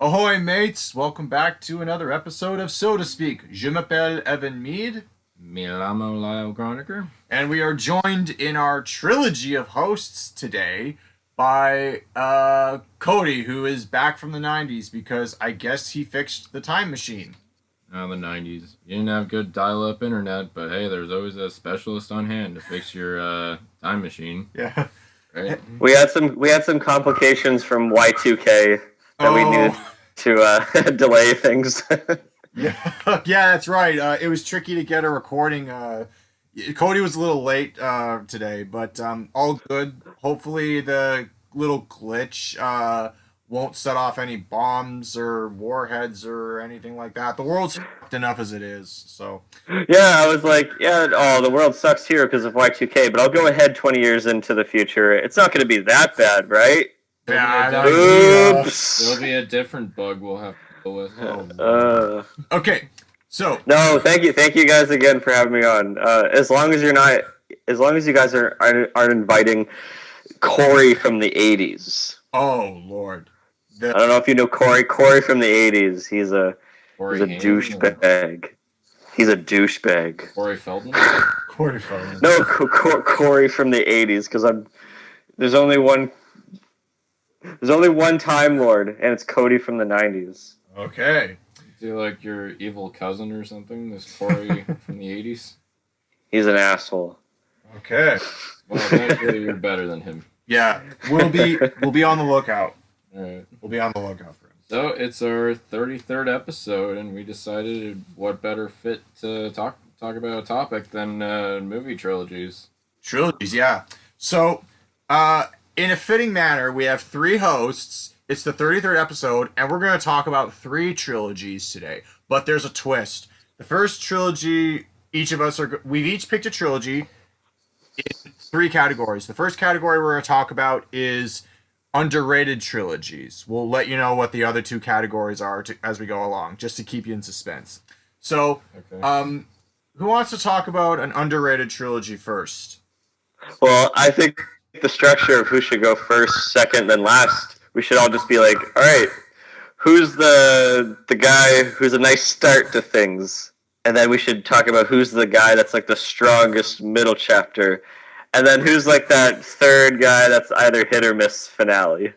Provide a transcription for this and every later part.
Ahoy, mates! Welcome back to another episode of So to Speak. Je m'appelle Evan Mead. Me llamo Lyle Groninger. And we are joined in our trilogy of hosts today by Cody, who is back from the 90s because I guess he fixed the time machine. Oh, the 90s. You didn't have good dial-up internet, but hey, there's always a specialist on hand to fix your time machine. Yeah. Right? We had some complications from Y2K that we needed to delay things. Yeah, that's right. It was tricky to get a recording. Cody was a little late today, but all good. Hopefully the little glitch won't set off any bombs or warheads or anything like that. The world's fucked enough as it is, so. Yeah, I was like, the world sucks here because of Y2K, but I'll go ahead 20 years into the future. It's not going to be that bad, right? Yeah, Oops. There'll be a different bug we'll have to deal with. Okay, so. No, thank you guys again for having me on. As long as you guys aren't inviting Corey from the 80s. Oh, Lord. I don't know if you know Corey. Corey from the 80s. He's a douchebag. He's a douchebag. Corey Feldman? Corey Feldman. No, Corey from the 80s, because there's only one Time Lord, and it's Cody from the 90s. Okay. Is he like your evil cousin or something? This Corey from the 80s? He's an asshole. Okay. Well, thankfully you're better than him. Yeah, we'll be on the lookout. All right. We'll be on the lookout for him. So it's our 33rd episode, and we decided what better fit to talk about a topic than movie trilogies. Trilogies, yeah. So, in a fitting manner, we have three hosts. It's the 33rd episode, and we're going to talk about three trilogies today. But there's a twist. The first trilogy, we've each picked a trilogy in three categories. The first category we're going to talk about is underrated trilogies. We'll let you know what the other two categories are as we go along, just to keep you in suspense. So, Okay. who wants to talk about an underrated trilogy first? Well, I think the structure of who should go first, second, then last, we should all just be like, all right, who's the guy who's a nice start to things? And then we should talk about who's the guy that's like the strongest middle chapter. And then who's like that third guy that's either hit or miss finale?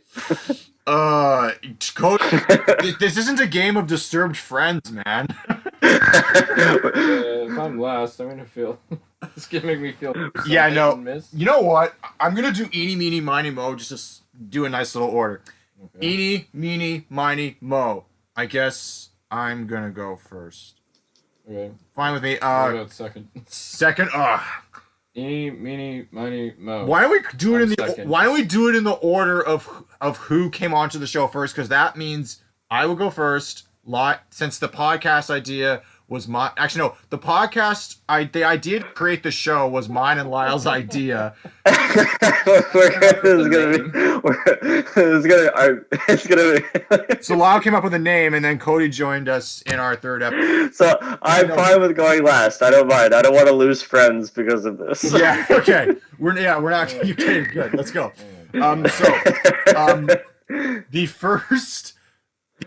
Coach, this isn't a game of disturbed friends, man. If I'm last, I'm gonna feel. It's gonna make me feel. Yeah, no. Miss. You know what? I'm gonna do eeny, meeny, miny, mo, just to do a nice little order. Okay. Eeny, meeny, miny, mo. I guess I'm gonna go first. Okay. Fine with me. What about second? Second. Eeny, meeny, miny, mo. Why don't we do it in the? Second. Why don't we do it in the order of who came onto the show first? Because that means I will go first. Since the podcast idea was my. Actually, no. The podcast. The idea to create the show was mine and Lyle's idea. It's gonna be. So Lyle came up with a name, and then Cody joined us in our third episode. So I'm fine with going last. I don't mind. I don't want to lose friends because of this. Yeah. Okay. We're not. Okay. Good. Let's go.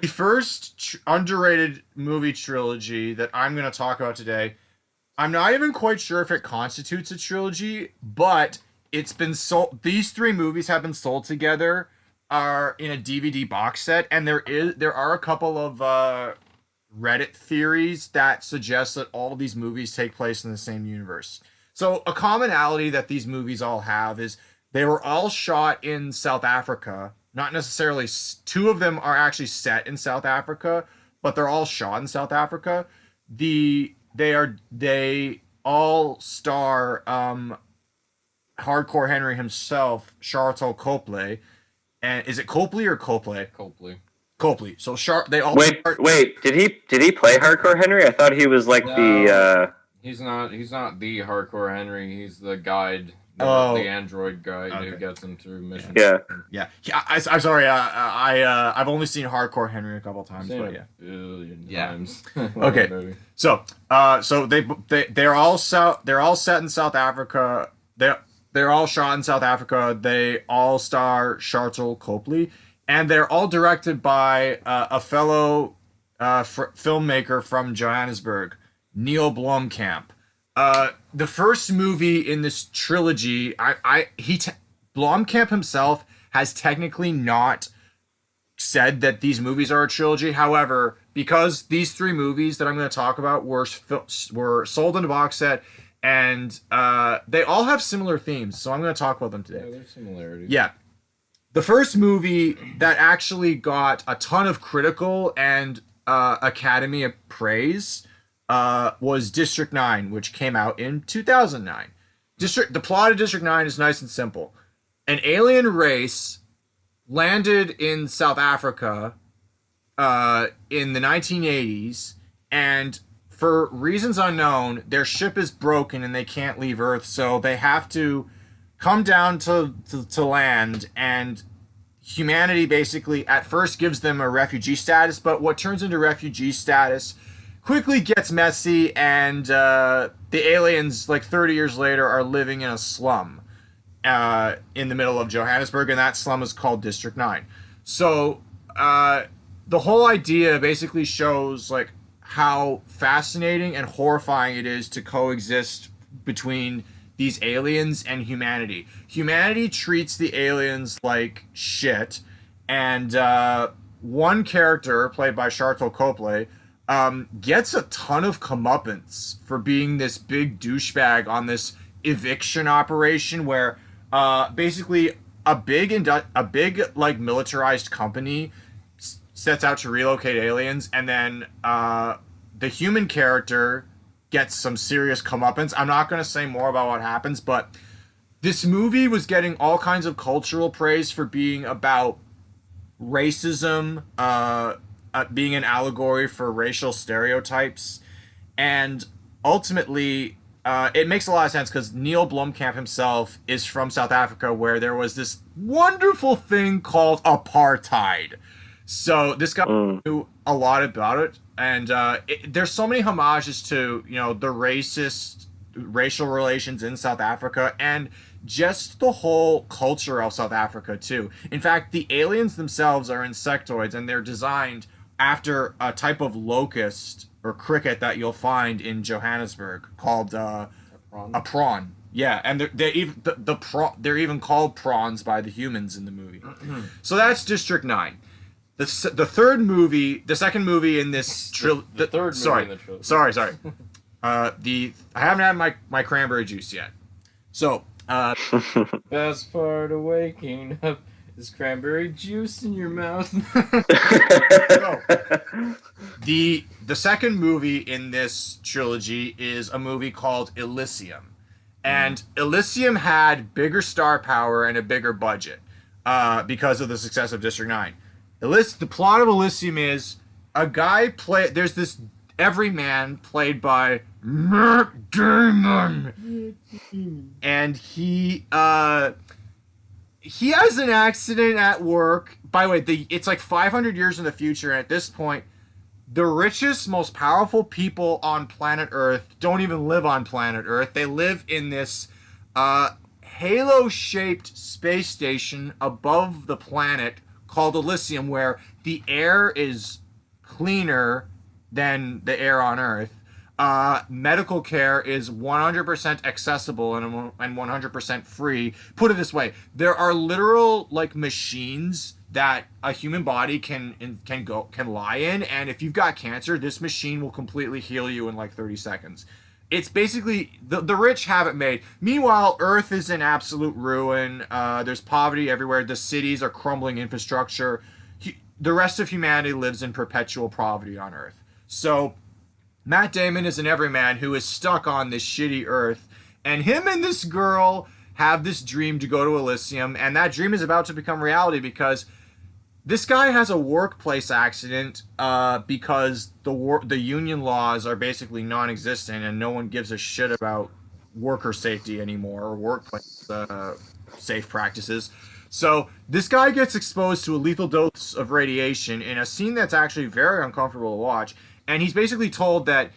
The first underrated movie trilogy that I'm going to talk about today, I'm not even quite sure if it constitutes a trilogy, but it's been sold. These three movies have been sold together, are in a DVD box set, and there are a couple of Reddit theories that suggest that all of these movies take place in the same universe. So a commonality that these movies all have is they were all shot in South Africa. Not necessarily, two of them are actually set in South Africa, but they're all shot in South Africa. They all star Hardcore Henry himself, Sharlto Copley, and is it Copley or Copley? Copley. So they all wait. Did he play Hardcore Henry? I thought he was like No. He's not the Hardcore Henry. He's the guide The android guy who Okay. gets him through missions. Yeah. Yeah, I'm sorry. I've only seen Hardcore Henry a couple times, Seen but a yeah. billion Yeah. times. Okay. That movie. So, they're all set in South Africa. They're all shot in South Africa. They all star Sharlto Copley, and they're all directed by a fellow filmmaker from Johannesburg, Neil Blomkamp. The first movie in this trilogy, Blomkamp himself has technically not said that these movies are a trilogy. However, because these three movies that I'm going to talk about were sold in a box set, and they all have similar themes, so I'm going to talk about them today. Yeah, there's similarities. Yeah. The first movie that actually got a ton of critical and Academy praise was District 9, which came out in 2009. The plot of District 9 is nice and simple. An alien race landed in South Africa in the 1980s, and for reasons unknown, their ship is broken and they can't leave Earth, so they have to come down to land, and humanity basically at first gives them a refugee status, but what turns into refugee status quickly gets messy, and the aliens, like 30 years later, are living in a slum in the middle of Johannesburg, and that slum is called District 9. So the whole idea basically shows like how fascinating and horrifying it is to coexist between these aliens and humanity. Humanity treats the aliens like shit, and one character, played by Sharlto Copley, gets a ton of comeuppance for being this big douchebag on this eviction operation where basically a big like militarized company sets out to relocate aliens, and then the human character gets some serious comeuppance. I'm not going to say more about what happens, but this movie was getting all kinds of cultural praise for being about racism, being an allegory for racial stereotypes, and ultimately it makes a lot of sense because Neil Blomkamp himself is from South Africa, where there was this wonderful thing called apartheid. So this guy knew a lot about it, and there's so many homages to the racial relations in South Africa and just the whole culture of South Africa too. In fact, the aliens themselves are insectoids, and they're designed after a type of locust or cricket that you'll find in Johannesburg called a prawn. Yeah, and they're even called prawns by the humans in the movie. So that's District 9. The second movie in this trilogy. Sorry. I haven't had my cranberry juice yet. So, best part of waking up is cranberry juice in your mouth. the second movie in this trilogy is a movie called Elysium. And Elysium had bigger star power and a bigger budget because of the success of District 9. The plot of Elysium is there's this everyman played by Matt Damon, and he has an accident at work. By the way, it's like 500 years in the future, and at this point, the richest, most powerful people on planet Earth don't even live on planet Earth. They live in this halo-shaped space station above the planet called Elysium, where the air is cleaner than the air on Earth. Medical care is 100% accessible and 100% free. Put it this way: there are literal like machines that a human body can lie in, and if you've got cancer, this machine will completely heal you in like 30 seconds. It's basically the rich have it made. Meanwhile, Earth is in absolute ruin. There's poverty everywhere. The cities are crumbling infrastructure. The rest of humanity lives in perpetual poverty on Earth. So Matt Damon is an everyman who is stuck on this shitty Earth, and him and this girl have this dream to go to Elysium, and that dream is about to become reality because this guy has a workplace accident because the union laws are basically non-existent and no one gives a shit about worker safety anymore or workplace safe practices. So this guy gets exposed to a lethal dose of radiation in a scene that's actually very uncomfortable to watch, and he's basically told that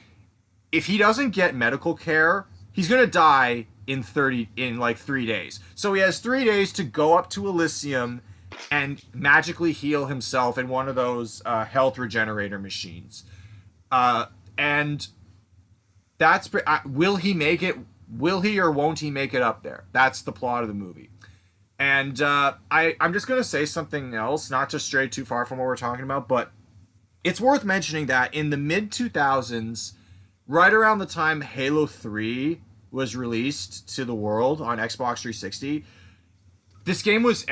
if he doesn't get medical care, he's gonna die in like 3 days. So he has 3 days to go up to Elysium and magically heal himself in one of those health regenerator machines. And will he make it? Will he or won't he make it up there? That's the plot of the movie. And I'm just gonna say something else, not to stray too far from what we're talking about, but it's worth mentioning that in the mid 2000s, right around the time Halo 3 was released to the world on Xbox 360, this game was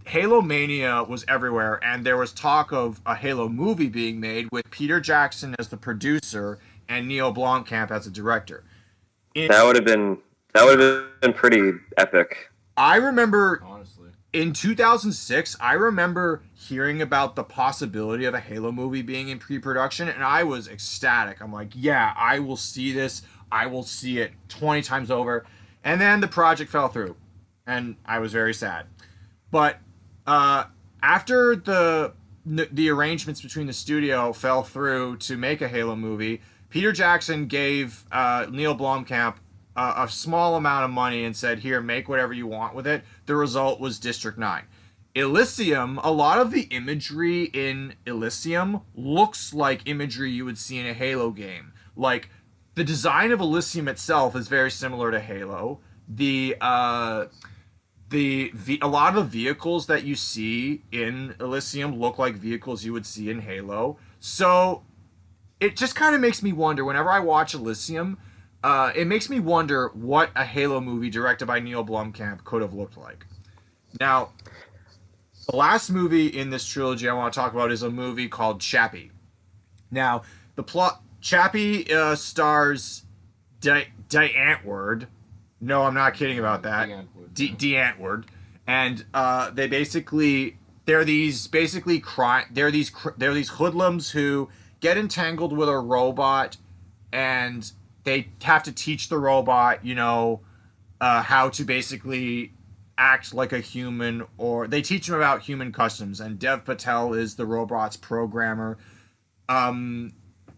Halo Mania was everywhere, and there was talk of a Halo movie being made with Peter Jackson as the producer and Neil Blomkamp as the director. That would have been pretty epic. I remember Honestly. in 2006, I remember hearing about the possibility of a Halo movie being in pre-production, and I was ecstatic. I'm like, yeah, I will see this. I will see it 20 times over. And then the project fell through, and I was very sad. But after the arrangements between the studio fell through to make a Halo movie, Peter Jackson gave Neil Blomkamp a small amount of money and said, here, make whatever you want with it. The result was District 9. Elysium, a lot of the imagery in Elysium looks like imagery you would see in a Halo game. Like, the design of Elysium itself is very similar to Halo. A lot of the vehicles that you see in Elysium look like vehicles you would see in Halo. So it just kind of makes me wonder, whenever I watch Elysium, it makes me wonder what a Halo movie directed by Neil Blomkamp could have looked like. Now, the last movie in this trilogy I want to talk about is a movie called Chappie. Now, the plot... Chappie stars D'Antwoord. No, I'm not kidding about that. D'Antwoord. And they basically... They're these hoodlums who get entangled with a robot, and they have to teach the robot, how to basically act like a human, or they teach them about human customs. And Dev Patel is the robot's programmer.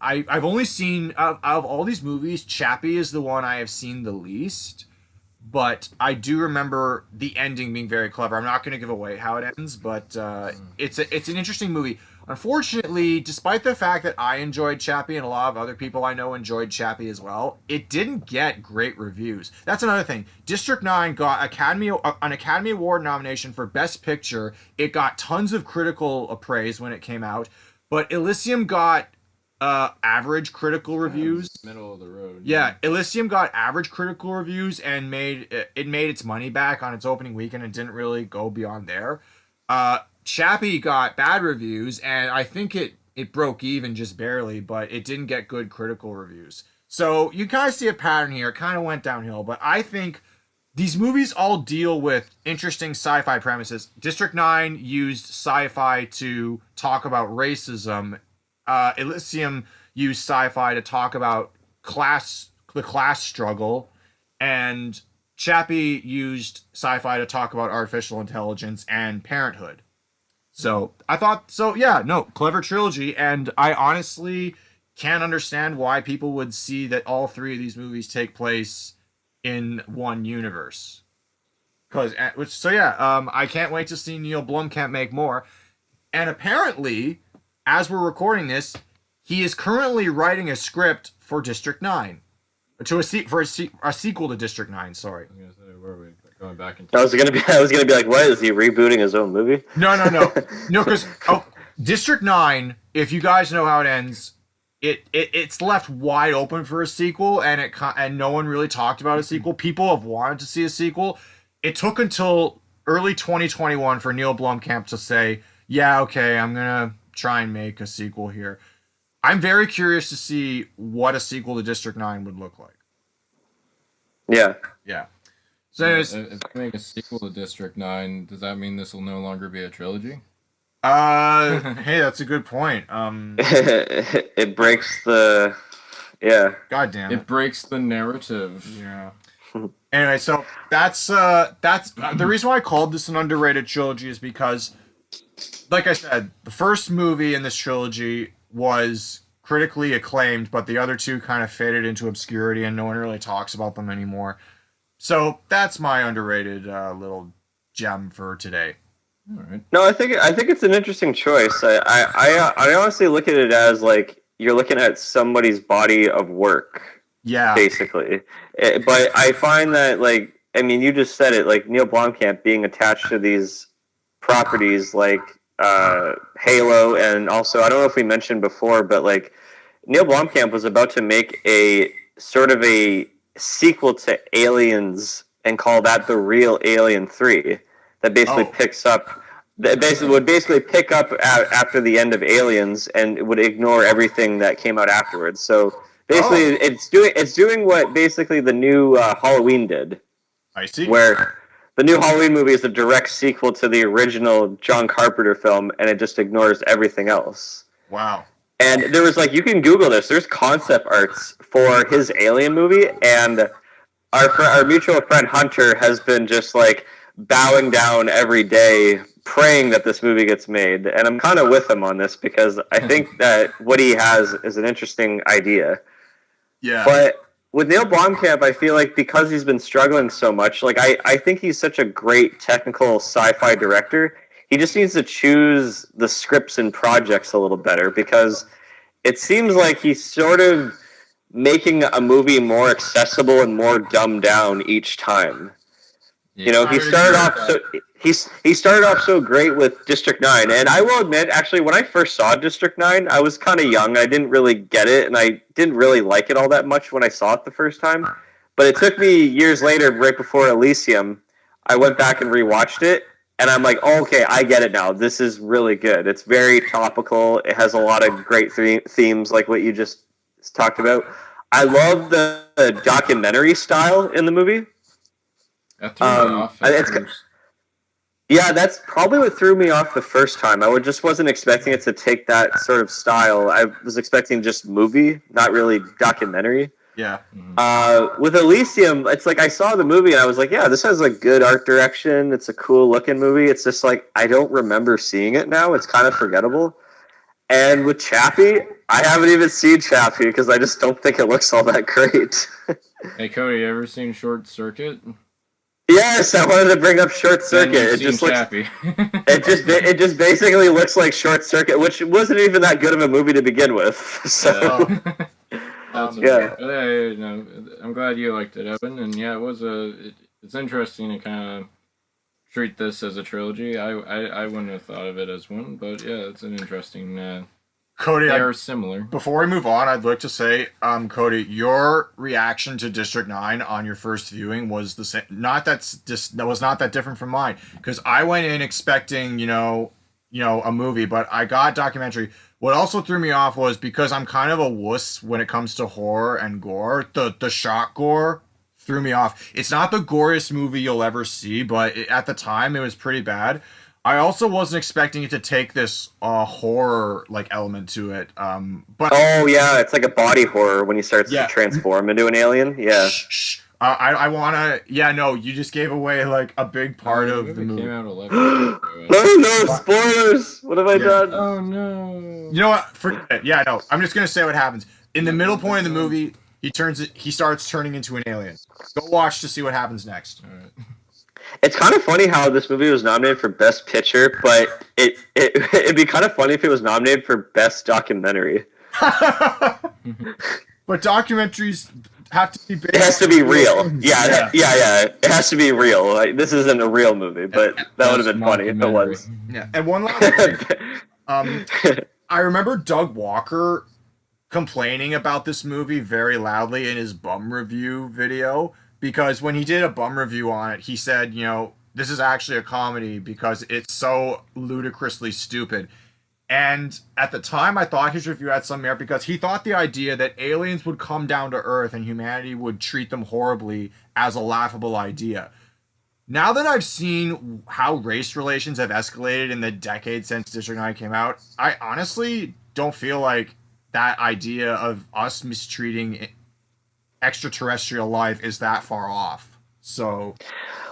I've only seen, out of all these movies, Chappie is the one I have seen the least. But I do remember the ending being very clever. I'm not going to give away how it ends, but it's an interesting movie. Unfortunately, despite the fact that I enjoyed Chappie and a lot of other people I know enjoyed Chappie as well, it didn't get great reviews. That's another thing. District 9 got an Academy Award nomination for Best Picture. It got tons of critical praise when it came out, but Elysium got average critical reviews. Middle of the road. Yeah, Elysium got average critical reviews and made its money back on its opening weekend and didn't really go beyond there. Chappie got bad reviews, and I think it broke even just barely, but it didn't get good critical reviews. So you kind of see a pattern here. It kind of went downhill, but I think these movies all deal with interesting sci-fi premises. District 9 used sci-fi to talk about racism. Elysium used sci-fi to talk about the class struggle, and Chappie used sci-fi to talk about artificial intelligence and parenthood. So I thought, clever trilogy, and I honestly can't understand why people would see that all three of these movies take place in one universe. I can't wait to see Neil Blomkamp make more. And apparently, as we're recording this, he is currently writing a script for District 9. For a sequel to District 9, sorry. I was gonna say, where are we going back in I was gonna be like, what is he rebooting his own movie? No, because District 9, if you guys know how it ends, it's left wide open for a sequel, and no one really talked about a sequel. People have wanted to see a sequel. It took until early 2021 for Neil Blomkamp to say, yeah, okay, I'm gonna try and make a sequel here. I'm very curious to see what a sequel to District 9 would look like. Yeah. Yeah. So anyways, if they make a sequel to District 9, does that mean this will no longer be a trilogy? hey, that's a good point. It breaks the... Yeah. God damn it. It breaks the narrative. Yeah. Anyway, so that's the reason why I called this an underrated trilogy is because, like I said, the first movie in this trilogy was critically acclaimed, but the other two kind of faded into obscurity, and no one really talks about them anymore. So that's my underrated little gem for today. All right. No, I think it's an interesting choice. I honestly look at it as like you're looking at somebody's body of work, Yeah. basically. But I find that like I mean, you just said it like Neil Blomkamp being attached to these properties like Halo, and also I don't know if we mentioned before, but like Neil Blomkamp was about to make a sort of a sequel to Aliens and call that the real Alien 3 that basically Oh. picks up that basically would basically pick up after the end of Aliens and it would ignore everything that came out afterwards. So basically, Oh. it's doing what basically the new Halloween did, I see. where the new Halloween movie is a direct sequel to the original John Carpenter film, and it just ignores everything else. Wow. And there was like you can Google this. There's concept arts for his Alien movie, and our mutual friend Hunter has been just like bowing down every day, praying that this movie gets made. And I'm kind of with him on this because I think that what he has is an interesting idea. Yeah. But with Neil Blomkamp, I feel like because he's been struggling so much, like I think he's such a great technical sci-fi director. He just needs to choose the scripts and projects a little better because it seems like he's sort of making a movie more accessible and more dumbed down each time. You know, I he would started agree off with so he started off so great with District 9, and I will admit, actually, when I first saw District 9, I was kind of young. I didn't really get it, and I didn't really like it all that much when I saw it the first time. But it took me years later, right before Elysium, I went back and rewatched it, and I'm like, oh, okay, I get it now. This is really good. It's very topical. It has a lot of great themes, like what you just talked about. I love the documentary style in the movie. that. Threw me off at It's first. Yeah, that's probably what threw me off the first time. Just wasn't expecting it to take that sort of style. I was expecting just movie, not really documentary. Yeah. With Elysium, it's like I saw the movie and I was like, yeah, this has like good art direction. It's a cool looking movie. It's just like I don't remember seeing it now. It's kind of forgettable. And with Chappie, I haven't even seen Chappie because I just don't think it looks all that great. Hey Cody, you ever seen Short Circuit? Yes, I wanted to bring up Short Then Circuit. you've It seen just looks Chappie. it just basically looks like Short Circuit, which wasn't even that good of a movie to begin with. So That's yeah. okay. No, I'm glad you liked it, Evan. And yeah, it's interesting to kind of treat this as a trilogy. I wouldn't have thought of it as one, but yeah, it's an interesting. Cody, They are similar. before we move on, I'd like to say, Cody, your reaction to District 9 on your first viewing was the same. That was not that different from mine because I went in expecting, a movie, but I got documentary. What also threw me off was because I'm kind of a wuss when it comes to horror and gore. The shock gore threw me off. It's not the goriest movie you'll ever see, but at the time it was pretty bad. I also wasn't expecting it to take this horror like element to it. But Oh yeah, it's like a body horror when he starts Yeah. to transform into an alien. Yeah. shh. I wanna. Yeah, no, you just gave away like a big part of the came movie. out 11 years ago. No, no, spoilers! What have I Yeah. done? Oh no! You know what? Forget it. Yeah, no. I'm just gonna say what happens in the middle point of the movie. He starts turning into an alien. Go watch to see what happens next. All right. It's kind of funny how this movie was nominated for Best Picture, but it'd be kind of funny if it was nominated for Best Documentary. But documentaries have to be based. It has to be real. Yeah. Yeah. It has to be real. Like, this isn't a real movie, but that would have been funny if it was. Yeah. And one last thing. I remember Doug Walker complaining about this movie very loudly in his bum review video because when he did a bum review on it, he said, this is actually a comedy because it's so ludicrously stupid. And at the time, I thought his review had some merit because he thought the idea that aliens would come down to Earth and humanity would treat them horribly as a laughable idea. Now that I've seen how race relations have escalated in the decade since District 9 came out, I honestly don't feel like that idea of us mistreating extraterrestrial life is that far off. So,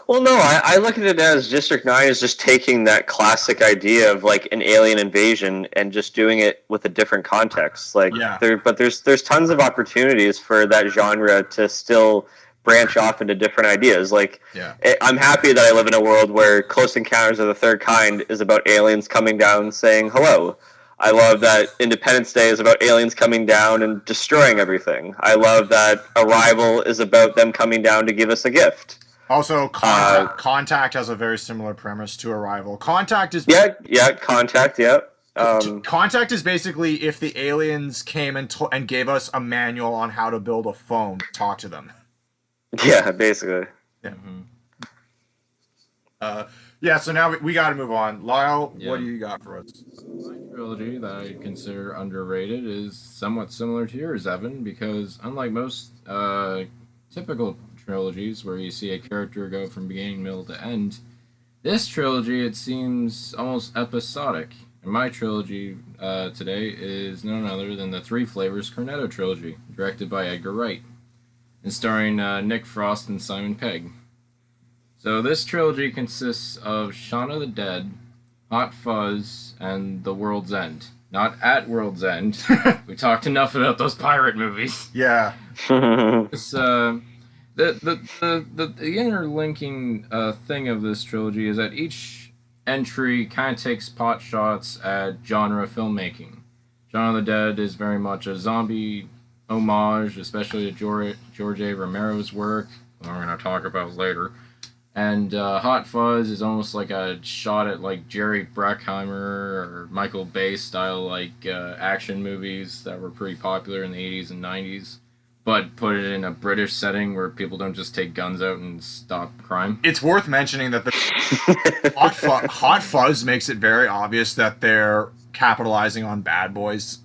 Well, no, I look at it as District 9 is just taking that classic idea of like an alien invasion and just doing it with a different context. Like yeah. there's tons of opportunities for that genre to still branch off into different ideas. Like Yeah. I'm happy that I live in a world where Close Encounters of the Third Kind is about aliens coming down saying hello. I love that Independence Day is about aliens coming down and destroying everything. I love that Arrival is about them coming down to give us a gift. Also, Contact has a very similar premise to Arrival. Contact is Contact, yeah. Contact is basically if the aliens came and gave us a manual on how to build a phone, talk to them. Yeah, basically. Yeah. Yeah. So now we got to move on. Lyle, Yeah. what do you got for us? My trilogy that I consider underrated is somewhat similar to yours, Evan, because unlike most typical trilogies where you see a character go from beginning, middle to end, this trilogy, it seems almost episodic. And my trilogy today is none other than the Three Flavors Cornetto trilogy, directed by Edgar Wright, and starring Nick Frost and Simon Pegg. So this trilogy consists of Shaun of the Dead, Hot Fuzz, and The World's End. Not At World's End. We talked enough about those pirate movies. Yeah. It's, the interlinking thing of this trilogy is that each entry kind of takes pot shots at genre filmmaking. Shaun of the Dead is very much a zombie homage, especially to George A. Romero's work, we're going to talk about later. And Hot Fuzz is almost like a shot at like Jerry Bruckheimer or Michael Bay style like action movies that were pretty popular in the 80s and 90s, but put it in a British setting where people don't just take guns out and stop crime. It's worth mentioning that the Hot Fuzz makes it very obvious that they're capitalizing on Bad Boys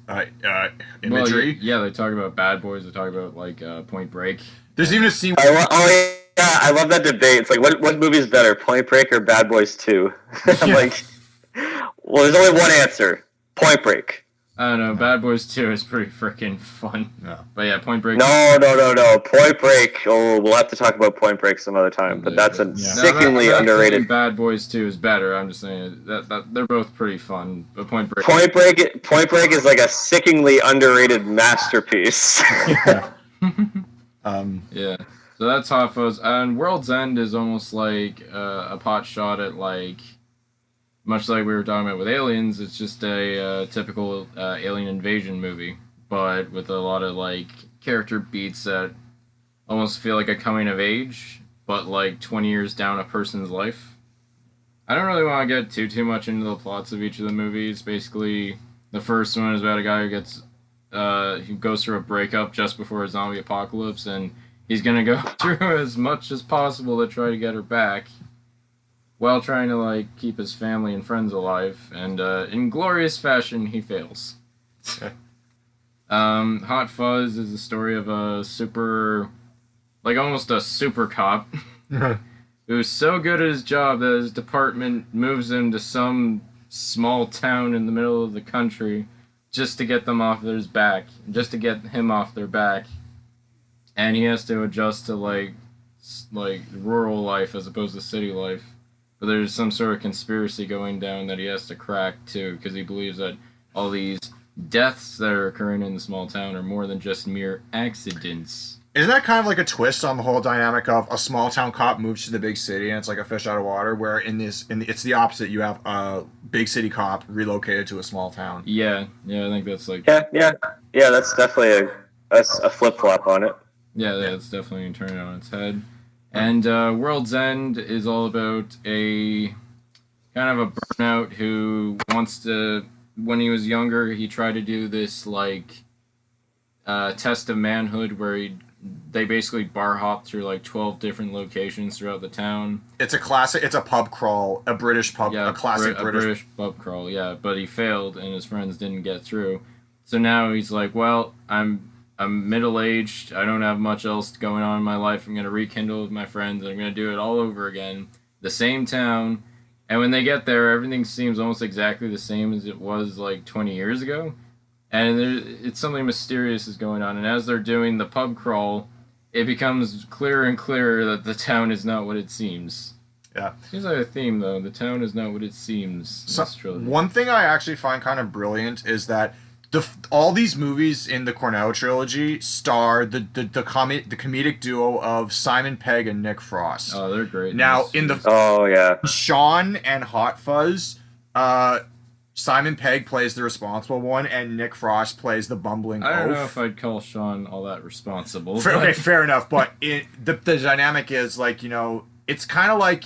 imagery. Well, yeah, they talk about Bad Boys. They talk about like Point Break. There's even a scene. Yeah, I love that debate. It's like, what movie is better, Point Break or Bad Boys 2? I'm like, well, there's only one answer: Point Break. I don't know. Bad Boys 2 is pretty freaking fun. No. But yeah, Point Break. No. Point Break. Oh, we'll have to talk about Point Break some other time. But that's a sickeningly I'm not underrated. saying Bad Boys 2 is better. I'm just saying that they're both pretty fun. But Point Break. Point Break is like a sickeningly underrated masterpiece. Yeah. So that's Hot Fuzz. And World's End is almost like a pot shot at like, much like we were talking about with Aliens, it's just a typical alien invasion movie, but with a lot of like character beats that almost feel like a coming of age, but like 20 years down a person's life. I don't really want to get too much into the plots of each of the movies. Basically, the first one is about a guy who goes through a breakup just before a zombie apocalypse, and he's gonna go through as much as possible to try to get her back, while trying to like keep his family and friends alive. And in glorious fashion, he fails. Hot Fuzz is the story of a almost a super cop, who's so good at his job that his department moves him to some small town in the middle of the country just to get them off his back, just to get him off their back. And he has to adjust to like rural life as opposed to city life. But there's some sort of conspiracy going down that he has to crack too, because he believes that all these deaths that are occurring in the small town are more than just mere accidents. Isn't that kind of like a twist on the whole dynamic of a small town cop moves to the big city and it's like a fish out of water? Where it's the opposite. You have a big city cop relocated to a small town. Yeah, I think that's like yeah. That's definitely a flip flop on it. Yeah, it's definitely turning it on its head. And World's End is all about a kind of a burnout who wants to. When he was younger, he tried to do this like test of manhood where they basically bar hop through like 12 different locations throughout the town. It's a classic. It's a pub crawl, a British pub, Yeah, a classic British pub crawl. Yeah, but he failed and his friends didn't get through. So now he's like, well, I'm middle-aged. I don't have much else going on in my life. I'm going to rekindle with my friends, and I'm going to do it all over again. The same town. And when they get there, everything seems almost exactly the same as it was like 20 years ago. And it's something mysterious is going on. And as they're doing the pub crawl, it becomes clearer and clearer that the town is not what it seems. Yeah. Seems like a theme, though. The town is not what it seems in So, this trilogy. one thing I actually find kind of brilliant is that all these movies in the Cornetto trilogy star the comedic duo of Simon Pegg and Nick Frost. Oh, they're great. Now, in the Oh yeah. Sean and Hot Fuzz, Simon Pegg plays the responsible one, and Nick Frost plays the bumbling I don't know oaf. if I'd call Sean all that responsible. Okay, fair enough. But the dynamic is like, it's kind of like,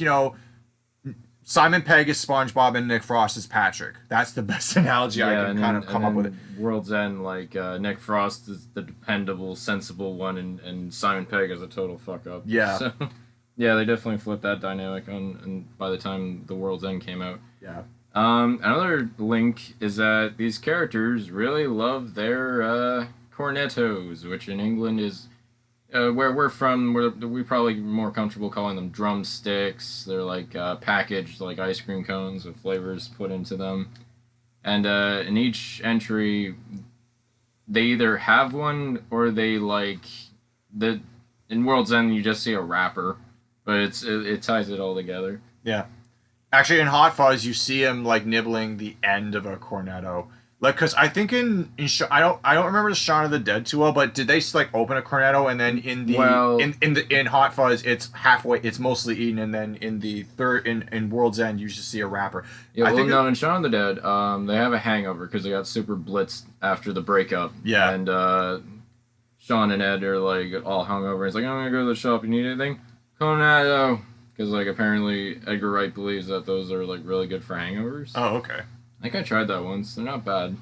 Simon Pegg is SpongeBob and Nick Frost is Patrick. That's the best analogy I can kind of come up with. World's End, like Nick Frost is the dependable, sensible one, and Simon Pegg is a total fuck up. Yeah. So, yeah, they definitely flipped that dynamic on, and by the time the World's End came out. Yeah. Another link is that these characters really love their cornetos, which in England is where we're from. We're probably more comfortable calling them drumsticks. They're like packaged like ice cream cones with flavors put into them. And in each entry, they either have one or they like the. In World's End, you just see a wrapper, but it ties it all together. Yeah. Actually, in Hot Fuzz, you see him like nibbling the end of a cornetto. Like, cause I think I don't remember the Shaun of the Dead too well, but did they like open a cornetto and then in Hot Fuzz it's halfway, it's mostly eaten, and then in the third in World's End you just see a wrapper. Yeah, in Shaun of the Dead, they have a hangover because they got super blitzed after the breakup. Yeah, and Sean and Ed are like all hungover. He's like, I'm gonna go to the shop. You need anything? Cornetto. Because like apparently Edgar Wright believes that those are like really good for hangovers. Oh, okay. I think I tried that once. They're not bad.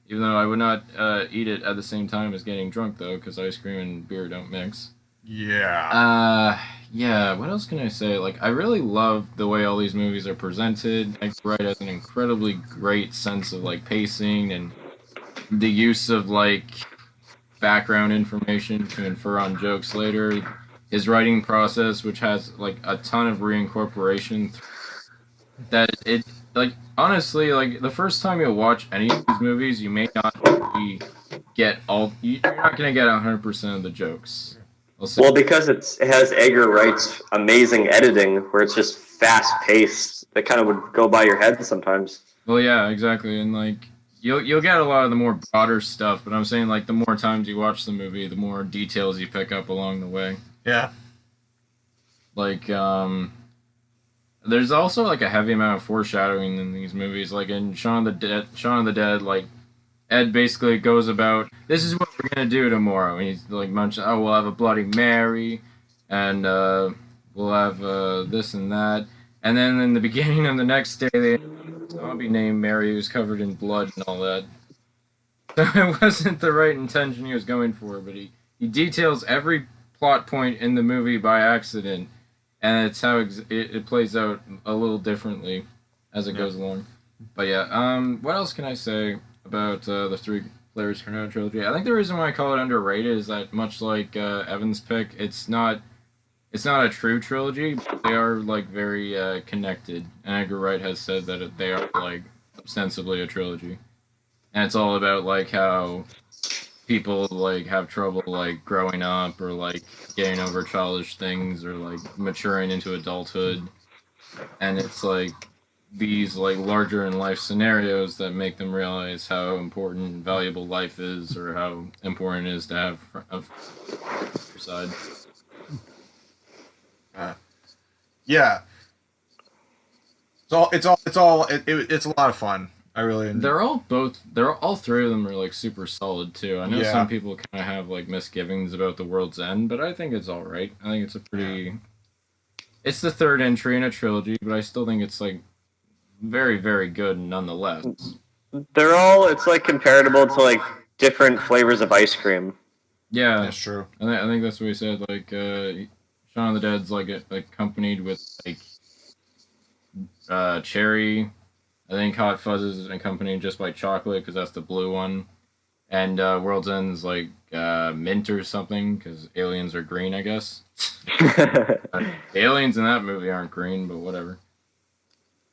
Even though I would not eat it at the same time as getting drunk, though, because ice cream and beer don't mix. Yeah. Yeah, what else can I say? Like, I really love the way all these movies are presented. Edgar Wright has an incredibly great sense of, like, pacing and the use of, like, background information to infer on jokes later. His writing process, which has, like, a ton of reincorporation that it like honestly like the first time you watch any of these movies you may not really get you're not gonna get 100% of the jokes. Well, because it has Edgar Wright's amazing editing where it's just fast paced, that kind of would go by your head sometimes. Well, yeah, exactly. And like you'll get a lot of the more broader stuff, but I'm saying like the more times you watch the movie the more details you pick up along the way. Yeah. Like there's also like a heavy amount of foreshadowing in these movies. Like in Shaun of the Dead, like Ed basically goes about, this is what we're gonna do tomorrow, and he's like munching. Oh, we'll have a Bloody Mary, and we'll have this and that, and then in the beginning of the next day, they have a zombie named Mary who's covered in blood and all that. So it wasn't the right intention he was going for, but he details every plot point in the movie by accident. And it's how it plays out a little differently as it goes along. But yeah, what else can I say about the three Players Cornetto trilogy? I think the reason why I call it underrated is that much like Evan's pick, it's not a true trilogy, but they are like very connected. And Edgar Wright has said that they are like ostensibly a trilogy, and it's all about like how people like have trouble like growing up or like getting over childish things or like maturing into adulthood, and it's like these like larger in life scenarios that make them realize how important and valuable life is, or how important it is to have a side. Yeah. It's a lot of fun. I really enjoy. All three of them are like super solid too. I know some people kind of have like misgivings about the World's End, but I think it's all right. I think it's it's the third entry in a trilogy, but I still think it's like very, very good nonetheless. It's like comparable to like different flavors of ice cream. Yeah, that's true. I think that's what he said. Like Shaun of the Dead's like accompanied with like cherry. I think Hot Fuzz is accompanied just by chocolate because that's the blue one, and World's End's like mint or something because aliens are green, I guess. The aliens in that movie aren't green, but whatever.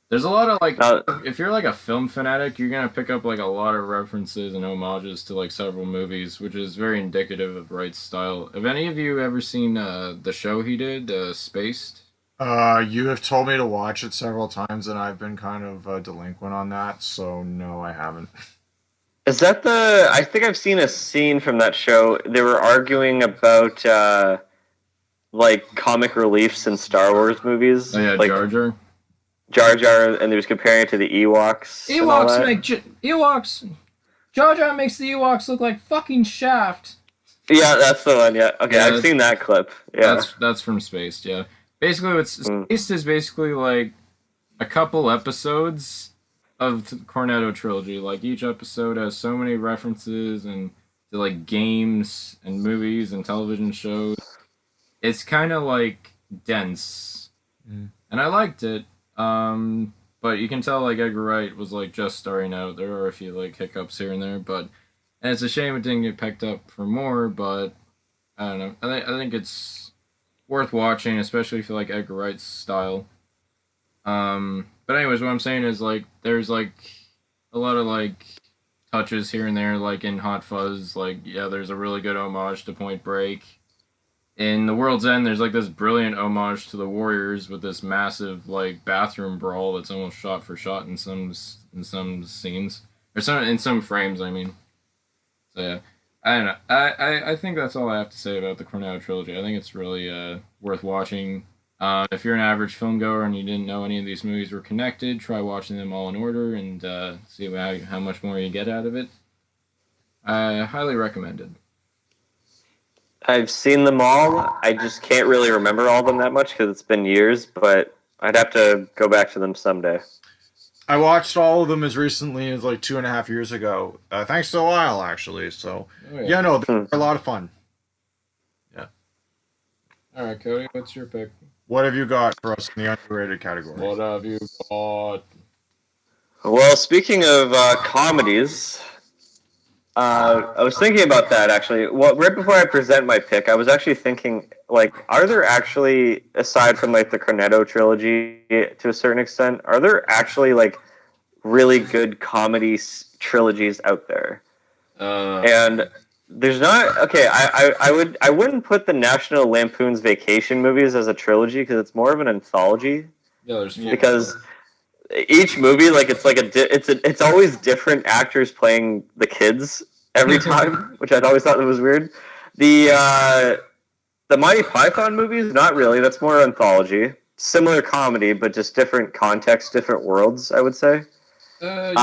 There's a lot of like, Now, if you're like a film fanatic, you're gonna pick up like a lot of references and homages to like several movies, which is very indicative of Wright's style. Have any of you ever seen the show he did, Spaced? You have told me to watch it several times, and I've been kind of delinquent on that, so no, I haven't. is that the? I think I've seen a scene from that show. They were arguing about like comic reliefs in Star Wars movies, Oh yeah, like Jar Jar. Jar Jar, and they was comparing it to the Ewoks and all that. Ewoks. Jar Jar makes the Ewoks look like fucking Shaft. Yeah, that's the one. Yeah, okay, Yeah, I've seen that clip. Yeah. that's from Spaced. Yeah, basically, what's Mm. Spaced is basically like a couple episodes of the Cornetto trilogy. Like each episode has so many references and to like games and movies and television shows. It's kind of like dense, Mm. and I liked it. But you can tell like Edgar Wright was like just starting out. There are a few like hiccups here and there, but and it's a shame it didn't get picked up for more. But I don't know. I think it's worth watching, especially if you like Edgar Wright's style. But anyways, what I'm saying is like there's like a lot of like touches here and there, like in Hot Fuzz. Like yeah, there's a really good homage to Point Break. In The World's End, there's like this brilliant homage to the Warriors with this massive like bathroom brawl that's almost shot for shot in some scenes or some in some frames. I mean, so yeah, I don't know. I think that's all I have to say about the Cornetto trilogy. I think it's really worth watching. If you're an average film goer and you didn't know any of these movies were connected, try watching them all in order and see how much more you get out of it. I highly recommend it. I've seen them all. I just can't really remember all of them that much because it's been years, but I'd have to go back to them someday. I watched all of them as recently as like 2.5 years ago, thanks to Lyle, actually. So, Oh, yeah, no, they're Hmm. a lot of fun. Yeah. All right, Cody, what's your pick? What have you got for us in the underrated category? What have you got? Well, speaking of comedies, I was thinking about that actually. Well, right before I present my pick, I was actually thinking, like, are there actually, aside from like the Cornetto trilogy to a certain extent, are there actually like really good comedy trilogies out there? Uh, And there's not. Okay, I wouldn't put the National Lampoon's Vacation movies as a trilogy because it's more of an anthology. yeah, there's Yeah. Because each movie, like it's like it's always different actors playing the kids every time, which I'd always thought that was weird. The Monty Python movies, not really. That's more anthology, similar comedy, but just different context, different worlds. I would say. yeah.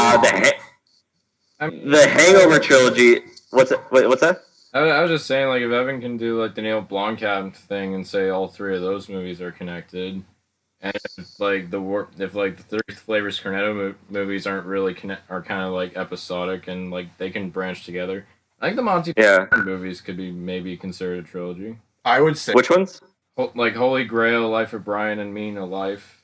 I mean, The Hangover trilogy. What's it? Wait, what's that? I was just saying, like, if Evan can do like the Neil Blomkamp thing and say all three of those movies are connected, and if, like if like the 30 Flavors Cornetto movies aren't really are kind of like episodic and like they can branch together. I think the Monty Yeah. Python movies could be maybe considered a trilogy. I would say Which ones? Like Holy Grail, Life of Brian, and Mean of Life.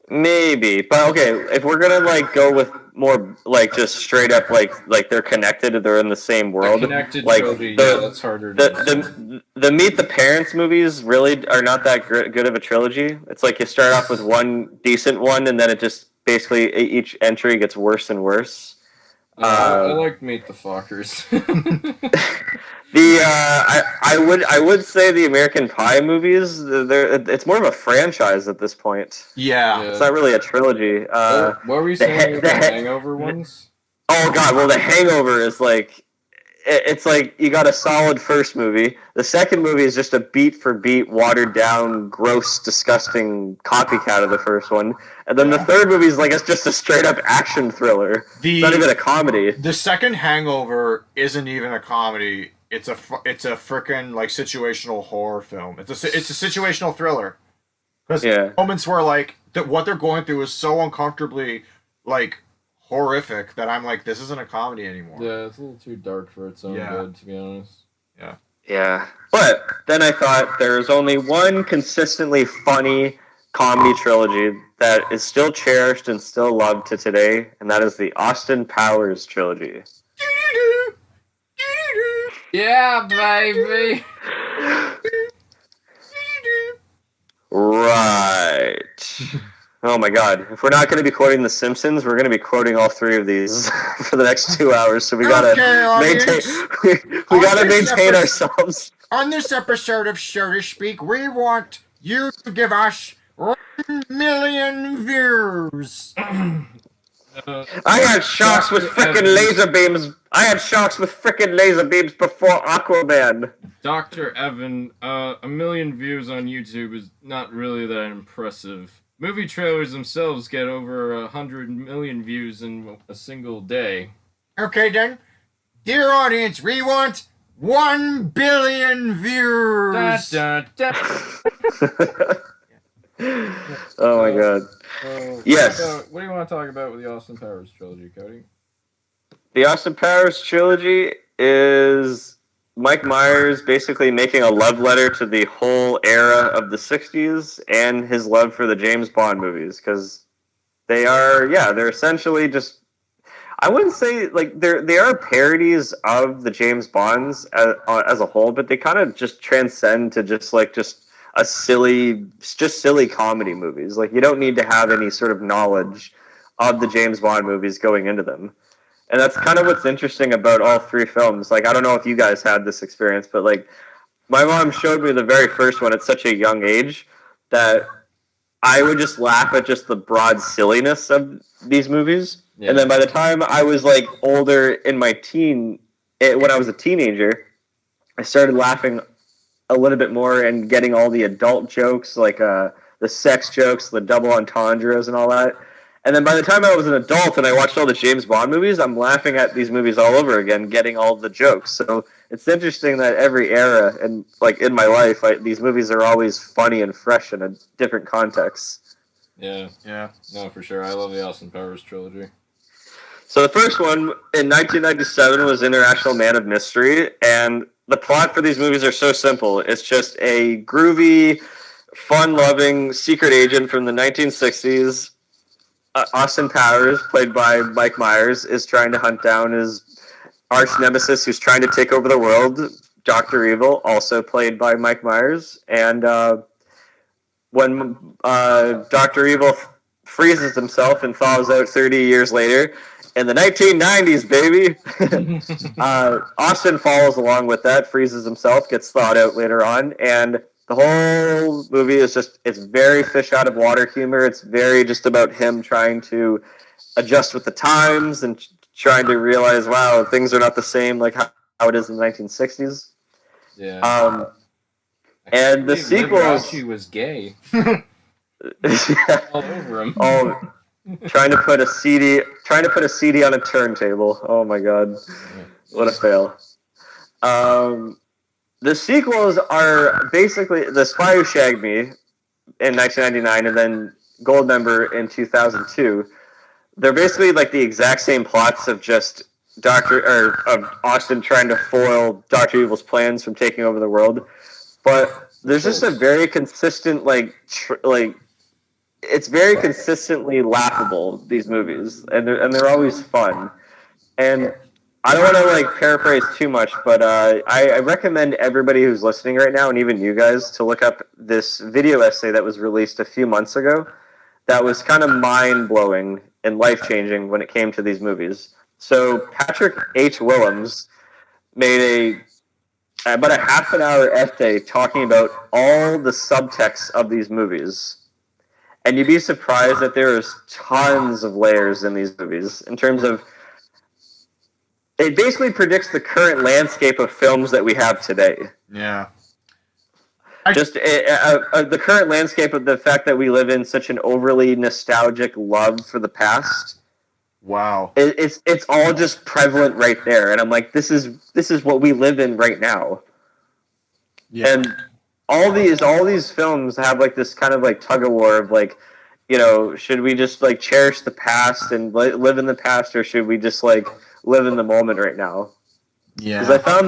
Maybe, but okay. If we're gonna like go with more like just straight up like they're connected, they're in the same A world. connected Like trilogy, the- yeah, that's harder to The Meet the Parents movies really are not that good of a trilogy. It's like you start off with one decent one, and then it just basically each entry gets worse and worse. Yeah, I like Meet the Fockers. I would say the American Pie movies. It's more of a franchise at this point. yeah. It's not really a trilogy. what were you saying about the Hangover ones? Oh god, well The Hangover is like it's like you got a solid first movie. The second movie is just a beat for beat, watered down, gross, disgusting copycat of the first one. And then the third movie is like it's just a straight up action thriller. It's not even a comedy. The second Hangover isn't even a comedy. It's a freaking like situational horror film. It's a situational thriller. Because Yeah. moments where like what they're going through is so uncomfortably like horrific that I'm like, this isn't a comedy anymore. Yeah, it's a little too dark for its own Yeah. good, to be honest. Yeah. But then I thought there's only one consistently funny comedy trilogy that is still cherished and still loved to today, and that is the Austin Powers trilogy. Yeah, baby! Right. Oh my God! If we're not going to be quoting The Simpsons, we're going to be quoting all three of these for the next 2 hours. So we gotta maintain. Audience. We gotta maintain ourselves. On this episode of So to Speak, we want you to give us 1,000,000 views. I had sharks with frickin' laser beams. I had sharks with frickin' laser beams before Aquaman. Dr. Evan, 1,000,000 views on YouTube is not really that impressive. Movie trailers themselves get over 100 million views in a single day. Okay then, dear audience, we want 1,000,000,000 views. Da, da, da. Oh my God. Yes. What do you want to talk about with the Austin Powers trilogy, Cody? The Austin Powers trilogy is Mike Myers basically making a love letter to the whole era of the 60s and his love for the James Bond movies, because they're essentially just, I wouldn't say like they are parodies of the James Bonds as a whole, but they kind of just transcend to just silly comedy movies. Like, you don't need to have any sort of knowledge of the James Bond movies going into them. And that's kind of what's interesting about all three films. Like, I don't know if you guys had this experience, but like, my mom showed me the very first one at such a young age that I would just laugh at just the broad silliness of these movies. Yeah. And then by the time I was like older in my when I was a teenager, I started laughing a little bit more and getting all the adult jokes, like the sex jokes, the double entendres and all that. And then by the time I was an adult and I watched all the James Bond movies, I'm laughing at these movies all over again, getting all the jokes. So it's interesting that every era and like in my life, these movies are always funny and fresh in a different context. Yeah, no, for sure. I love the Austin Powers trilogy. So the first one in 1997 was International Man of Mystery, and the plot for these movies are so simple. It's just a groovy, fun-loving secret agent from the 1960s. Austin Powers, played by Mike Myers, is trying to hunt down his arch nemesis who's trying to take over the world, Dr. Evil, also played by Mike Myers. And when Dr. Evil freezes himself and thaws out 30 years later, in the 1990s, baby, Austin follows along with that, freezes himself, gets thawed out later on, and the whole movie is it's very fish out of water humor. It's very just about him trying to adjust with the times and trying to realize, wow, things are not the same like how it is in the 1960s. Yeah. And the sequels... Liberace was gay. All over him. Oh, trying to put a CD on a turntable. Oh my God. What a fail. The sequels are basically The Spy Who Shagged Me in 1999 and then Goldmember in 2002. They're basically like the exact same plots of just of Austin trying to foil Dr. Evil's plans from taking over the world. But there's just a very consistent it's very consistently laughable, these movies, and they're always fun. And I don't want to paraphrase too much, but I recommend everybody who's listening right now, and even you guys, to look up this video essay that was released a few months ago that was kind of mind-blowing and life-changing when it came to these movies. So Patrick H. Willems made about a half-an-hour essay talking about all the subtext of these movies. And you'd be surprised that there's tons of layers in these movies in terms of... It basically predicts the current landscape of films that we have today. Yeah. The current landscape of the fact that we live in such an overly nostalgic love for the past. Wow. It's all just prevalent right there. And I'm like, this is what we live in right now. Yeah. And all these films have this kind of tug of war of should we just cherish the past and live in the past, or should we just live in the moment right now? Yeah. Because I found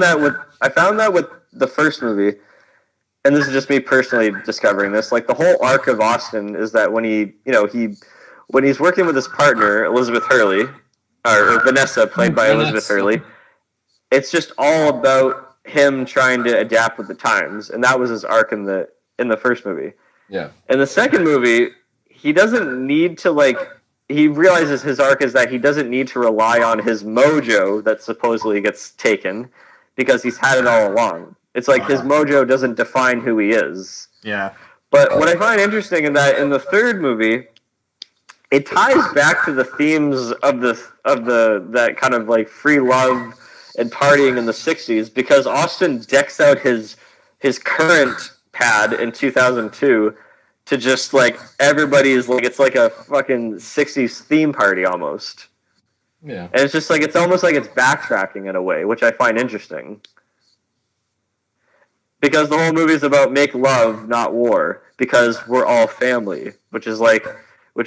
that with the first movie, and this is just me personally discovering this. The whole arc of Austin is that when he's working with his partner Elizabeth Hurley, or Vanessa, played by Elizabeth Hurley, it's just all about him trying to adapt with the times, and that was his arc in the first movie. Yeah. In the second movie, he doesn't need to like. He realizes his arc is that he doesn't need to rely on his mojo that supposedly gets taken, because he's had it all along. It's like his mojo doesn't define who he is. Yeah. But what I find interesting in that in the third movie, it ties back to the themes of the that kind of like free love and partying in the 60s, because Austin decks out his current pad in 2002 to just like everybody's like it's like a fucking 60s theme party almost. Yeah. And it's just like it's almost like it's backtracking in a way, which I find interesting. Because the whole movie is about make love, not war, because we're all family, which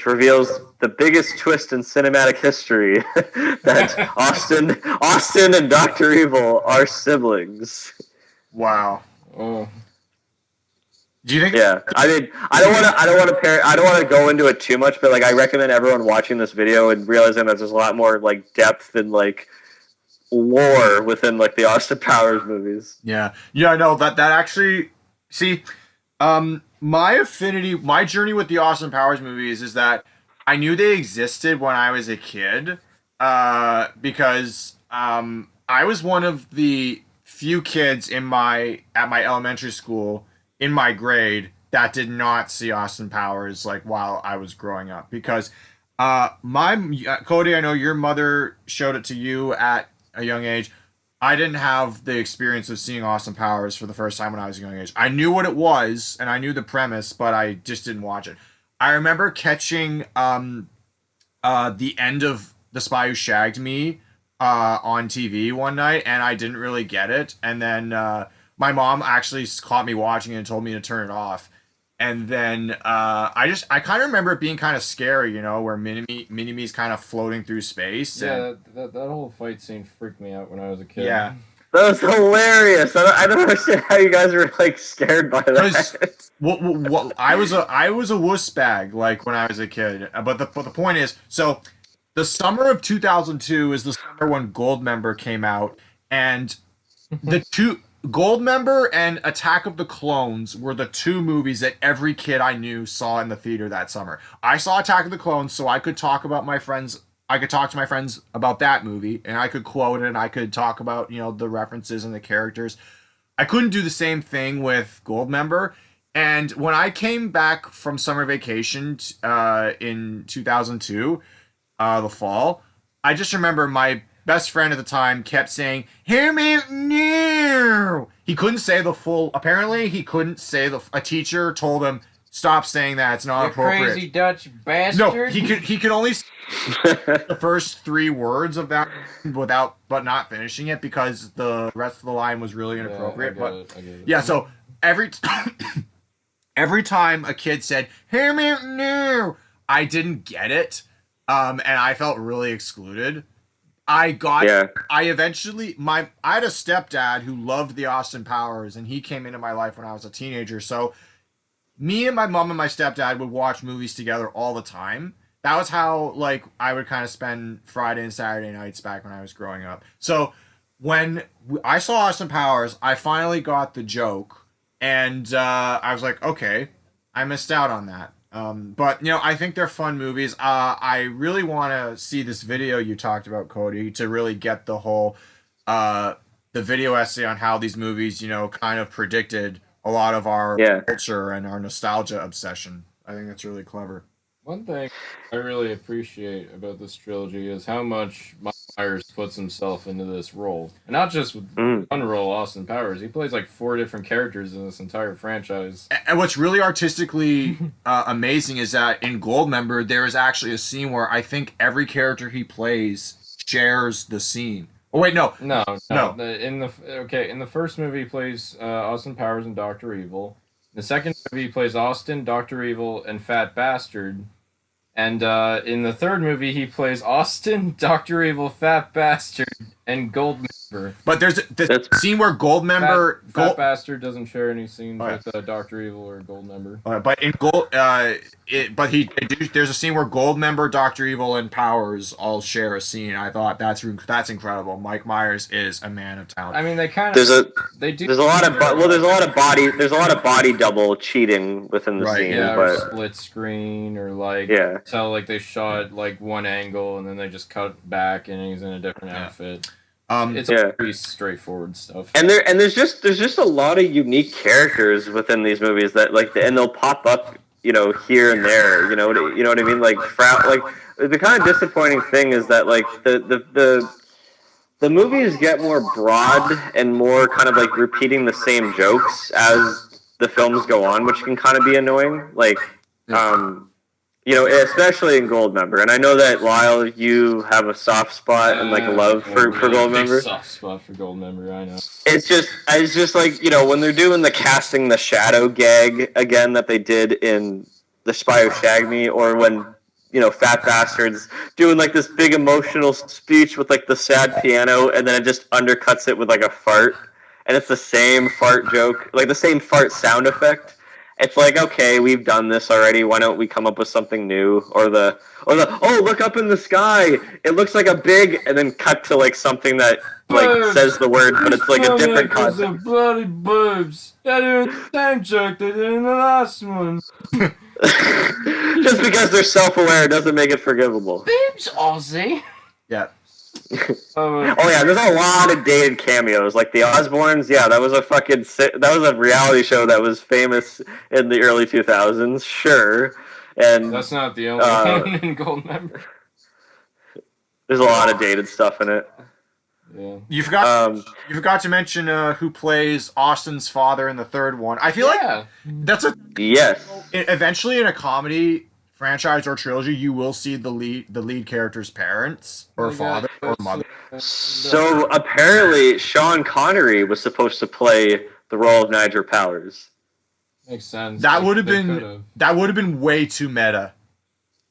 reveals the biggest twist in cinematic history, that Austin and Dr. Evil are siblings. Wow. Oh. Do you think? Yeah, I mean, I don't want to go into it too much, but like, I recommend everyone watching this video and realizing that there's a lot more like depth and like lore within like the Austin Powers movies. Yeah. Yeah. No. That actually. See, my journey with the Austin Powers movies is that I knew they existed when I was a kid, because I was one of the few kids at my elementary school in my grade that did not see Austin Powers like while I was growing up, because Cody, I know your mother showed it to you at a young age. I didn't have the experience of seeing Austin Powers for the first time when I was a young age. I knew what it was and I knew the premise, but I just didn't watch it. I remember catching the end of The Spy Who Shagged Me on TV one night, and I didn't really get it. And then my mom actually caught me watching it and told me to turn it off. And then I kind of remember it being kind of scary, you know, where Mini-Me's kind of floating through space. Yeah, that whole fight scene freaked me out when I was a kid. Yeah. That was hilarious. I don't understand how you guys were like scared by that. What I was a wuss bag like when I was a kid. But the point is, so the summer of 2002 is the summer when Goldmember came out, and the two Goldmember and Attack of the Clones were the two movies that every kid I knew saw in the theater that summer. I saw Attack of the Clones so I could talk to my friends about that movie, and I could quote it, and I could talk about, you know, the references and the characters. I couldn't do the same thing with Goldmember. And when I came back from summer vacation in 2002, the fall, I just remember my best friend at the time kept saying, "Hear me now." He couldn't say the full. Apparently, he couldn't say a teacher told him, "Stop saying that. It's not appropriate." Crazy Dutch bastard. No, he could only say the first three words of that but not finishing it, because the rest of the line was really inappropriate. I get it. Yeah, so every time a kid said, "Hear me now," I didn't get it, and I felt really excluded. I eventually I had a stepdad who loved the Austin Powers, and he came into my life when I was a teenager. So me and my mom and my stepdad would watch movies together all the time. That was how like I would kind of spend Friday and Saturday nights back when I was growing up. So when I saw Austin Powers, I finally got the joke, and I was like, okay, I missed out on that. But, you know, I think they're fun movies. I really want to see this video you talked about, Cody, to really get the whole, the video essay on how these movies, you know, kind of predicted a lot of our culture and our nostalgia obsession. I think that's really clever. One thing I really appreciate about this trilogy is how much Mike Myers puts himself into this role. And not just with one role, Austin Powers. He plays like 4 different characters in this entire franchise. And what's really artistically amazing is that in Goldmember, there is actually a scene where I think every character he plays shares the scene. Oh, wait, no. No. In the first movie, he plays Austin Powers and Dr. Evil. In the second movie, he plays Austin, Dr. Evil, and Fat Bastard. And in the third movie, he plays Austin, Dr. Evil, Fat Bastard, And Goldmember. But there's the scene where Goldmember Fat Bastard doesn't share any scenes Oh, yeah. with Doctor Evil or Goldmember. But in there's a scene where Goldmember, Doctor Evil, and Powers all share a scene. I thought that's incredible. Mike Myers is a man of talent. I mean, they kind There's of a do. there's a lot of body double cheating within the scene, Yeah, but or split screen, or like tell like they shot like one angle and then they just cut back and he's in a different outfit. It's pretty straightforward stuff. And there's just a lot of unique characters within these movies that and they'll pop up, here and there. You know what I mean? Like the kind of disappointing thing is that like the movies get more broad and more kind of like repeating the same jokes as the films go on, which can kind of be annoying. Like, especially in Goldmember. And I know that, Lyle, you have a soft spot and like a love for Goldmember. Soft spot for Goldmember, I know. It's just like, when they're doing the casting the shadow gag again that they did in The Spy Who Shagged Me, or when Fat Bastard's doing like this big emotional speech with like the sad piano, and then it just undercuts it with like a fart, and it's the same fart joke, like the same fart sound effect. It's like, okay, we've done this already. Why don't we come up with something new? Or the oh, look up in the sky. It looks like a big, and then cut to like something that like says the word, but it's like a different concept. Bloody boobs. They're doing the same joke they did in the last one. Just because they're self-aware doesn't make it forgivable. Boobs, Ozzy. Yeah. Oh yeah, there's a lot of dated cameos, like the Osbournes. Yeah, that was a reality show that was famous in the early 2000s. Sure, and that's not the only one in Goldmember. There's a lot of dated stuff in it. Yeah. You forgot to mention who plays Austin's father in the third one. I feel like that's eventually in a comedy franchise or trilogy, you will see the lead character's parents or father or mother. So apparently, Sean Connery was supposed to play the role of Nigel Powers. Makes sense. That would have been way too meta.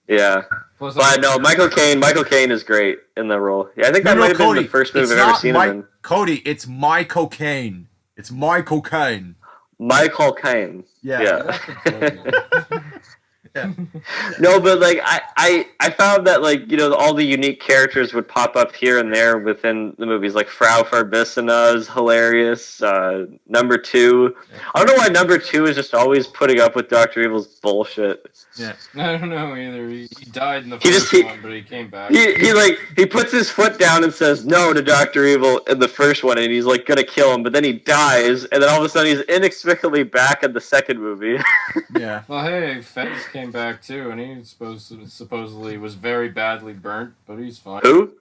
Yeah. But no, Michael Caine is great in the role. Yeah, I think that might have been the first movie I've ever seen him in. Cody, it's my cocaine. It's my cocaine. Michael Caine. Yeah. Yeah. No, but like I found that like all the unique characters would pop up here and there within the movies. Like Frau Farbissina is hilarious. Number 2, I don't know why Number 2 is just always putting up with Dr. Evil's bullshit. Yeah, I don't know either. He died in the first one, but he came back. He puts his foot down and says no to Dr. Evil in the first one, and he's like gonna kill him, but then he dies, and then all of a sudden he's inexplicably back in the second movie. Yeah. Well, hey, Fez came back too, and he supposedly was very badly burnt, but he's fine. Who?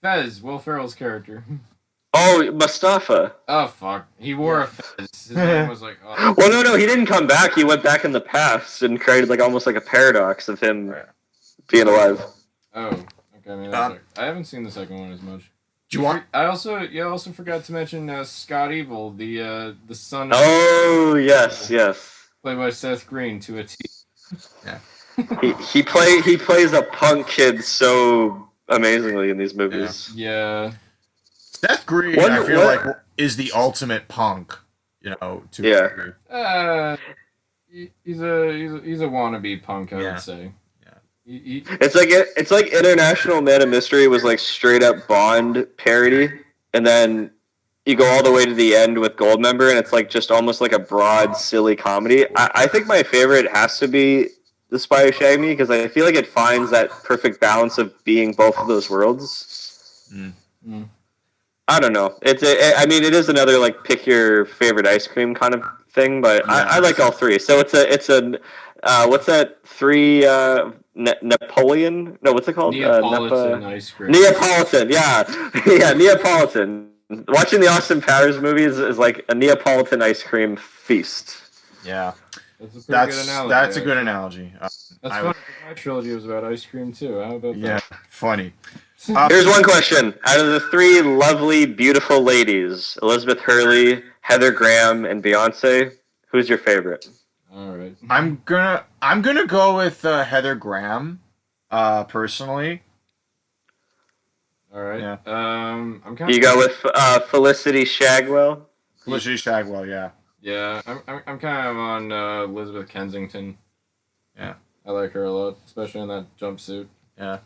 Fez, Will Ferrell's character. Oh, Mustafa. Oh, fuck. He wore a fez. His name was like... Oh. Well, no, he didn't come back. He went back in the past and created like almost like a paradox of him being alive. Oh, okay. I mean, I haven't seen the second one as much. Do you want... I also forgot to mention Scott Evil, the son of... Oh, yes. Played by Seth Green to a T. Yeah. he plays a punk kid so amazingly in these movies. Yeah. Seth Green, I feel like, is the ultimate punk. He's a wannabe punk, I would say. Yeah. It's like International Man of Mystery was like straight up Bond parody, and then you go all the way to the end with Goldmember, and it's like just almost like a broad, silly comedy. I think my favorite has to be The Spy Who Shagged Me, because I feel like it finds that perfect balance of being both of those worlds. I don't know. It is another like pick your favorite ice cream kind of thing, but I like all three. So it's a what's that 3 Napoleon? No, what's it called? Neapolitan ice cream. Neapolitan, yeah, Neapolitan. Watching the Austin Powers movies is like a Neapolitan ice cream feast. Yeah, that's good analogy. That's a good analogy. That's funny. My trilogy was about ice cream too. How about that? Yeah, funny. Here's one question. Out of the 3 lovely, beautiful ladies, Elizabeth Hurley, Heather Graham, and Beyonce, who's your favorite? All right. I'm gonna go with Heather Graham, personally. All right. Yeah. I'm kind You of. go with Felicity Shagwell. Felicity Shagwell, yeah. Yeah, I'm kind of on Elizabeth Kensington. Yeah. I like her a lot, especially in that jumpsuit. Yeah.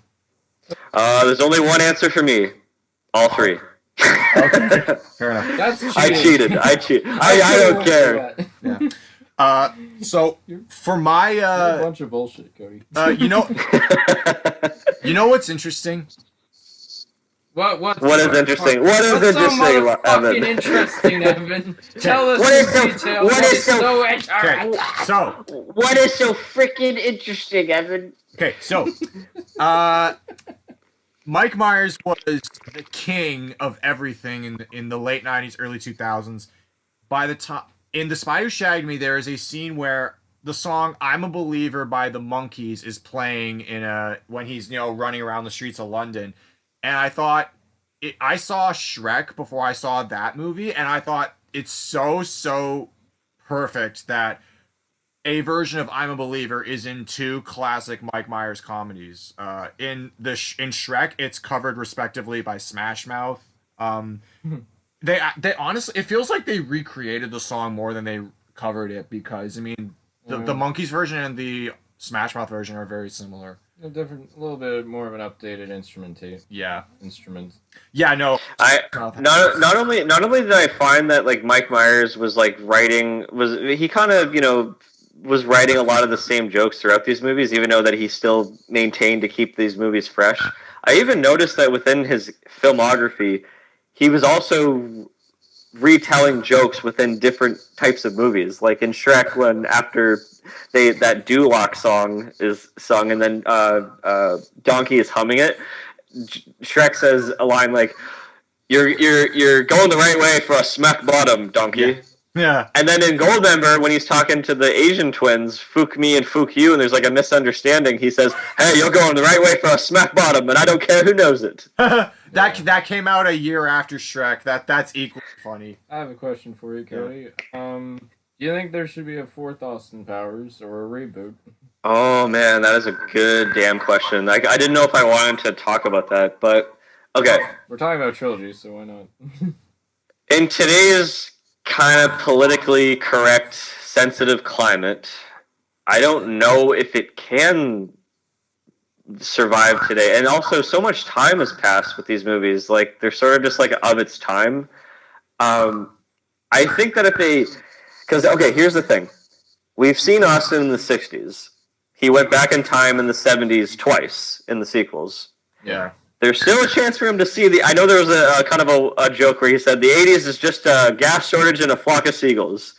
There's only one answer for me. All three. Okay. Fair enough. That's I cheated. I don't care. Yeah. So for my You're a bunch of bullshit, Cody. you know what's interesting? What is interesting? What is what's interesting, so Evan? motherfucking interesting, Evan? Tell us What in is so- detail what what is is so- so Okay. interesting. So What is so freaking interesting, Evan? okay. So Mike Myers was the king of everything in the late 90s, early 2000s. By the time in The Spy Who Shagged Me, there is a scene where the song "I'm a Believer" by the Monkees is playing when he's running around the streets of London, and I thought I saw Shrek before I saw that movie, and I thought it's so perfect that a version of "I'm a Believer" is in two classic Mike Myers comedies. In Shrek, it's covered respectively by Smash Mouth. Um, they honestly, it feels like they recreated the song more than they covered it, because I mean the Monkees version and the Smash Mouth version are very similar. A little bit more of an updated instrument. Yeah. Yeah, no. I not only did I find that like Mike Myers was like he kind of was writing a lot of the same jokes throughout these movies, even though that he still maintained to keep these movies fresh. I even noticed that within his filmography, he was also retelling jokes within different types of movies. Like in Shrek, when after that Duloc song is sung, and then Donkey is humming it, Shrek says a line like, "You're going the right way for a smack bottom, Donkey." Yeah. And then in Goldmember, when he's talking to the Asian twins, Fook me and Fook you, and there's like a misunderstanding, he says, "Hey, you're going the right way for a smack bottom, and I don't care who knows it." That came out a year after Shrek. That's equally funny. I have a question for you, Cody. Do you think there should be a fourth Austin Powers or a reboot? Oh man, that is a good damn question. I didn't know if I wanted to talk about that, but okay. We're talking about trilogies, so why not? In today's kind of politically correct, sensitive climate, I don't know if it can survive today. And also, so much time has passed with these movies. Like, they're sort of just like of its time. I think that because, okay, here's the thing. We've seen Austin in the 60s. He went back in time in the 70s twice in the sequels. Yeah. There's still a chance for him to see I know there was a kind of a joke where he said the 80s is just a gas shortage and a flock of seagulls.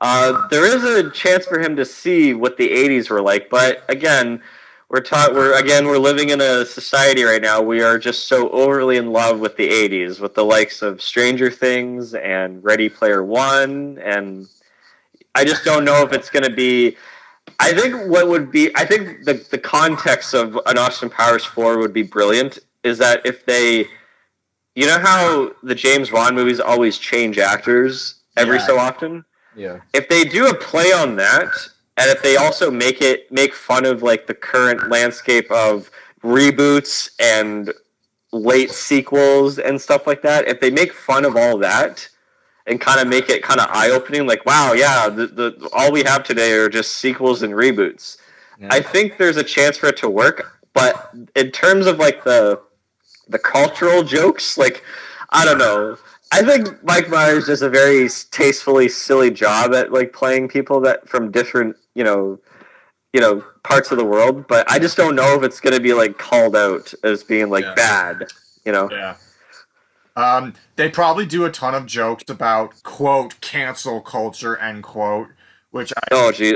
There is a chance for him to see what the 80s were like, but again, we're living in a society right now. We are just so overly in love with the 80s, with the likes of Stranger Things and Ready Player One, and I just don't know if it's going to be. I think the context of an Austin Powers 4 would be brilliant. Is that if they, you know how the James Bond movies always change actors every so often? Yeah. If they do a play on that, and if they also make fun of like the current landscape of reboots and late sequels and stuff like that, if they make fun of all that and kind of make it kind of eye-opening, like, wow, yeah, the all we have today are just sequels and reboots. Yeah. I think there's a chance for it to work, but in terms of like the cultural jokes, like, I don't know. I think Mike Myers does a very tastefully silly job at like playing people that from different, parts of the world, but I just don't know if it's going to be like called out as being like bad, Yeah. They probably do a ton of jokes about quote cancel culture end quote, which I totally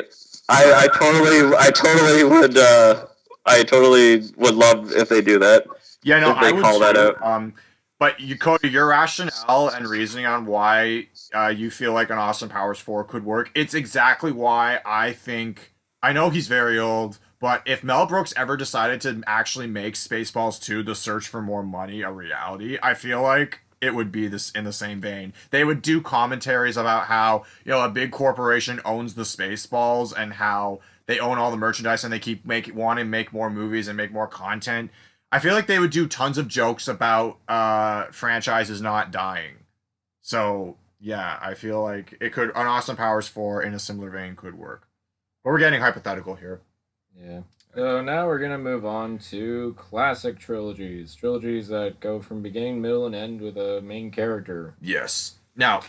would love if they do that. Yeah, no, if they call that out. But Cody, your rationale and reasoning on why you feel like an Austin Powers 4 could work, it's exactly why I know he's very old, but if Mel Brooks ever decided to actually make Spaceballs 2, The Search for More Money, a reality, I feel like it would be this in the same vein. They would do commentaries about how, a big corporation owns the Spaceballs and how they own all the merchandise and they keep wanting to make more movies and make more content. I feel like they would do tons of jokes about franchises not dying. So yeah, I feel like it could an Austin Powers 4 in a similar vein could work. But we're getting hypothetical here. Yeah. So now we're gonna move on to classic trilogies. Trilogies that go from beginning, middle, and end with a main character. Yes. Now,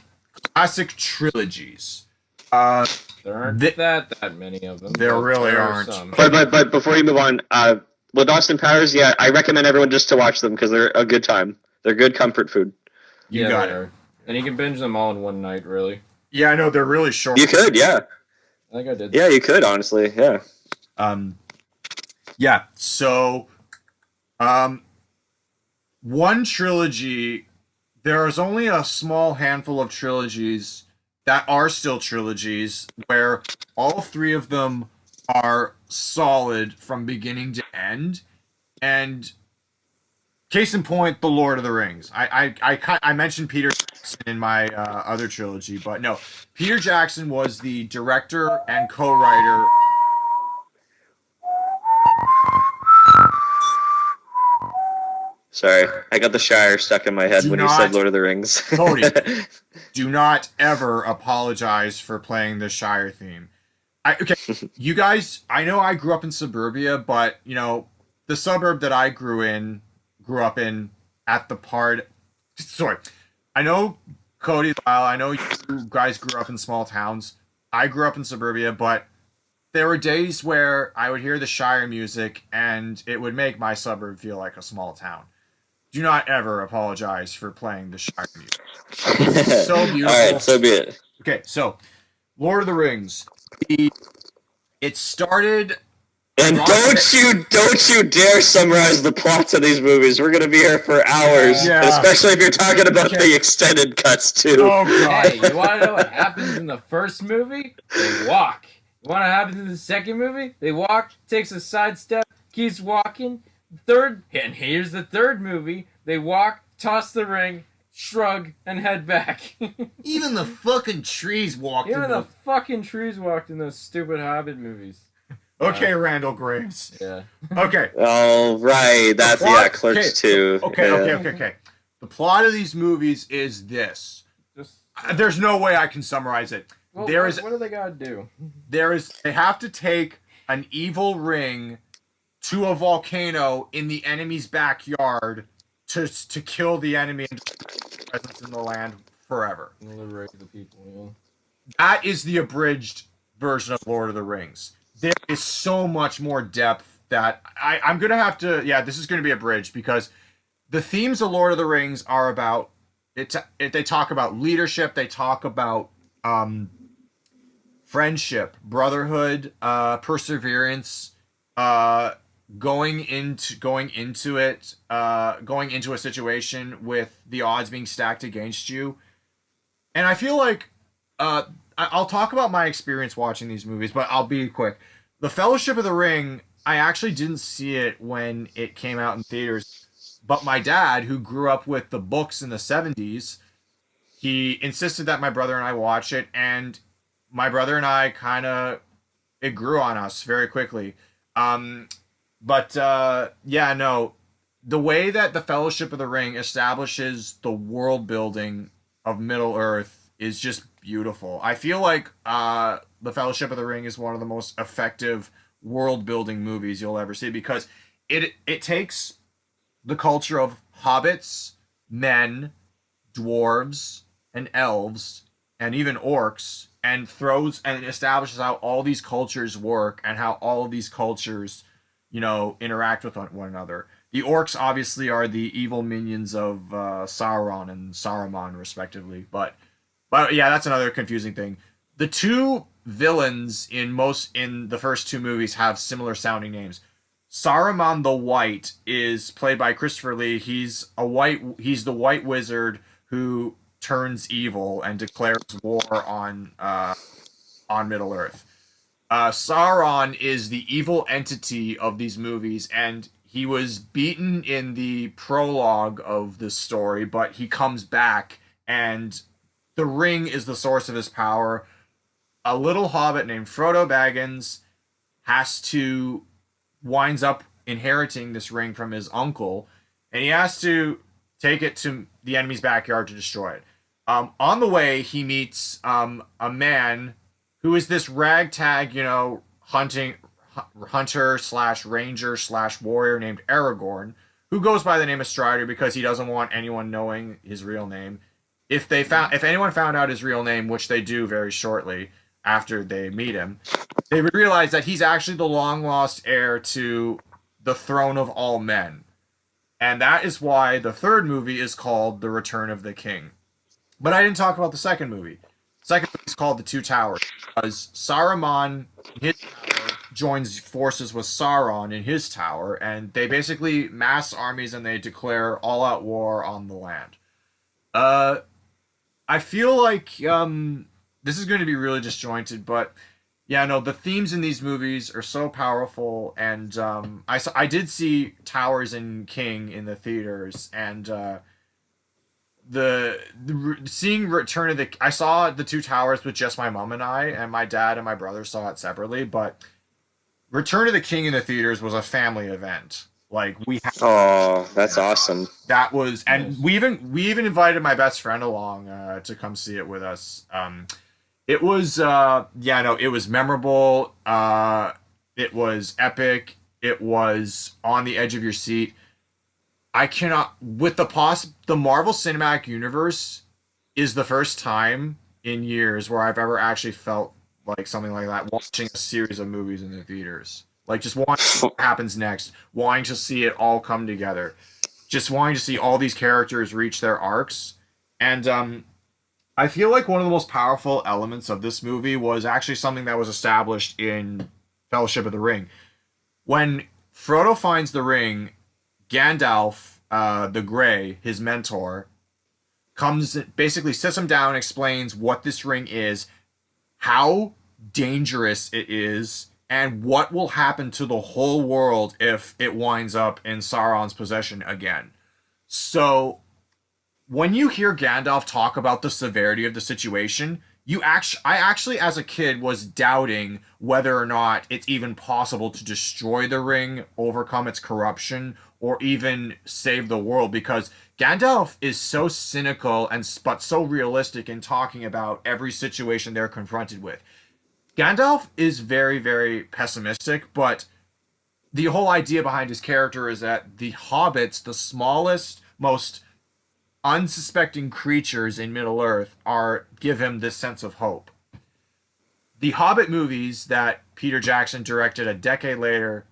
classic trilogies. Uh, There aren't th- that many of them. There but really there are aren't. some. But before you move on, with Austin Powers, yeah, I recommend everyone just to watch them because they're a good time. They're good comfort food. You Yeah, got they it. are. And you can binge them all in one night, really. Yeah, I know they're really short. You could, yeah, I think I did. yeah, you could honestly, yeah. Yeah. So, um, one trilogy. There is only a small handful of trilogies that are still trilogies where all three of them are solid from beginning to end. And case in point, The Lord of the Rings. I mentioned Peter Jackson in my other trilogy, but no, Peter Jackson was the director and co-writer. Sorry, I got the Shire stuck in my head Do when you said not- Lord of the Rings. Cody. Do not ever apologize for playing the Shire theme. Okay, you guys. I know I grew up in suburbia, but you know the suburb that I grew up in at the part. Sorry, I know Cody, Lyle. I know you guys grew up in small towns. I grew up in suburbia, but there were days where I would hear the Shire music, and it would make my suburb feel like a small town. Do not ever apologize for playing the Shire music. So beautiful. All right, so be it. Okay, so Lord of the Rings. It started. And don't you dare summarize the plots of these movies. We're gonna be here for hours, Yeah. especially if you're talking about Okay. the extended cuts too. Oh god. Hey, you want to know what happens in the first movie? They walk. You want to happen in the second movie? They walk, takes a sidestep, keeps walking. Third, and here's the third movie. They walk, toss the ring, shrug, and head back. Even the fucking trees walked. Even in the fucking trees walked in those stupid Hobbit movies. Okay, Randall Graves. Yeah. Okay. Oh right, that's plot- yeah, Clerks okay, too. Okay, Yeah. okay. The plot of these movies is this. Just There's no way I can summarize it. well, There what, is what do they gotta do? they have to take an evil ring to a volcano in the enemy's backyard to kill the enemy and presence in the land forever. Liberate the people. That is the abridged version of Lord of the Rings. There is so much more depth that I'm gonna have to. Yeah, this is gonna be abridged because the themes of Lord of the Rings are about it. They talk about leadership. They talk about friendship, brotherhood, perseverance, going into a situation with the odds being stacked against you. And I feel like I'll talk about my experience watching these movies, but I'll be quick. The Fellowship of the Ring, I actually didn't see it when it came out in theaters, but my dad, who grew up with the books in the 70s, he insisted that my brother and I watch it, and my brother and I it grew on us very quickly. Yeah, no, the way that the Fellowship of the Ring establishes the world building of Middle Earth is just beautiful. I feel like the Fellowship of the Ring is one of the most effective world building movies you'll ever see because it takes the culture of hobbits, men, dwarves, and elves, and even orcs, and throws and establishes how all these cultures work and how all of these cultures, interact with one another. The orcs obviously are the evil minions of Sauron and Saruman, respectively. But yeah, that's another confusing thing. The two villains in the first two movies have similar sounding names. Saruman the White is played by Christopher Lee. He's the White Wizard who turns evil and declares war on Middle Earth. Sauron is the evil entity of these movies, and he was beaten in the prologue of this story, but he comes back, and the ring is the source of his power. A little hobbit named Frodo Baggins winds up inheriting this ring from his uncle, and he has to take it to the enemy's backyard to destroy it. On the way, he meets a man who is this ragtag, hunter slash ranger slash warrior named Aragorn, who goes by the name of Strider because he doesn't want anyone knowing his real name. If anyone found out his real name, which they do very shortly after they meet him, they would realize that he's actually the long lost heir to the throne of all men. And that is why the third movie is called The Return of the King. But I didn't talk about the second movie. The second movie is called The Two Towers, because Saruman in his tower joins forces with Sauron in his tower, and they basically mass armies and they declare all-out war on the land. I feel like this is going to be really disjointed, but yeah, no, the themes in these movies are so powerful, and I did see Towers and King in the theaters, and seeing Return of the I saw The Two Towers with just my mom and I, and my dad and my brother saw it separately, but Return of the King in the theaters was a family event. Like oh, that's awesome. That was, and we even invited my best friend along to come see it with us. It was it was memorable. It was epic. It was on the edge of your seat. I cannot with the Marvel Cinematic Universe is the first time in years where I've ever actually felt like something like that, watching a series of movies in the theaters. Like just wanting to see what happens next, wanting to see it all come together, just wanting to see all these characters reach their arcs. And I feel like one of the most powerful elements of this movie was actually something that was established in Fellowship of the Ring. When Frodo finds the ring, Gandalf, the Grey, his mentor, basically sits him down and explains what this ring is, how dangerous it is, and what will happen to the whole world if it winds up in Sauron's possession again. So, when you hear Gandalf talk about the severity of the situation, I actually, as a kid, was doubting whether or not it's even possible to destroy the ring, overcome its corruption, or even save the world, because Gandalf is so cynical but so realistic in talking about every situation they're confronted with. Gandalf is very, very pessimistic, but the whole idea behind his character is that the hobbits, the smallest, most unsuspecting creatures in Middle-earth, give him this sense of hope. The Hobbit movies that Peter Jackson directed a decade later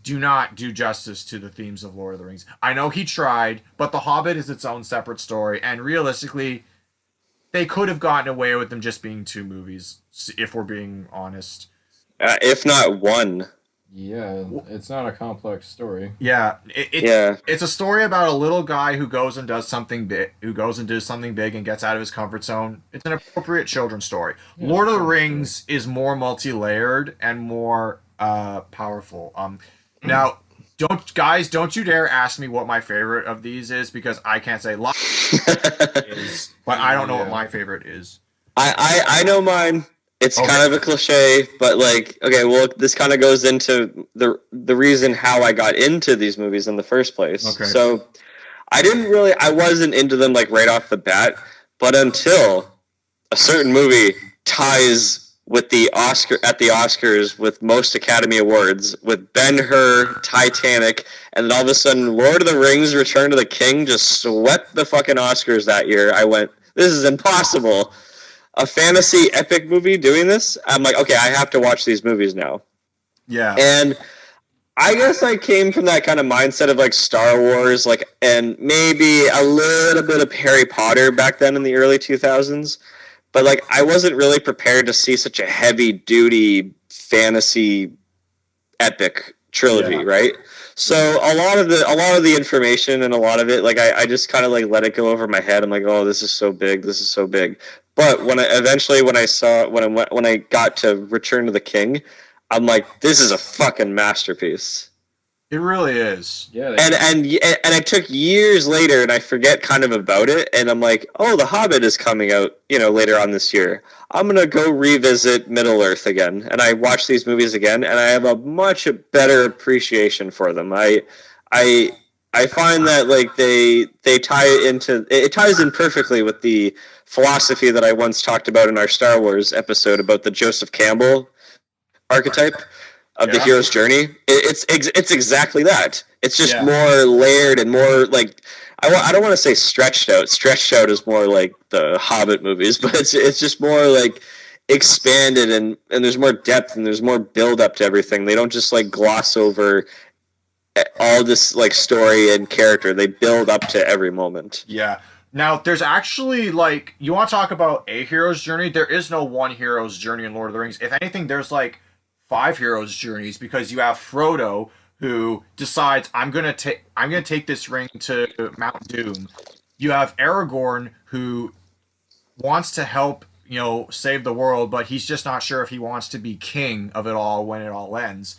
do not do justice to the themes of Lord of the Rings. I know he tried, but The Hobbit is its own separate story, and realistically, they could have gotten away with them just being two movies, if we're being honest. If not one. Yeah, it's not a complex story. Yeah, it's a story about a little guy who goes and does something big, and gets out of his comfort zone. It's an appropriate children's story. Yeah, Lord of the Rings is more multi-layered and more powerful. Now, don't you dare ask me what my favorite of these is, because I can't say is, but I don't know what my favorite is. I know mine. It's kind of a cliche, but like, okay, well, this kind of goes into the reason how I got into these movies in the first place. Okay. So I wasn't into them like right off the bat, but until a certain movie ties with the Oscars with most Academy Awards, with Ben-Hur, Titanic, and then all of a sudden Lord of the Rings, Return of the King just swept the fucking Oscars that year. I went, this is impossible. A fantasy epic movie doing this? I'm like, okay, I have to watch these movies now. Yeah. And I guess I came from that kind of mindset of like Star Wars, like, and maybe a little bit of Harry Potter back then in the early 2000s. But like, I wasn't really prepared to see such a heavy duty fantasy epic trilogy, right? So a lot of the information and a lot of it, like I just kind of like let it go over my head. I'm like, oh, this is so big. But when I got to Return of the King, I'm like, this is a fucking masterpiece. It really is. Yeah, And it took years later, and I forget kind of about it, and I'm like, oh, The Hobbit is coming out, later on this year. I'm gonna go revisit Middle Earth again, and I watch these movies again, and I have a much better appreciation for them. I I find that like they tie it ties in perfectly with the philosophy that I once talked about in our Star Wars episode about the Joseph Campbell archetype of the Yeah. hero's journey. It's exactly that. It's just Yeah. more layered and more like I don't want to say stretched out. Stretched out is more like the Hobbit movies, but it's just more like expanded and there's more depth and there's more build up to everything. They don't just like gloss over all this like story and character. They build up to every moment. Yeah. Now, there's actually, like, you want to talk about a hero's journey? There is no one hero's journey in Lord of the Rings. If anything, there's like 5 hero's journeys because you have Frodo who decides I'm gonna take this ring to Mount Doom. You have Aragorn who wants to help, save the world, but he's just not sure if he wants to be king of it all when it all ends.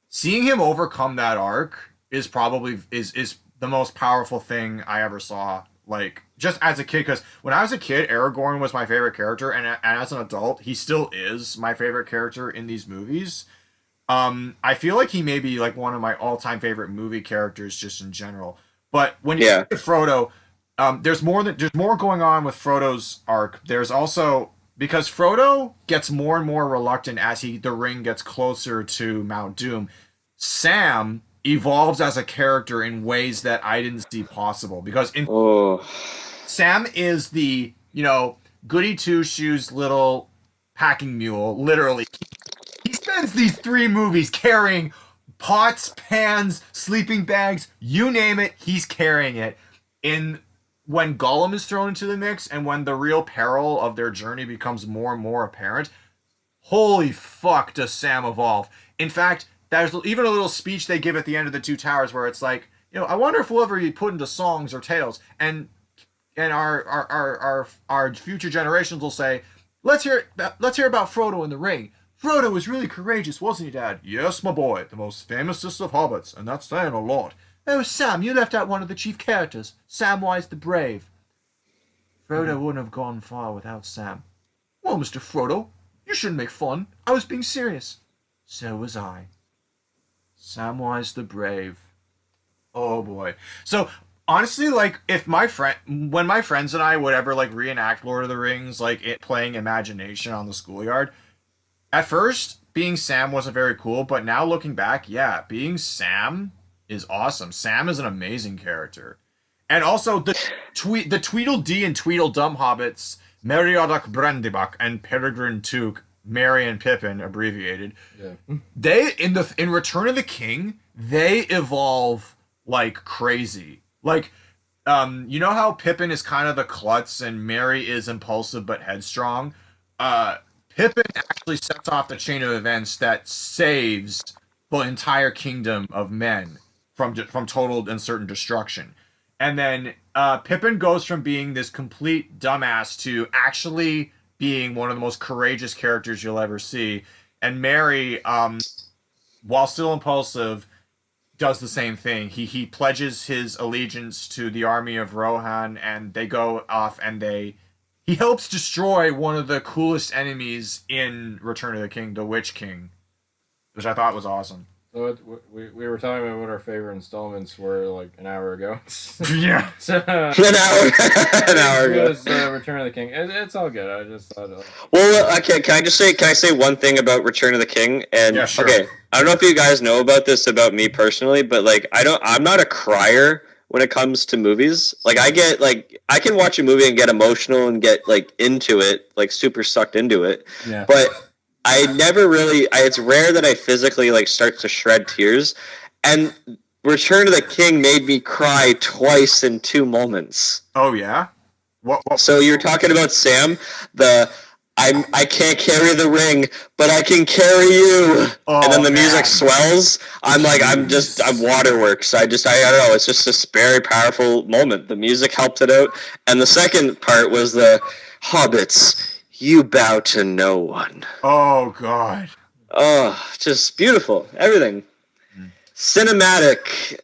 Seeing him overcome that arc is probably is the most powerful thing I ever saw. Like just as a kid, because when I was a kid, Aragorn was my favorite character, and as an adult, he still is my favorite character in these movies. I feel like he may be like one of my all-time favorite movie characters just in general. But when you Yeah. look at Frodo, there's more going on with Frodo's arc. There's also because Frodo gets more and more reluctant as the ring gets closer to Mount Doom. Sam evolves as a character in ways that I didn't see possible because Oh. Sam is the goody two shoes little packing mule. Literally, he spends these 3 movies carrying pots, pans, sleeping bags, you name it, he's carrying it. In when Gollum is thrown into the mix and when the real peril of their journey becomes more and more apparent, holy fuck does Sam evolve. In fact, there's even a little speech they give at the end of the Two Towers where it's like, I wonder if we'll ever be put into songs or tales. And our future generations will say, let's hear about Frodo in the Ring. Frodo was really courageous, wasn't he, Dad? Yes, my boy, the most famousest of hobbits, and that's saying a lot. Oh, Sam, you left out one of the chief characters, Samwise the Brave. Frodo wouldn't have gone far without Sam. Well, Mr. Frodo, you shouldn't make fun. I was being serious. So was I. Samwise the Brave. Oh boy. So honestly, like when my friends and I would ever like reenact Lord of the Rings, like it playing Imagination on the schoolyard, at first being Sam wasn't very cool, but now looking back, yeah, being Sam is awesome. Sam is an amazing character. And also the Tweedledee and Tweedledum hobbits, Meriadoc Brandybuck and Peregrine Took, Merry and Pippin abbreviated. Yeah. They in Return of the King, they evolve like crazy. Like you know how Pippin is kind of the klutz and Merry is impulsive but headstrong? Pippin actually sets off the chain of events that saves the entire kingdom of men from total and certain destruction. And then Pippin goes from being this complete dumbass to actually being one of the most courageous characters you'll ever see. And Merry, while still impulsive, does the same thing. He pledges his allegiance to the army of Rohan, and they go off and he helps destroy one of the coolest enemies in Return of the King, the Witch King, which I thought was awesome. So we were talking about what our favorite installments were like an hour ago. Yeah. So, An hour ago. Was, Return of the King. It's all good. I just thought. Well, okay. Can I say one thing about Return of the King? And Yeah, sure. okay, I don't know if you guys know about this about me personally, but like I'm not a crier when it comes to movies. Like I can watch a movie and get emotional and get like into it, like super sucked into it. Yeah. But I never really. It's rare that I physically like start to shred tears, and Return of the King made me cry twice in 2 moments. Oh yeah. What? So you're talking about Sam, I can't carry the ring, but I can carry you. Oh, and then the music man. swells. I'm waterworks. I don't know. It's just this very powerful moment. The music helped it out. And the second part was the hobbits. You bow to no one. Oh god. Oh, just beautiful. Everything. cinematic,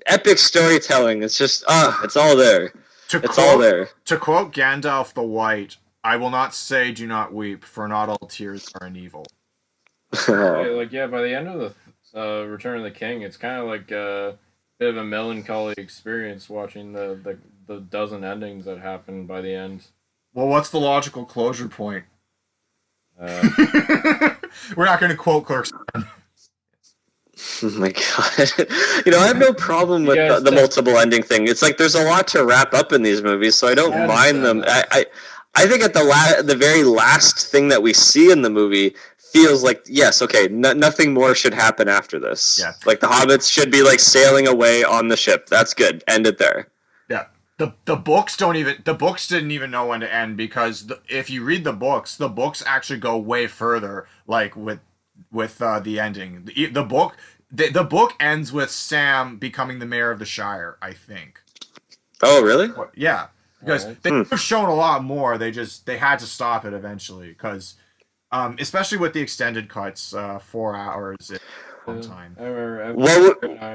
epic storytelling. It's just it's all there. All there. To quote Gandalf the White, I will not say do not weep, for not all tears are an evil. By the end of the Return of the King, it's kind of like a bit of a melancholy experience watching the dozen endings that happen by the end. Well, what's the logical closure point? Uh, We're not going to quote Clerks. Oh my god! I have no problem with the multiple ending thing. It's like there's a lot to wrap up in these movies, so I don't mind them. I think at the very last thing that we see in the movie feels like yes, okay, nothing more should happen after this. Yeah. Like the hobbits should be like sailing away on the ship. That's good. End it there. Yeah. The books didn't even know when to end, because if you read the books actually go way further, like with the ending. The book ends with Sam becoming the mayor of the Shire, I think. Oh, really? Yeah, because they could have shown a lot more. They had to stop it eventually, because especially with the extended cuts, 4 hours is a long time.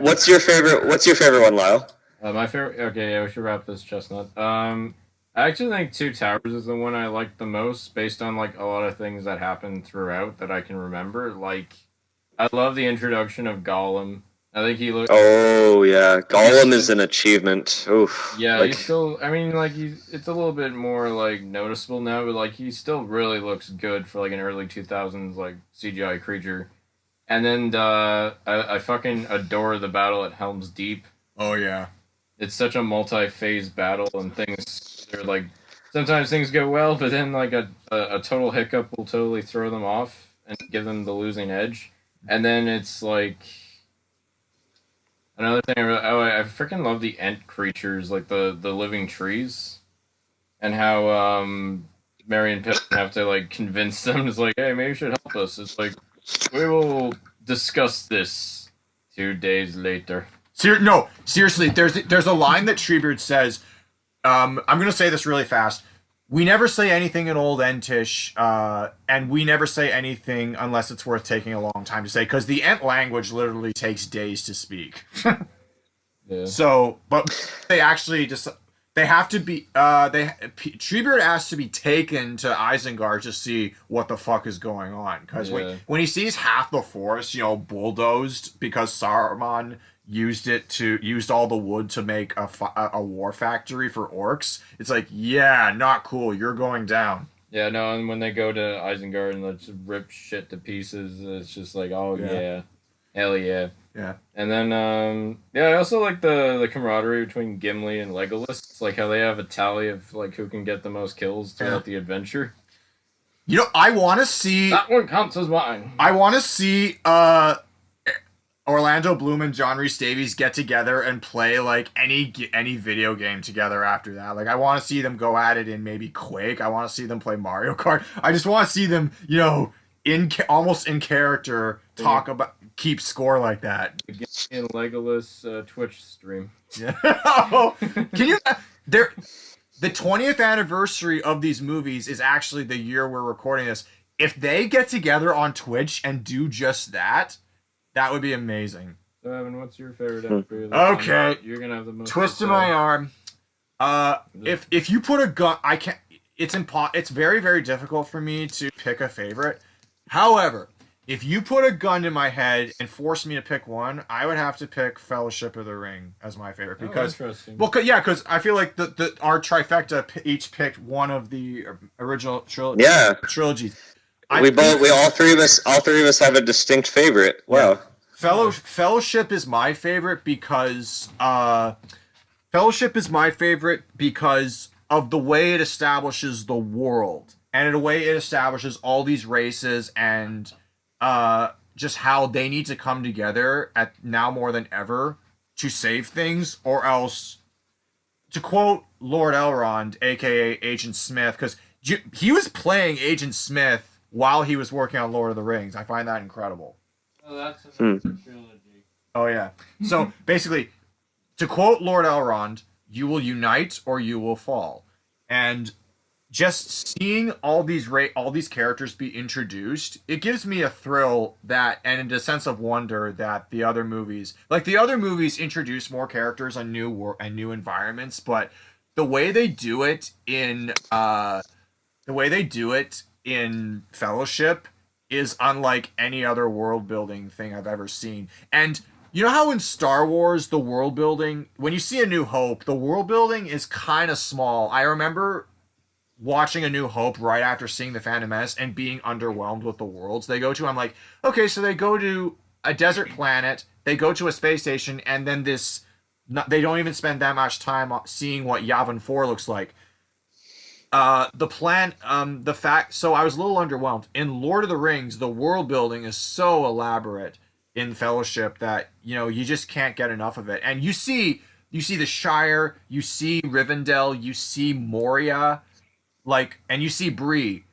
What's your favorite one, Lyle? My favorite. Okay, yeah, we should wrap this, Chestnut. I actually think Two Towers is the one I like the most, based on like a lot of things that happened throughout that I can remember. Like, I love the introduction of Gollum. I think he looked. Oh yeah, Gollum is an achievement. Oof. Yeah, he's still. I mean, like it's a little bit more like noticeable now, but like he still really looks good for like an early 2000s like CGI creature. And then I fucking adore the battle at Helm's Deep. Oh yeah. It's such a multi-phase battle, and they're like, sometimes things go well, but then like a total hiccup will totally throw them off and give them the losing edge. And then it's like, another thing I freaking love the Ent creatures, like the living trees, and how Merry and Pippin have to like convince them. It's like, hey, maybe you should help us. It's like, we will discuss this 2 days later. No, seriously, there's a line that Treebeard says. I'm gonna say this really fast. We never say anything in Old Entish, and we never say anything unless it's worth taking a long time to say, because the Ent language literally takes days to speak. Yeah. So, but they actually they have to be Treebeard has to be taken to Isengard to see what the fuck is going on, because when he sees half the forest, bulldozed because Saruman used all the wood to make a war factory for orcs. It's like, yeah, not cool. You're going down. Yeah, no, and when they go to Isengard and let's rip shit to pieces, it's just like, oh yeah. Hell yeah. Yeah. And then I also like the camaraderie between Gimli and Legolas. It's like how they have a tally of like who can get the most kills throughout the adventure. I want to see that one counts as mine. I want to see Orlando Bloom and John Rhys Davies get together and play like any video game together after that. Like, I want to see them go at it in maybe Quake. I want to see them play Mario Kart. I just want to see them, almost in character keep score like that. In Legolas Twitch stream. Yeah. Can you? The 20th anniversary of these movies is actually the year we're recording this. If they get together on Twitch and do just that, that would be amazing. So, Evan, what's your favorite episode? Okay. You're gonna have the most. Twisting my arm. If you put a gun, I can't. It's very, very difficult for me to pick a favorite. However, if you put a gun to my head and force me to pick one, I would have to pick Fellowship of the Ring as my favorite, because because I feel like our trifecta each picked one of the original trilogies. All three of us have a distinct favorite. Wow. Yeah. Fellowship is my favorite because of the way it establishes the world, and in a way it establishes all these races, and just how they need to come together at now more than ever to save things, or else, to quote Lord Elrond, aka Agent Smith, because he was playing Agent Smith while he was working on Lord of the Rings. I find that incredible. Oh, that's another trilogy. Oh yeah. So basically, to quote Lord Elrond, "You will unite or you will fall," and just seeing all these characters be introduced, it gives me a thrill that and a sense of wonder that the other movies introduce more characters and new environments, but the way they do it in the way they do it in Fellowship is unlike any other world building thing I've ever seen. And you know how in Star Wars the world building, when you see A New Hope, the world building is kind of small. I remember watching A New Hope right after seeing The Phantom Menace and being underwhelmed with the worlds they go to. I'm like, okay, so they go to a desert planet, they go to a space station, and then they don't even spend that much time seeing what Yavin 4 looks like. So I was a little underwhelmed. In Lord of the Rings, the world building is so elaborate in Fellowship that, you just can't get enough of it. And you see the Shire, you see Rivendell, you see Moria, and you see Bree,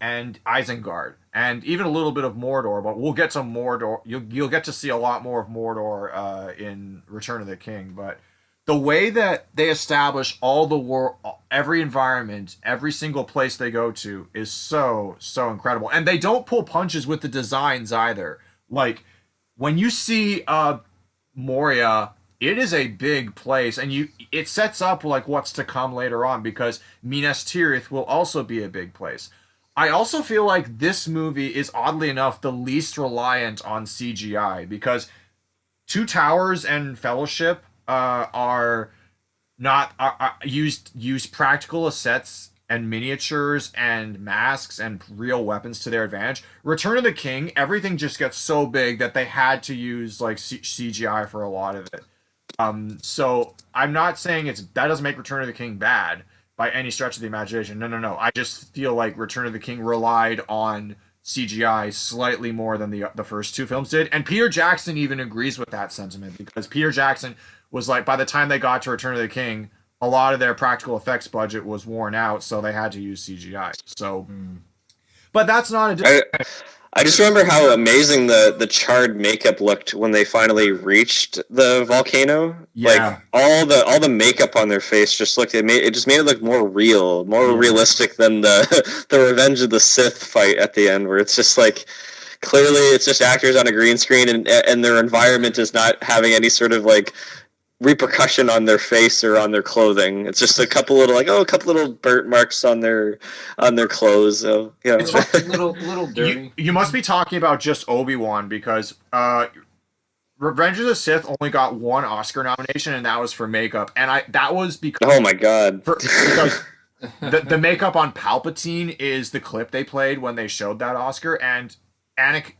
and Isengard, and even a little bit of Mordor. But we'll get to Mordor. You'll get to see a lot more of Mordor in Return of the King. But the way that they establish all the every environment, every single place they go to is so incredible, and they don't pull punches with the designs either. Like when you see Moria, it is a big place, and it sets up like what's to come later on because Minas Tirith will also be a big place. I also feel like this movie is oddly enough the least reliant on CGI because Two Towers and Fellowship are not use practical sets and miniatures and masks and real weapons to their advantage. Return of the King, everything just gets so big that they had to use CGI for a lot of it. So I'm not saying that doesn't make Return of the King bad by any stretch of the imagination. No. I just feel like Return of the King relied on CGI slightly more than the first two films did, and Peter Jackson even agrees with that sentiment because Peter Jackson was like, by the time they got to Return of the King, a lot of their practical effects budget was worn out, so they had to use CGI. So, but that's not a. I just remember how amazing the charred makeup looked when they finally reached the volcano. Yeah. Like all the makeup on their face just looked it just made it look more real, more realistic than the Revenge of the Sith fight at the end, where it's just like clearly it's just actors on a green screen and their environment is not having any sort of like repercussion on their face or on their clothing. It's just a couple little burnt marks on their clothes. So, It's a little dirty. You must be talking about just Obi-Wan because Revenge of the Sith only got one Oscar nomination, and that was for makeup. And that was because oh my god, because the makeup on Palpatine is the clip they played when they showed that Oscar, and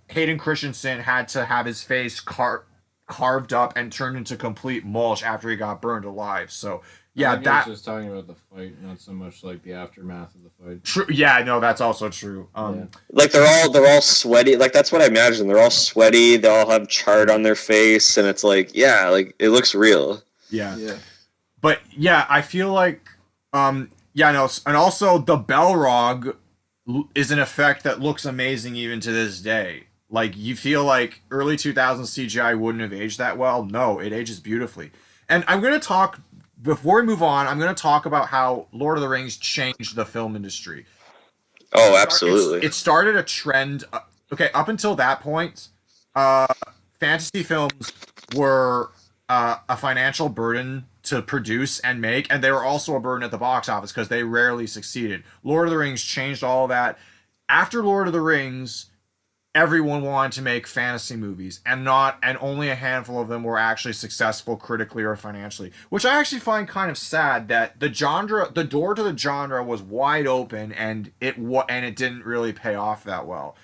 Hayden Christensen had to have his face carved up and turned into complete mulch after he got burned alive. So yeah, I think I was just talking about the fight, not so much like the aftermath of the fight. True. Yeah, no, that's also true. Like they're all sweaty. Like that's what I imagine. They're all sweaty. They all have chart on their face, and it's like like it looks real. Yeah. But yeah, I feel like and also the Balrog is an effect that looks amazing even to this day. Like, you feel like early 2000s CGI wouldn't have aged that well. No, it ages beautifully. And before we move on, I'm going to talk about how Lord of the Rings changed the film industry. Oh, absolutely. It started a trend. Okay, up until that point, fantasy films were a financial burden to produce and make, and they were also a burden at the box office because they rarely succeeded. Lord of the Rings changed all that. After Lord of the Rings, everyone wanted to make fantasy movies, and only a handful of them were actually successful critically or financially, which I actually find kind of sad that the door to the genre was wide open, and it didn't really pay off that well.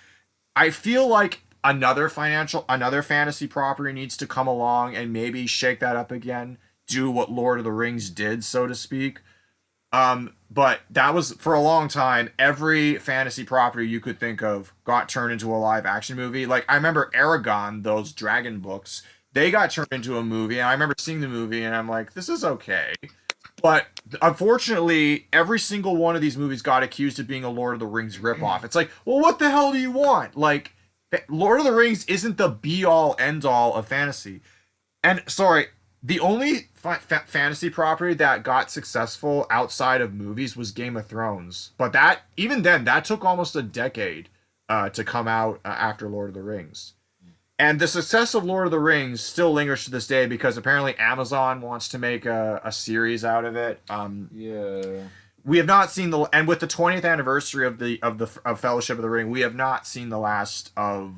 I feel like another fantasy property needs to come along and maybe shake that up again, do what Lord of the Rings did, so to speak. But that was, for a long time, every fantasy property you could think of got turned into a live action movie. Like, I remember Aragon, those dragon books, they got turned into a movie, and I remember seeing the movie, and I'm like, this is okay. But unfortunately, every single one of these movies got accused of being a Lord of the Rings ripoff. It's like, well, what the hell do you want? Like, Lord of the Rings isn't the be-all, end-all of fantasy. And, sorry, The only fantasy property that got successful outside of movies was Game of Thrones, but that even then that took almost a decade to come out after Lord of the Rings. And the success of Lord of the Rings still lingers to this day because apparently Amazon wants to make a series out of it. Yeah. We have not seen the and with the 20th anniversary of Fellowship of the Ring, we have not seen the last of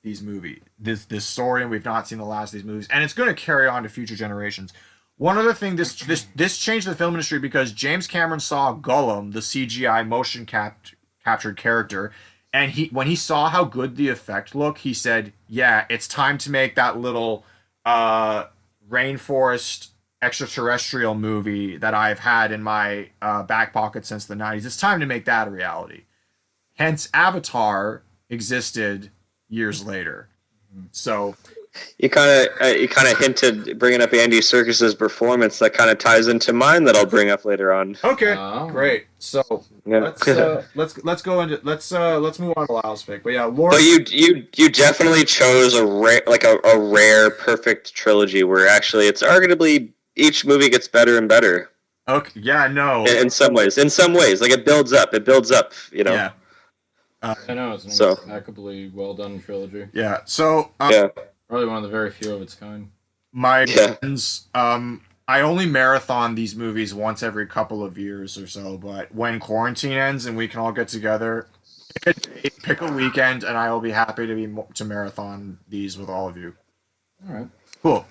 these movies. This story, and we've not seen the last of these movies, and it's going to carry on to future generations. One other thing, this changed the film industry because James Cameron saw Gollum, the CGI captured character, and when he saw how good the effect looked, he said, "Yeah, it's time to make that little rainforest extraterrestrial movie that I've had in my back pocket since the 90s. It's time to make that a reality." Hence, Avatar existed years later. So you kind of hinted bringing up Andy Serkis's performance that kind of ties into mine that I'll bring up later on. okay, great. So Yeah. let's go into let's move on to Lyle's pick. But yeah, Lord. But you definitely chose a rare perfect trilogy where actually it's arguably each movie gets better and better. Okay, yeah, no. In some ways, like it builds up, Yeah. I know it's an So- impeccably well done trilogy. Yeah. So Yeah. Probably one of the very few of its kind. my Yeah. friends, I only marathon these movies once every couple of years or so. But when quarantine ends and we can all get together, pick a weekend, and I will be happy to marathon these with all of you. All right. Cool.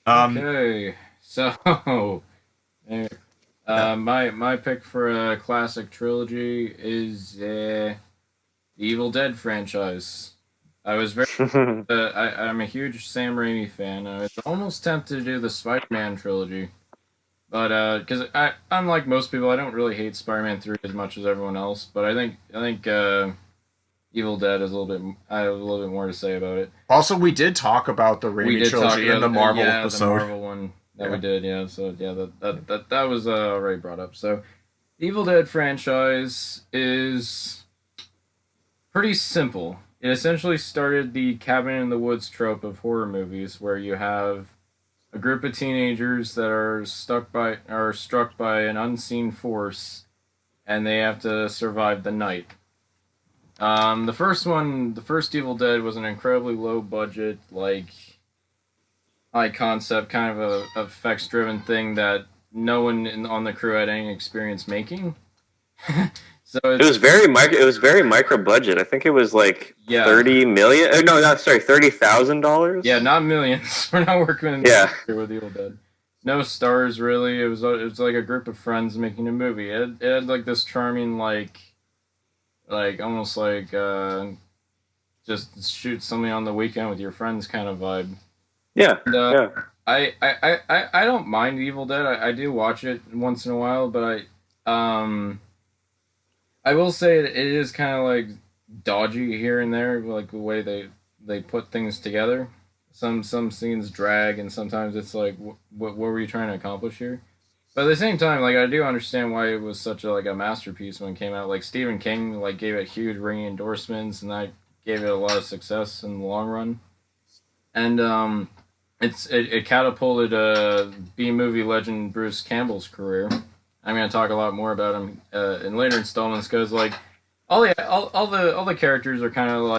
Okay. So, my pick for a classic trilogy is the Evil Dead franchise. I was very I'm a huge Sam Raimi fan. I was almost tempted to do the Spider-Man trilogy, but because unlike most people, I don't really hate Spider-Man 3 as much as everyone else. But I think Evil Dead is a little bit. I have a little bit more to say about it. Also, we did talk about the We Raimi did talk trilogy in about the Marvel the episode. Marvel one that Yeah. we did. Yeah. So yeah, that was already brought up. So, Evil Dead franchise is pretty simple. It essentially started the cabin in the woods trope of horror movies, where you have a group of teenagers that are struck by an unseen force, and they have to survive the night. The first Evil Dead was an incredibly low budget, like high concept kind of a effects driven thing that no one on the crew had any experience making. So It was very micro budget. I think it was like Yeah. 30 million. No, not sorry, $30,000. yeah, not millions. We're not working Yeah. with Evil Dead. No stars really. It was like a group of friends making a movie. It had like this charming like almost like just shoot something on the weekend with your friends kind of vibe. Yeah. And, Yeah. I don't mind Evil Dead. I do watch it once in a while, but I will say it is kind of like dodgy here and there, like the way they put things together. Some scenes drag, and sometimes it's like, what were you trying to accomplish here? But at the same time, like I do understand why it was such a masterpiece when it came out. Like Stephen King gave it huge ringing endorsements, and that gave it a lot of success in the long run. And it catapulted B movie legend Bruce Campbell's career. I'm gonna talk a lot more about him in later installments because all the characters are kind of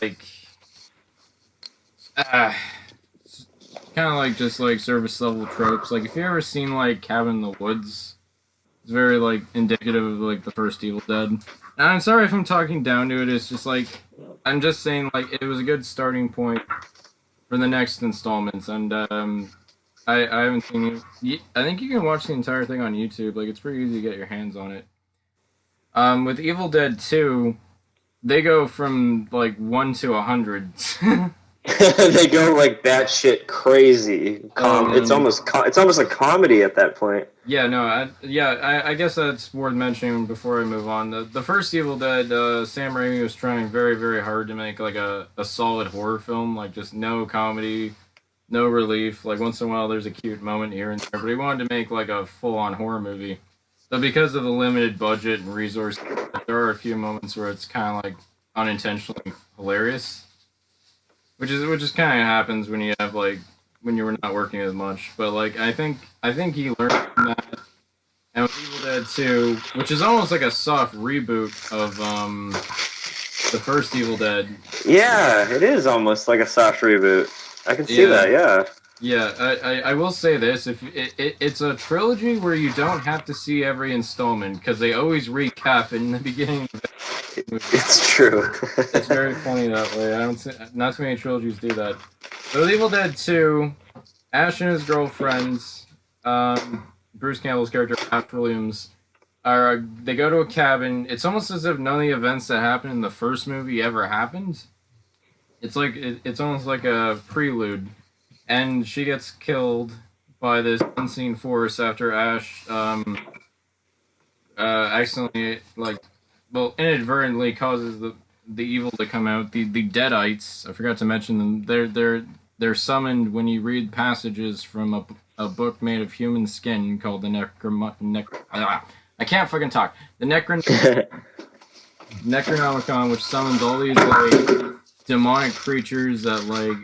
just service level tropes. Like if you ever seen Cabin in the Woods, it's very indicative of the first Evil Dead. And I'm sorry if I'm talking down to it. It's just I'm just saying it was a good starting point for the next installments. And I haven't seen it. I think you can watch the entire thing on YouTube. It's pretty easy to get your hands on it. With Evil Dead 2, they go from 1 to 100. They go batshit crazy. It's almost a comedy at that point. Yeah, no, I guess that's worth mentioning before I move on. The first Evil Dead, Sam Raimi was trying very, very hard to make a solid horror film, just no comedy, no relief. Once in a while there's a cute moment here and there, but he wanted to make a full-on horror movie. So because of the limited budget and resources, there are a few moments where it's kind of unintentionally hilarious. Which is kind of happens when you have when you were not working as much. But like I think he learned from that. And with Evil Dead 2, which is almost like a soft reboot of the first Evil Dead. Yeah, it is almost like a soft reboot. I can see Yeah. that. Yeah. Yeah, I will say this: if it's a trilogy where you don't have to see every installment because they always recap in the beginning of the movie. It's true. It's very funny that way. I don't see, not too many trilogies do that. So with Evil Dead 2, Ash and his girlfriends, Bruce Campbell's character Ash Williams, are they go to a cabin. It's almost as if none of the events that happened in the first movie ever happened. It's like it's almost like a prelude, and she gets killed by this unseen force after Ash accidentally inadvertently causes the evil to come out. The Deadites, I forgot to mention them. They're summoned when you read passages from a book made of human skin called the I can't fucking talk. The Necronomicon, which summons all these like demonic creatures that like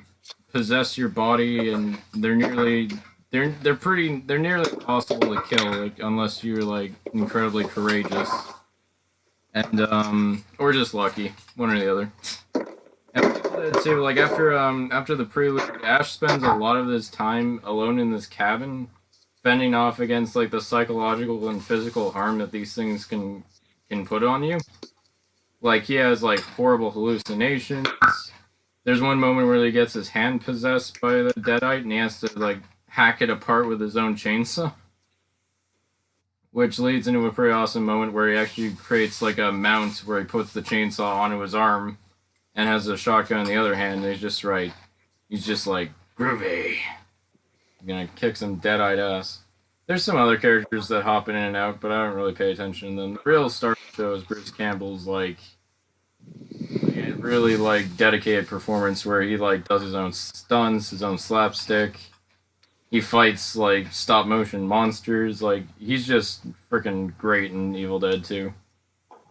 possess your body, and they're nearly impossible to kill, like unless you're like incredibly courageous and or just lucky, one or the other. And too, like after the prelude, Ash spends a lot of his time alone in this cabin, fending off against like the psychological and physical harm that these things can put on you. Like he has like horrible hallucinations. There's one moment where he gets his hand possessed by the Deadite, and he has to like hack it apart with his own chainsaw, which leads into a pretty awesome moment where he actually creates like a mount where he puts the chainsaw onto his arm and has a shotgun in the other hand. And he's just like groovy. I'm gonna kick some Deadite ass. There's some other characters that hop in and out, but I don't really pay attention to them. The real star of the show is Bruce Campbell's like really like dedicated performance where he like does his own stunts, his own slapstick. He fights like stop motion monsters. Like he's just freaking great in Evil Dead 2.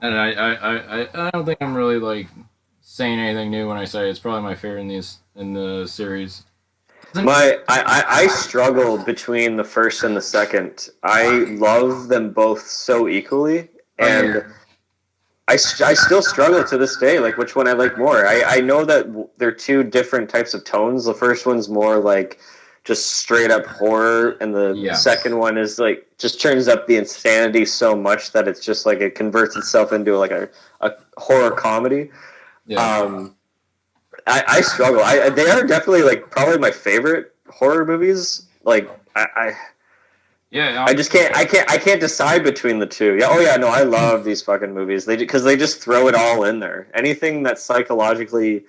And I don't think I'm really like saying anything new when I say it's probably my favorite in the series. I struggle between the first and the second. I love them both so equally, and I still struggle to this day, like which one I like more. I know that they're two different types of tones. The first one's more like just straight up horror, and the second one is like just turns up the insanity so much that it's just like it converts itself into like a horror comedy. Yeah. I struggle. They are definitely like probably my favorite horror movies. Like I just can't. I can't decide between the two. Yeah. Oh yeah. No, I love these fucking movies. Because they just throw it all in there. Anything that psychologically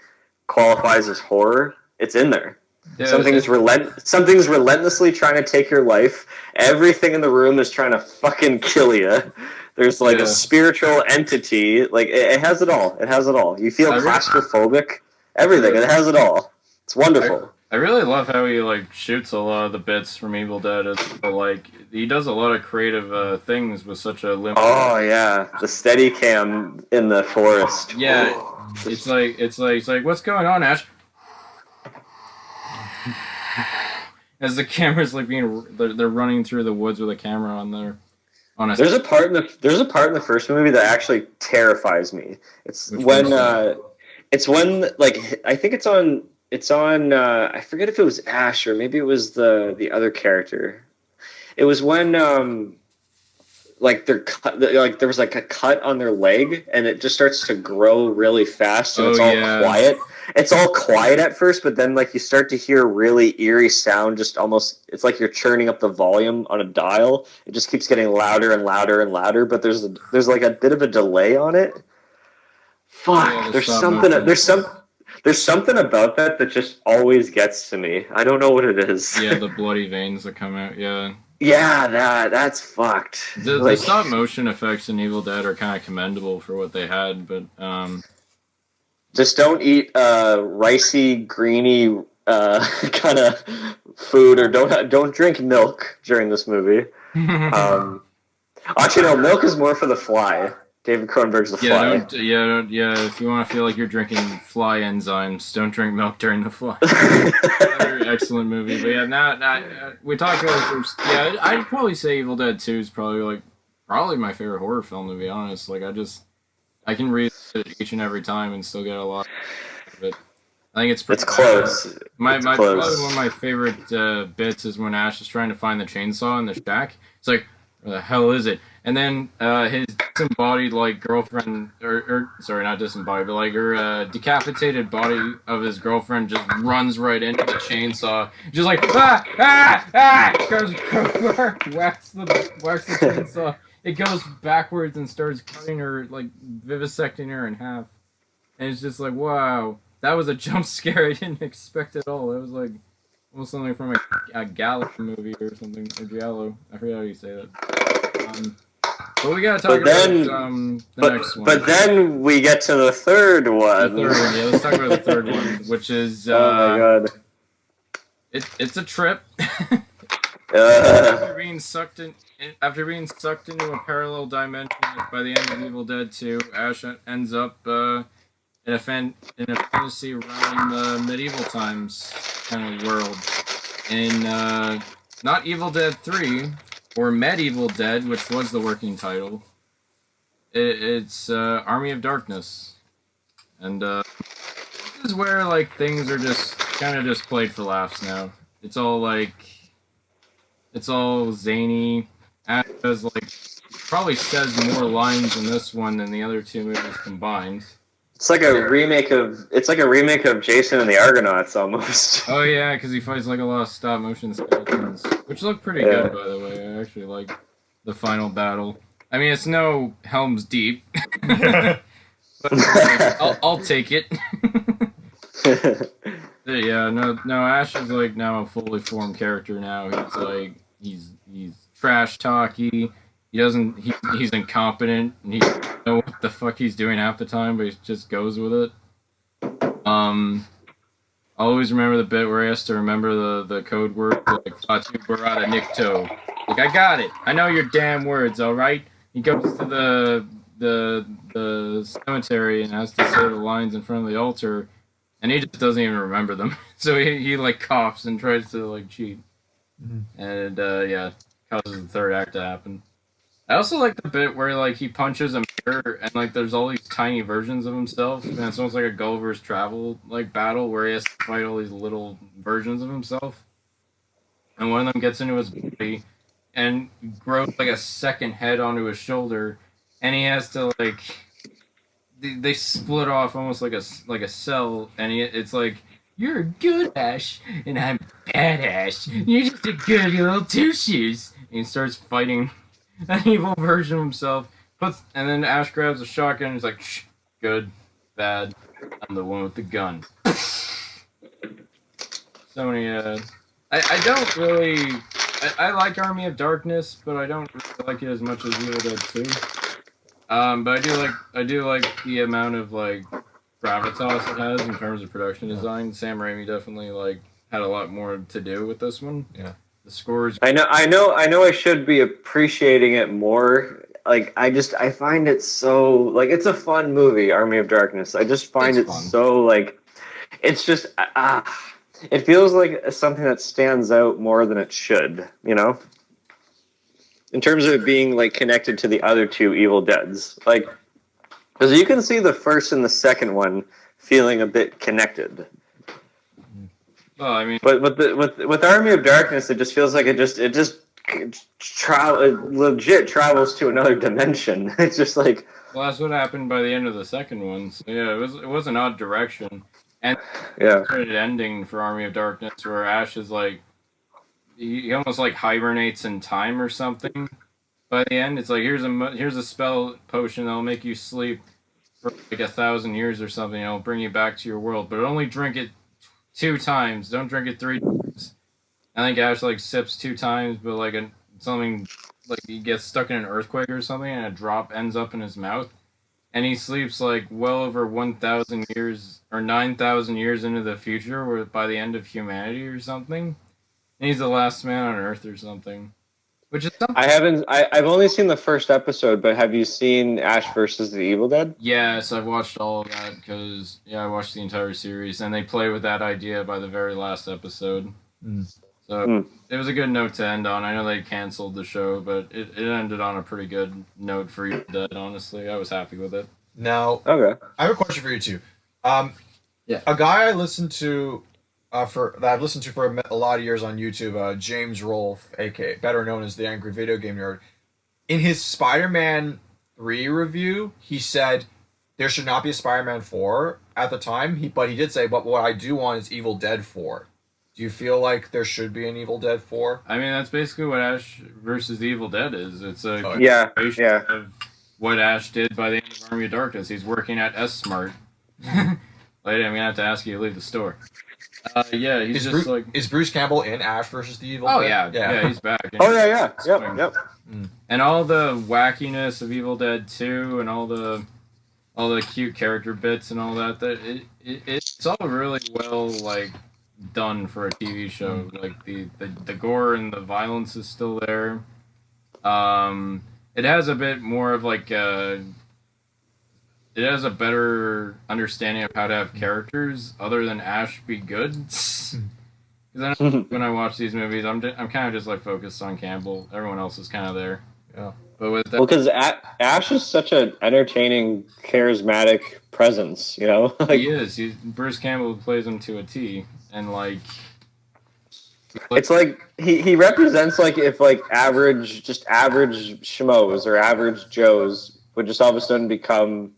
qualifies as horror, it's in there. Yeah, something's relentlessly trying to take your life. Everything in the room is trying to fucking kill you. There's like a spiritual entity. Like it has it all. It has it all. You feel claustrophobic. Everything. It has it all. It's wonderful. I really love how he like shoots a lot of the bits from Evil Dead. Like he does a lot of creative things with such a limited. Oh yeah, the Steadicam in the forest. Yeah, it's like what's going on, Ash? As the camera's like they're running through the woods with a camera on there. There's a part in the first movie that actually terrifies me. It's when like I think it's on I forget if it was Ash or maybe it was the other character. It was when like there was like a cut on their leg and it just starts to grow really fast and it's all quiet. It's all quiet at first, but then like you start to hear a really eerie sound, just almost it's like you're turning up the volume on a dial. It just keeps getting louder and louder and louder, but there's like a bit of a delay on it. Fuck, yeah, there's something about that just always gets to me. I don't know what it is. Yeah, the bloody veins that come out, yeah. Yeah, that's fucked. The stop motion effects in Evil Dead are kind of commendable for what they had, but just don't eat ricey, greeny kind of food, or don't drink milk during this movie. Actually, no, milk is more for the fly. David Cronenberg's The Yeah, Fly. if you want to feel like you're drinking fly enzymes, don't drink milk during The Fly. Another excellent movie. But yeah, now we talked about the first. Yeah, I'd probably say Evil Dead 2 is probably my favorite horror film, to be honest. Like, I can read it each and every time and still get a lot of it. I think it's pretty It's close. My It's probably close. one of my favorite bits is when Ash is trying to find the chainsaw in the shack. It's like, where the hell is it? And then his disembodied like girlfriend, or sorry, not disembodied, but like her decapitated body of his girlfriend just runs right into the chainsaw, just like goes whacks the chainsaw. It goes backwards and starts cutting her, like vivisecting her in half, and it's just like, wow. That was a jump scare I didn't expect at all. It was like almost something from a Gallo movie or something, or Giallo. I forget how you say that. But we gotta talk about the next one. But then we get to the third one. The third one, yeah. Let's talk about the third one, which is oh my god, it's a trip. After being sucked into a parallel dimension by the end of Evil Dead 2, Ash ends up in a fantasy realm, medieval times kind of world. In not Evil Dead 3 or Medieval Dead, which was the working title. It's Army of Darkness, and this is where like things are just kind of just played for laughs now. It's all zany. Ash does probably says more lines in this one than the other two movies combined. It's like a remake of Jason and the Argonauts almost. Oh yeah, because he fights like a lot of stop motion skeletons, which look pretty good by the way. I actually like the final battle. I mean, it's no Helm's Deep, but I'll take it. Yeah, no. Ash is like now a fully formed character. Now he's trash talky. He's incompetent. And he doesn't know what the fuck he's doing half the time, but he just goes with it. I always remember the bit where he has to remember the code word, like Fatu Barada Nikto. Like, I got it. I know your damn words, alright? He goes to the cemetery and has to say the lines in front of the altar, and he just doesn't even remember them. So he like coughs and tries to like cheat. Mm-hmm. And yeah, causes the third act to happen. I also like the bit where like he punches a mirror and like there's all these tiny versions of himself, and it's almost like a Gulliver's Travel like battle where he has to fight all these little versions of himself. And one of them gets into his body and grows like a second head onto his shoulder, and he has to like they split off almost like a cell, and it's like, you're a good Ash and I'm bad Ash. You're just a good little two shoes. And he starts fighting an evil version of himself. And then Ash grabs a shotgun and he's like, shh, good, bad, I'm the one with the gun. So many, I don't really, I like Army of Darkness, but I don't really like it as much as Evil Dead 2. But I do like the amount of, like, gravitas it has in terms of production design. Sam Raimi definitely, like, had a lot more to do with this one. Yeah. The scores. I know. I should be appreciating it more. Like, I find it so, like, it's a fun movie, Army of Darkness. I just find it so, like, it's just, it feels like something that stands out more than it should, you know? In terms of it being, like, connected to the other two Evil Deads. Like, because you can see the first and the second one feeling a bit connected. Well, I mean, but with Army of Darkness, it just feels like it legit travels to another dimension. It's just like, well, that's what happened by the end of the second one. So yeah, it was an odd direction, and yeah, started ending for Army of Darkness where Ash is like, he almost like hibernates in time or something. By the end, it's like, here's a spell potion that'll make you sleep for like 1,000 years or something. It'll bring you back to your world, but only drink it 2 times. Don't drink it 3 times. I think Ash like sips 2 times, but like something like he gets stuck in an earthquake or something, and a drop ends up in his mouth, and he sleeps like well over 1,000 years or 9,000 years into the future, where by the end of humanity or something, and he's the last man on Earth or something. which is something. I've only seen the first episode, but have you seen Ash versus the Evil Dead? Yes, I've watched all of that because I watched the entire series, and they play with that idea by the very last episode. So it was a good note to end on. I know they canceled the show, but it ended on a pretty good note for Evil Dead. Honestly, I was happy with it. Now, Okay. I have a question for you too. Yeah. A guy I listened to for a lot of years on YouTube, James Rolfe, aka better known as the Angry Video Game Nerd. In his Spider-Man 3 review, he said there should not be a Spider-Man 4 at the time. But he did say, but what I do want is Evil Dead 4. Do you feel like there should be an Evil Dead 4? I mean, that's basically what Ash versus the Evil Dead is. It's a Yeah. of what Ash did by the end of Army of Darkness. He's working at S-Smart. Lady, I'm gonna have to ask you to leave the store. He's is Bruce Campbell in Ash versus the Evil Oh Dead? yeah, he's back. Oh yeah. Yep. And all the wackiness of Evil Dead 2 and all the cute character bits and all that it's all really well done for a TV show. Like the gore and the violence is still there. It has a bit more of it has a better understanding of how to have characters other than Ash be good. Because when I watch these movies, I'm kind of just focused on Campbell. Everyone else is kind of there. Yeah. But with that, Well, because Ash is such an entertaining, charismatic presence, you know. he is. Bruce Campbell plays him to a T, and it's like he represents if average schmoes or average Joes would just all of a sudden become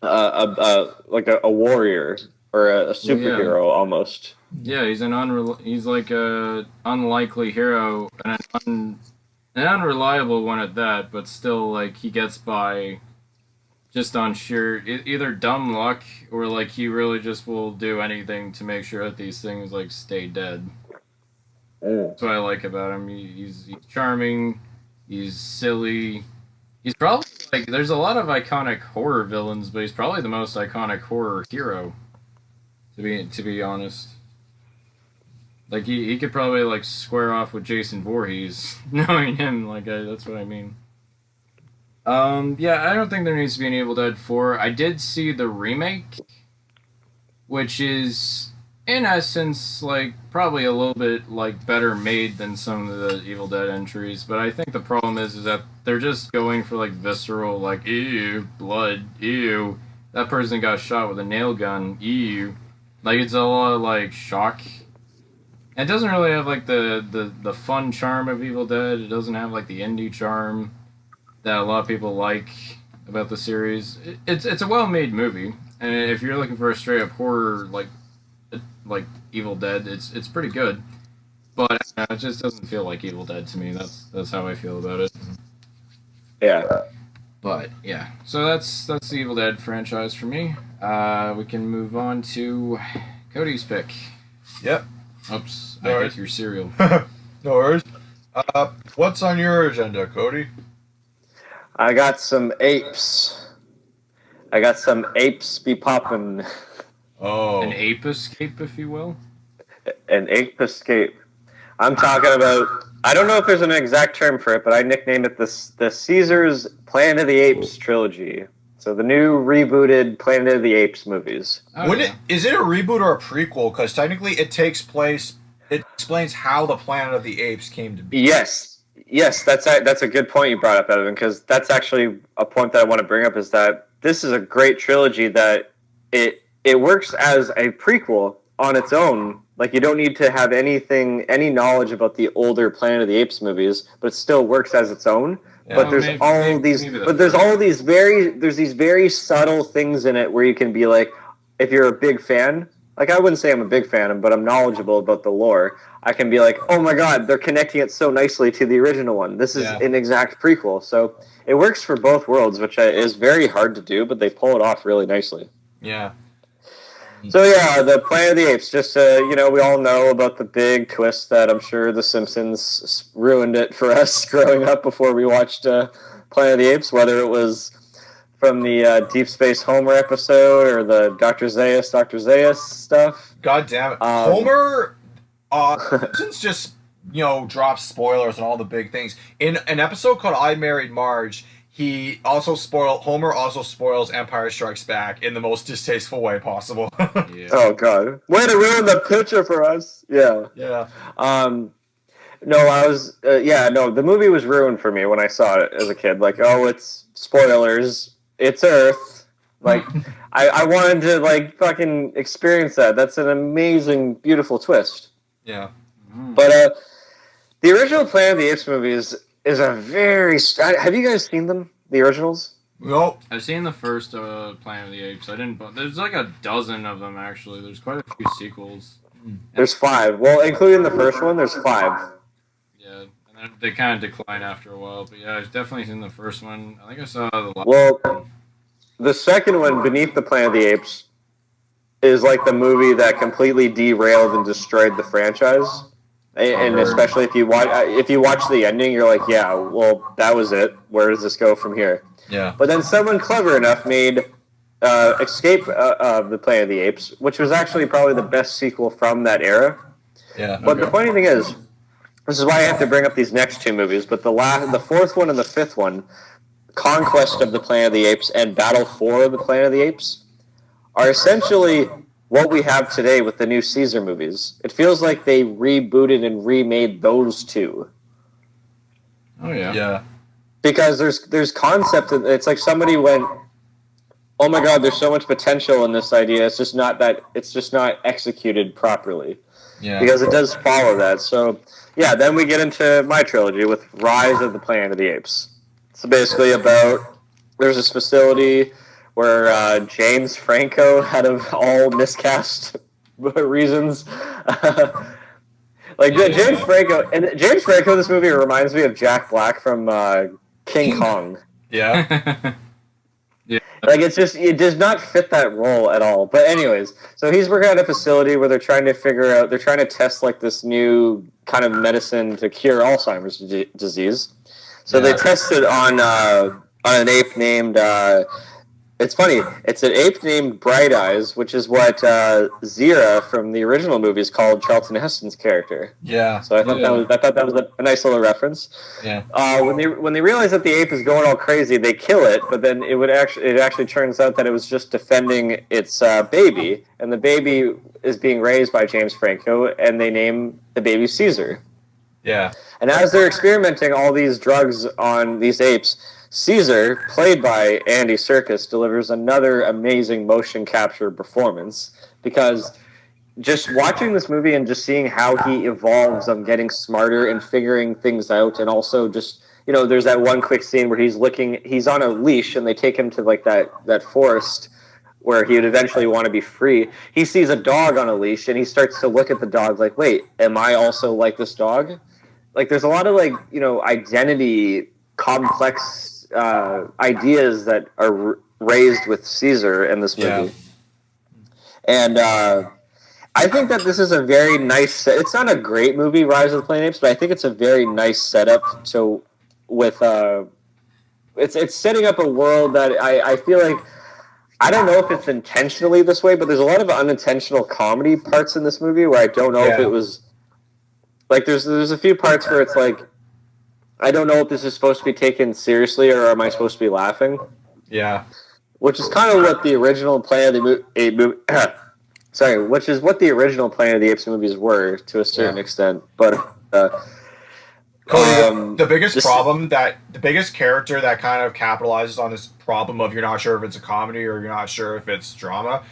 a warrior or a superhero almost. Yeah, he's like a unlikely hero and an unreliable one at that, but still he gets by just on sheer either dumb luck or he really just will do anything to make sure that these things stay dead. That's what I like about him. He's charming, he's silly. He's probably there's a lot of iconic horror villains, but he's probably the most iconic horror hero. To be honest, he could probably square off with Jason Voorhees, knowing him. That's what I mean. I don't think there needs to be an Evil Dead 4. I did see the remake, which is in essence probably a little bit better made than some of the Evil Dead entries, but I think the problem is that they're just going for visceral ew, blood, ew, that person got shot with a nail gun, ew. It's a lot of shock. And it doesn't really have the fun charm of Evil Dead. It doesn't have the indie charm that a lot of people like about the series. It's a well-made movie, and if you're looking for a straight up horror like Evil Dead, it's pretty good, but it just doesn't feel like Evil Dead to me. That's how I feel about it. Yeah. But yeah, so that's the Evil Dead franchise for me. We can move on to Cody's pick. Yep. Oops, No I worries. hit your cereal. No worries. What's on your agenda, Cody? I got some apes. I got some apes be poppin'. Oh. An ape escape, if you will. An ape escape. I'm talking about. I don't know if there's an exact term for it, but I nicknamed it the Caesar's Planet of the Apes trilogy. So the new rebooted Planet of the Apes movies. Oh, Is it a reboot or a prequel? Because technically it takes place. It explains how the Planet of the Apes came to be. Yes, that's a good point you brought up, Evan, because that's actually a point that I want to bring up. Is that this is a great trilogy that it works as a prequel on its own. You don't need to have any knowledge about the older Planet of the Apes movies, but it still works as its own. Yeah, But there's these very subtle things in it where you can be if you're a big fan, I wouldn't say I'm a big fan, but I'm knowledgeable about the lore. I can be oh my god, they're connecting it so nicely to the original one. This is an exact prequel. So it works for both worlds, which is very hard to do, but they pull it off really nicely. Yeah. So yeah, the Planet of the Apes. Just we all know about the big twist that I'm sure The Simpsons ruined it for us growing up before we watched Planet of the Apes. Whether it was from the Deep Space Homer episode or the Dr. Zaius stuff. God damn it, Homer. Simpsons just drops spoilers and all the big things. In an episode called I Married Marge, Homer also spoils Empire Strikes Back in the most distasteful way possible. Yeah. Oh God! Way to ruin the picture for us. Yeah. Yeah. No, no, the movie was ruined for me when I saw it as a kid. Like, oh, it's spoilers. It's Earth. Like, I wanted to, like, fucking experience that. That's an amazing, beautiful twist. Yeah. But, the original Planet of the Apes movie is a very... Have you guys seen them? The originals? Nope. I've seen the first Planet of the Apes. There's like a dozen of them, actually. There's quite a few sequels. There's 5. Well, including the first one, there's 5. Yeah, and then they kind of decline after a while. But yeah, I've definitely seen the first one. I think I saw the last Well, the second one, Beneath the Planet of the Apes, is like the movie that completely derailed and destroyed the franchise. And especially if you watch the ending, you're like, yeah, well, that was it. Where does this go from here? Yeah. But then someone clever enough made Escape of the Planet of the Apes, which was actually probably the best sequel from that era. Yeah. But the funny thing is, this is why I have to bring up these next 2 movies. But the fourth one and the fifth one, Conquest of the Planet of the Apes and Battle for the Planet of the Apes, are essentially what we have today with the new Caesar movies. It feels like they rebooted and remade those 2. Oh yeah. Yeah. Because there's concept. It's like somebody went, oh my God, there's so much potential in this idea. It's just not executed properly. Yeah. Because it does follow that. So yeah, then we get into my trilogy with Rise of the Planet of the Apes. So basically there's this facility where James Franco, out of all miscast reasons, James Franco in this movie reminds me of Jack Black from King Kong. Yeah. Yeah. Like, it does not fit that role at all. But anyways, so he's working at a facility where they're trying to test like this new kind of medicine to cure Alzheimer's disease. So they tested on an ape named. It's funny. It's an ape named Bright Eyes, which is what Zira from the original movies called Charlton Heston's character. Yeah. So I thought that was a nice little reference. Yeah. When they realize that the ape is going all crazy, they kill it. But then it actually turns out that it was just defending its baby, and the baby is being raised by James Franco, and they name the baby Caesar. Yeah. And as they're experimenting all these drugs on these apes, Caesar, played by Andy Serkis, delivers another amazing motion capture performance, because just watching this movie and just seeing how he evolves on getting smarter and figuring things out, and also just, there's that one quick scene where he's on a leash and they take him to like that forest where he would eventually want to be free. He sees a dog on a leash and he starts to look at the dog like, wait, am I also like this dog? Like, there's a lot of identity complex ideas that are raised with Caesar in this movie. Yeah. And I think that this is a very nice... It's not a great movie, Rise of the Planet of the Apes, but I think it's a very nice setup it's setting up a world that I feel like... I don't know if it's intentionally this way, but there's a lot of unintentional comedy parts in this movie where I don't know if it was... Like, there's a few parts where it's like, I don't know if this is supposed to be taken seriously or am I supposed to be laughing? Yeah. Which is kind of what the original Planet of the Apes... which is what the original Planet of the Apes movies were to a certain extent. But the biggest character that kind of capitalizes on this problem of you're not sure if it's a comedy or you're not sure if it's drama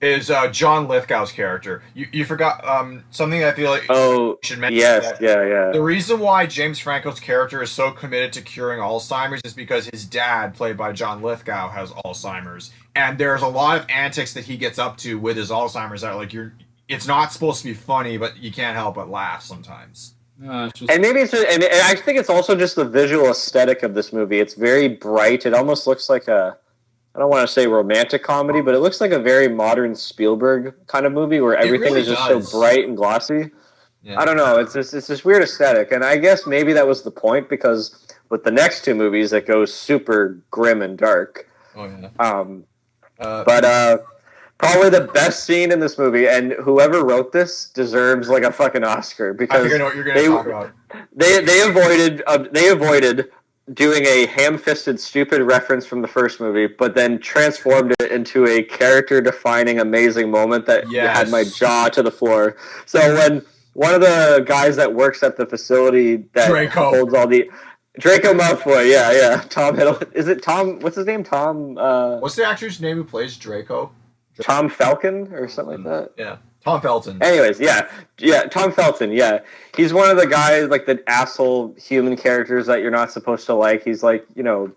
is John Lithgow's character. You forgot something I feel like you should mention. Yes, yeah. The reason why James Franco's character is so committed to curing Alzheimer's is because his dad, played by John Lithgow, has Alzheimer's. And there's a lot of antics that he gets up to with his Alzheimer's that it's not supposed to be funny, but you can't help but laugh sometimes. And maybe and I think it's also just the visual aesthetic of this movie. It's very bright. It almost looks like I don't want to say romantic comedy, but it looks like a very modern Spielberg kind of movie where everything is just so bright and glossy. Yeah. I don't know. It's this weird aesthetic, and I guess maybe that was the point, because with the next 2 movies, it goes super grim and dark. Oh yeah. But Probably the best scene in this movie, and whoever wrote this deserves like a fucking Oscar I because think I know what you're going to talk about. they avoided doing a ham-fisted stupid reference from the first movie, but then transformed it into a character-defining amazing moment that had my jaw to the floor. So when one of the guys that works at the facility that holds all the Draco Malfoy, yeah, Tom Hiddleston. Is it Tom? What's his name? Tom. What's the actor's name who plays Draco? Tom Falcon or something like that. Yeah, Tom Felton. Anyways, yeah, Tom Felton. Yeah, he's one of the guys like the asshole human characters that you're not supposed to like. He's like abusing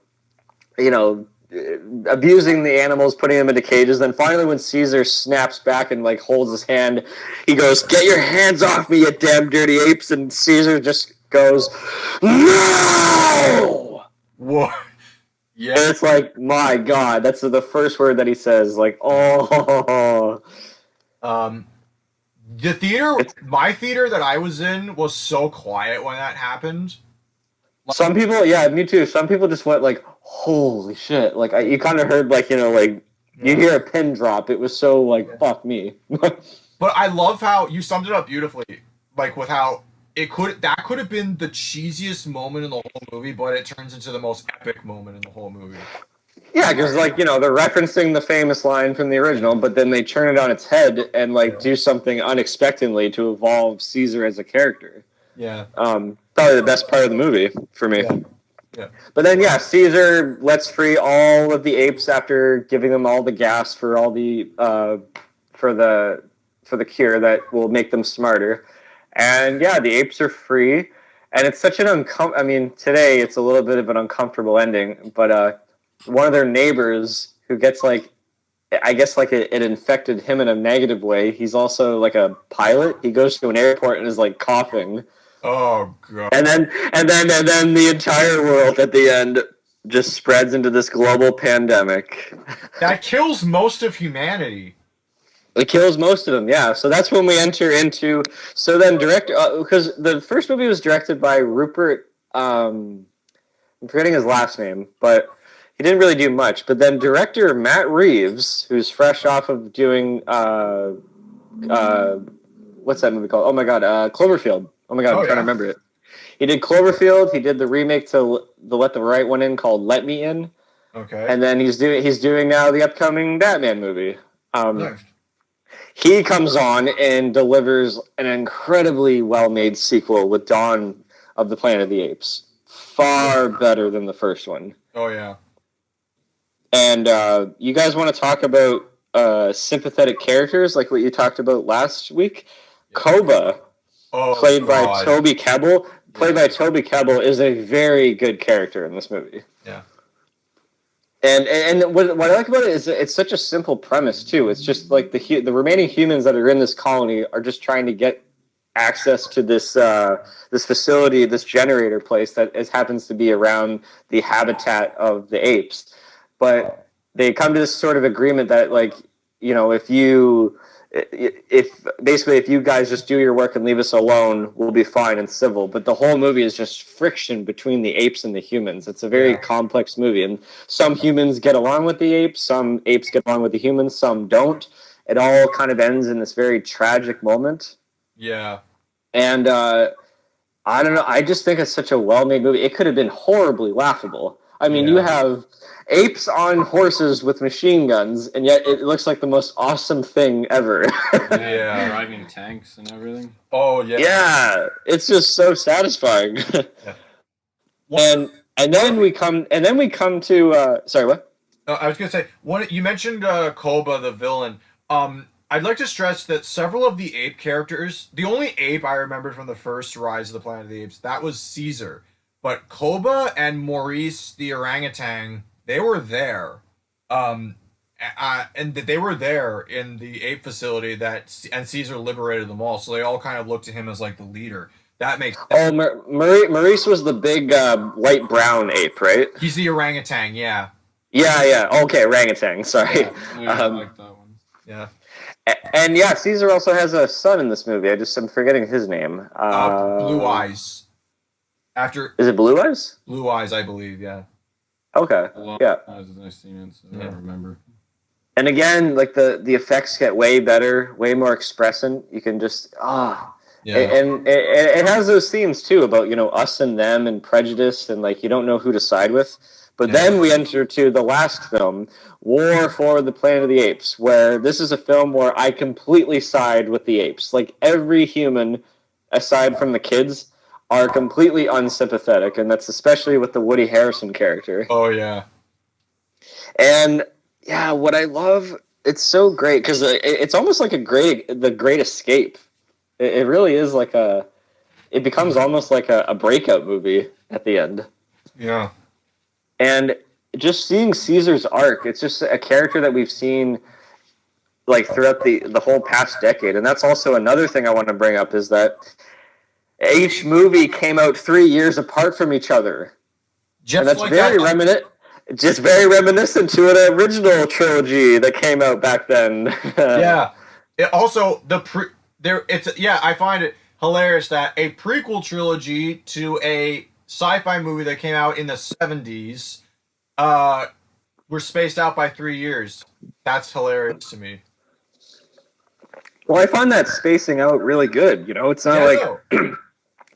the animals, putting them into cages. Then finally, when Caesar snaps back and like holds his hand, he goes, "Get your hands off me, you damn dirty apes!" And Caesar just goes, "No!" What? Yeah. And it's like, my God, that's the first word that he says. Like, oh. The theater, my theater that I was in was so quiet when that happened. Like, some people, yeah, me too. Some people just went like, holy shit. Like, you kind of heard like, you hear a pin drop. It was so like, fuck me. But I love how you summed it up beautifully. Like with how that could have been the cheesiest moment in the whole movie, but it turns into the most epic moment in the whole movie. Yeah, because they're referencing the famous line from the original, but then they turn it on its head and do something unexpectedly to evolve Caesar as a character. Yeah. Probably the best part of the movie for me. Yeah. But then Caesar lets free all of the apes after giving them all the gas for all the for the cure that will make them smarter. And the apes are free, and it's such an today it's a little bit of an uncomfortable ending, but one of their neighbors who gets it infected him in a negative way. He's also like a pilot. He goes to an airport and is like coughing. Oh God! And then the entire world at the end just spreads into this global pandemic that kills most of humanity. It kills most of them, yeah. So that's when we enter into. So then, because the first movie was directed by Rupert. I'm forgetting his last name, but he didn't really do much. But then director Matt Reeves, who's fresh off of doing what's that movie called? Oh my God, Cloverfield. Oh my God, I'm trying to remember it. He did Cloverfield. He did the remake to the Let the Right One In called Let Me In. Okay. And then he's doing now the upcoming Batman movie. Nice. He comes on and delivers an incredibly well-made sequel with Dawn of the Planet of the Apes. Far better than the first one. Oh, yeah. And you guys want to talk about sympathetic characters like what you talked about last week? Koba, played by Toby Kebbell. By Toby Kebbell is a very good character in this movie. Yeah. And what I like about it is it's such a simple premise too. It's just like the remaining humans that are in this colony are just trying to get access to this this facility, this generator place that happens to be around the habitat of the apes. But they come to this sort of agreement that if you guys just do your work and leave us alone, we'll be fine and civil. But the whole movie is just friction between the apes and the humans. It's a very complex movie. And some humans get along with the apes, some apes get along with the humans, some don't. It all kind of ends in this very tragic moment. Yeah. And I don't know. I just think it's such a well-made movie. It could have been horribly laughable. I mean, you have apes on horses with machine guns, and yet it looks like the most awesome thing ever. Yeah, driving tanks and everything. Oh yeah. Yeah, it's just so satisfying. And then we come to sorry, what? I was gonna say you mentioned Koba the villain. I'd like to stress that several of the ape characters, the only ape I remembered from the first Rise of the Planet of the Apes, that was Caesar. But Koba and Maurice the orangutan, they were there. And they were there in the ape facility and Caesar liberated them all. So they all kind of looked to him as like the leader. That makes sense. Maurice was the big light brown ape, right? He's the orangutan, yeah. Yeah. Okay, orangutan. Sorry. Yeah, I like that one. Yeah. And Caesar also has a son in this movie. I'm forgetting his name. Blue Eyes. Is it Blue Eyes? Blue Eyes, I believe, yeah. Okay. Yeah. I've seen it, so I don't remember. And again, like the effects get way better, way more expressive. You can just Yeah. and it has those themes too about us and them and prejudice and like you don't know who to side with. But then we enter to the last film, War for the Planet of the Apes, where this is a film where I completely side with the apes. Like every human, aside from the kids, are completely unsympathetic, and that's especially with the Woody Harrelson character. Oh yeah. And yeah, what I love, it's so great because it's almost like the Great Escape. It really is like it becomes almost like a breakout movie at the end. Yeah. And just seeing Caesar's arc, it's just a character that we've seen like throughout the whole past decade. And that's also another thing I want to bring up is that each movie came out 3 years apart from each other. And that's just very reminiscent to an original trilogy that came out back then. Yeah. It also I find it hilarious that a prequel trilogy to a sci-fi movie that came out in the 70s were spaced out by 3 years. That's hilarious to me. Well, I find that spacing out really good. It's not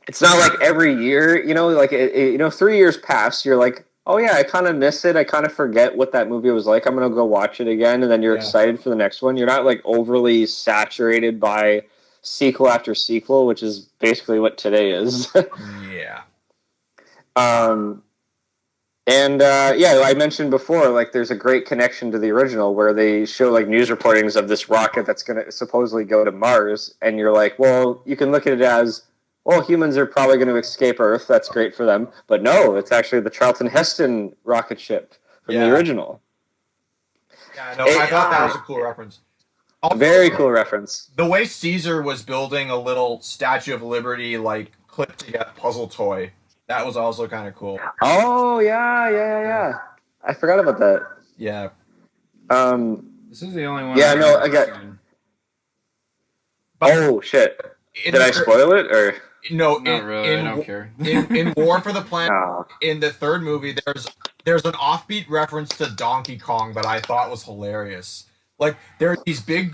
it's not like every year. Like 3 years pass. You're like, oh yeah, I kind of miss it. I kind of forget what that movie was like. I'm gonna go watch it again, and then you're excited for the next one. You're not like overly saturated by sequel after sequel, which is basically what today is. Yeah. I mentioned before, like there's a great connection to the original where they show like news reportings of this rocket that's going to supposedly go to Mars, and you're like, well, you can look at it as, well, humans are probably going to escape Earth. That's great for them, but no, it's actually the Charlton Heston rocket ship from the original. Yeah, no, I thought that was a cool reference. Also, very cool reference. The way Caesar was building a little Statue of Liberty, like clipped together puzzle toy, that was also kind of cool. Oh yeah. I forgot about that. Yeah. This is the only one. Yeah, no, I got. Oh shit! Did I spoil it or? No, not really. I don't care. in War for the Planet, in the third movie, there's an offbeat reference to Donkey Kong that I thought was hilarious. Like there are these big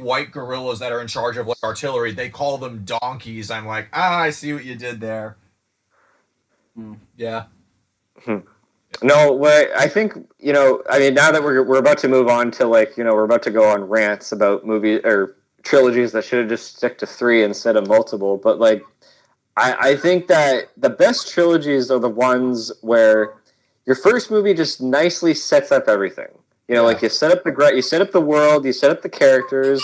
white gorillas that are in charge of like artillery. They call them donkeys. I'm like, I see what you did there. Yeah. No, I think I mean, now that we're about to move on to like we're about to go on rants about movies or trilogies that should have just stick to 3 instead of multiple. But like, I think that the best trilogies are the ones where your first movie just nicely sets up everything. Like you set up the world, you set up the characters.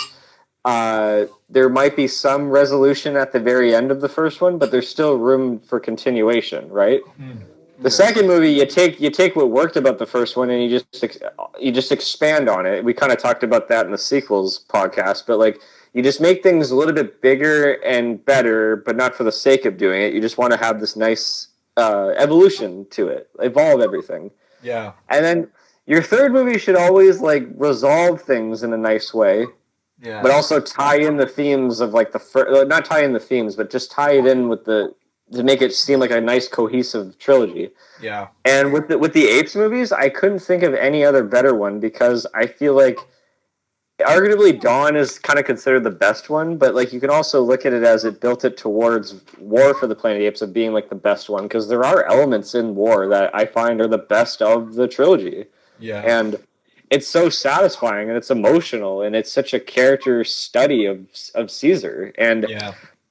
There might be some resolution at the very end of the first one, but there's still room for continuation, right? The second movie, you take what worked about the first one and you just expand on it. We kind of talked about that in the sequels podcast, but like you just make things a little bit bigger and better, but not for the sake of doing it. You just want to have this nice evolution to it, evolve everything. Yeah. And then your third movie should always like resolve things in a nice way. Yeah. But also tie in the themes of like not tie in the themes, but just tie it in with to make it seem like a nice cohesive trilogy. Yeah. And with the Apes movies, I couldn't think of any other better one because I feel like arguably Dawn is kind of considered the best one, but like you can also look at it as it built it towards War for the Planet of the Apes of being like the best one because there are elements in War that I find are the best of the trilogy. Yeah. And it's so satisfying and it's emotional and it's such a character study of Caesar. And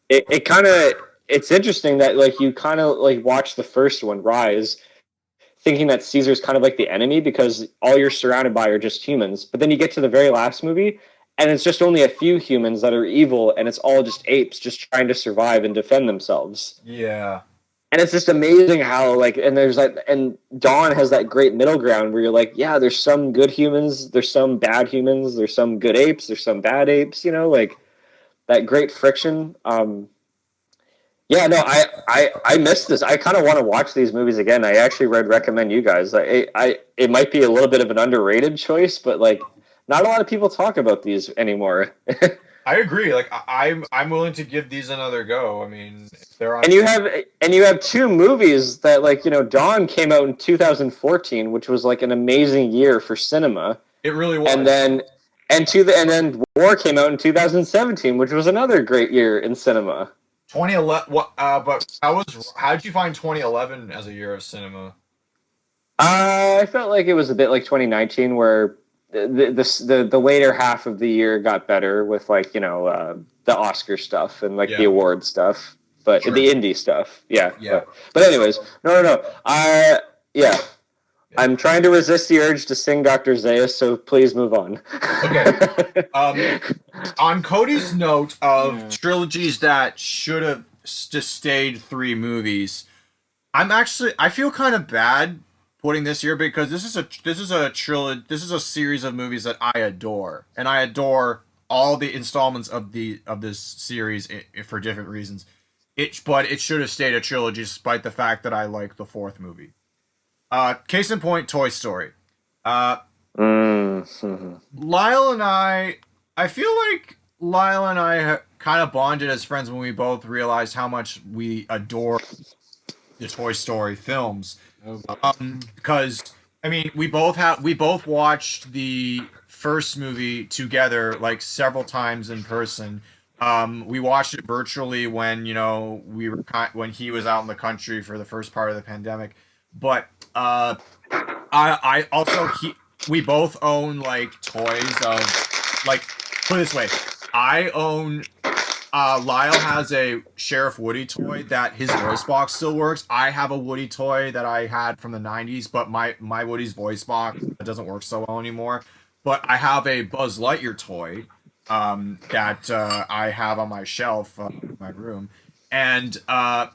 it kind of, it's interesting that like you kind of like watch the first one, Rise, thinking that Caesar's kind of like the enemy because all you're surrounded by are just humans. But then you get to the very last movie and it's just only a few humans that are evil and it's all just apes just trying to survive and defend themselves. Yeah. And it's just amazing how like, and there's like, and Dawn has that great middle ground where you're like, yeah, there's some good humans, there's some bad humans, there's some good apes, there's some bad apes, like that great friction. Yeah, no, I missed this. I kind of want to watch these movies again. I actually recommend you guys. It might be a little bit of an underrated choice, but like not a lot of people talk about these anymore. I agree. Like I'm willing to give these another go. I mean, if they're on. And you have 2 movies that like Dawn came out in 2014, which was like an amazing year for cinema. It really was. And then War came out in 2017, which was another great year in cinema. 2011. What? But how did you find 2011 as a year of cinema? I felt like it was a bit like 2019, where the later half of the year got better with like the Oscar stuff and like the award stuff, but Sure. the indie stuff, yeah. Yeah. But anyways, no. Yeah. I'm trying to resist the urge to sing Dr. Zayas, so please move on. Okay. On Cody's note of trilogies that should have just stayed 3 movies, I feel kind of bad putting this here because this is a series of movies that I adore, and I adore all the installments of this series for different reasons. But it should have stayed a trilogy, despite the fact that I like the 4th movie. Case in point, Toy Story. Lyle and I feel like Lyle and I kind of bonded as friends when we both realized how much we adore the Toy Story films. Because I mean, we both watched the first movie together like several times in person. We watched it virtually when when he was out in the country for the first part of the pandemic. But I also we both own like toys of like, put it this way, I own Lyle has a Sheriff Woody toy that his voice box still works. I have a Woody toy that I had from the 90s, but my Woody's voice box doesn't work so well anymore. But I have a Buzz Lightyear toy that I have on my shelf in my room. And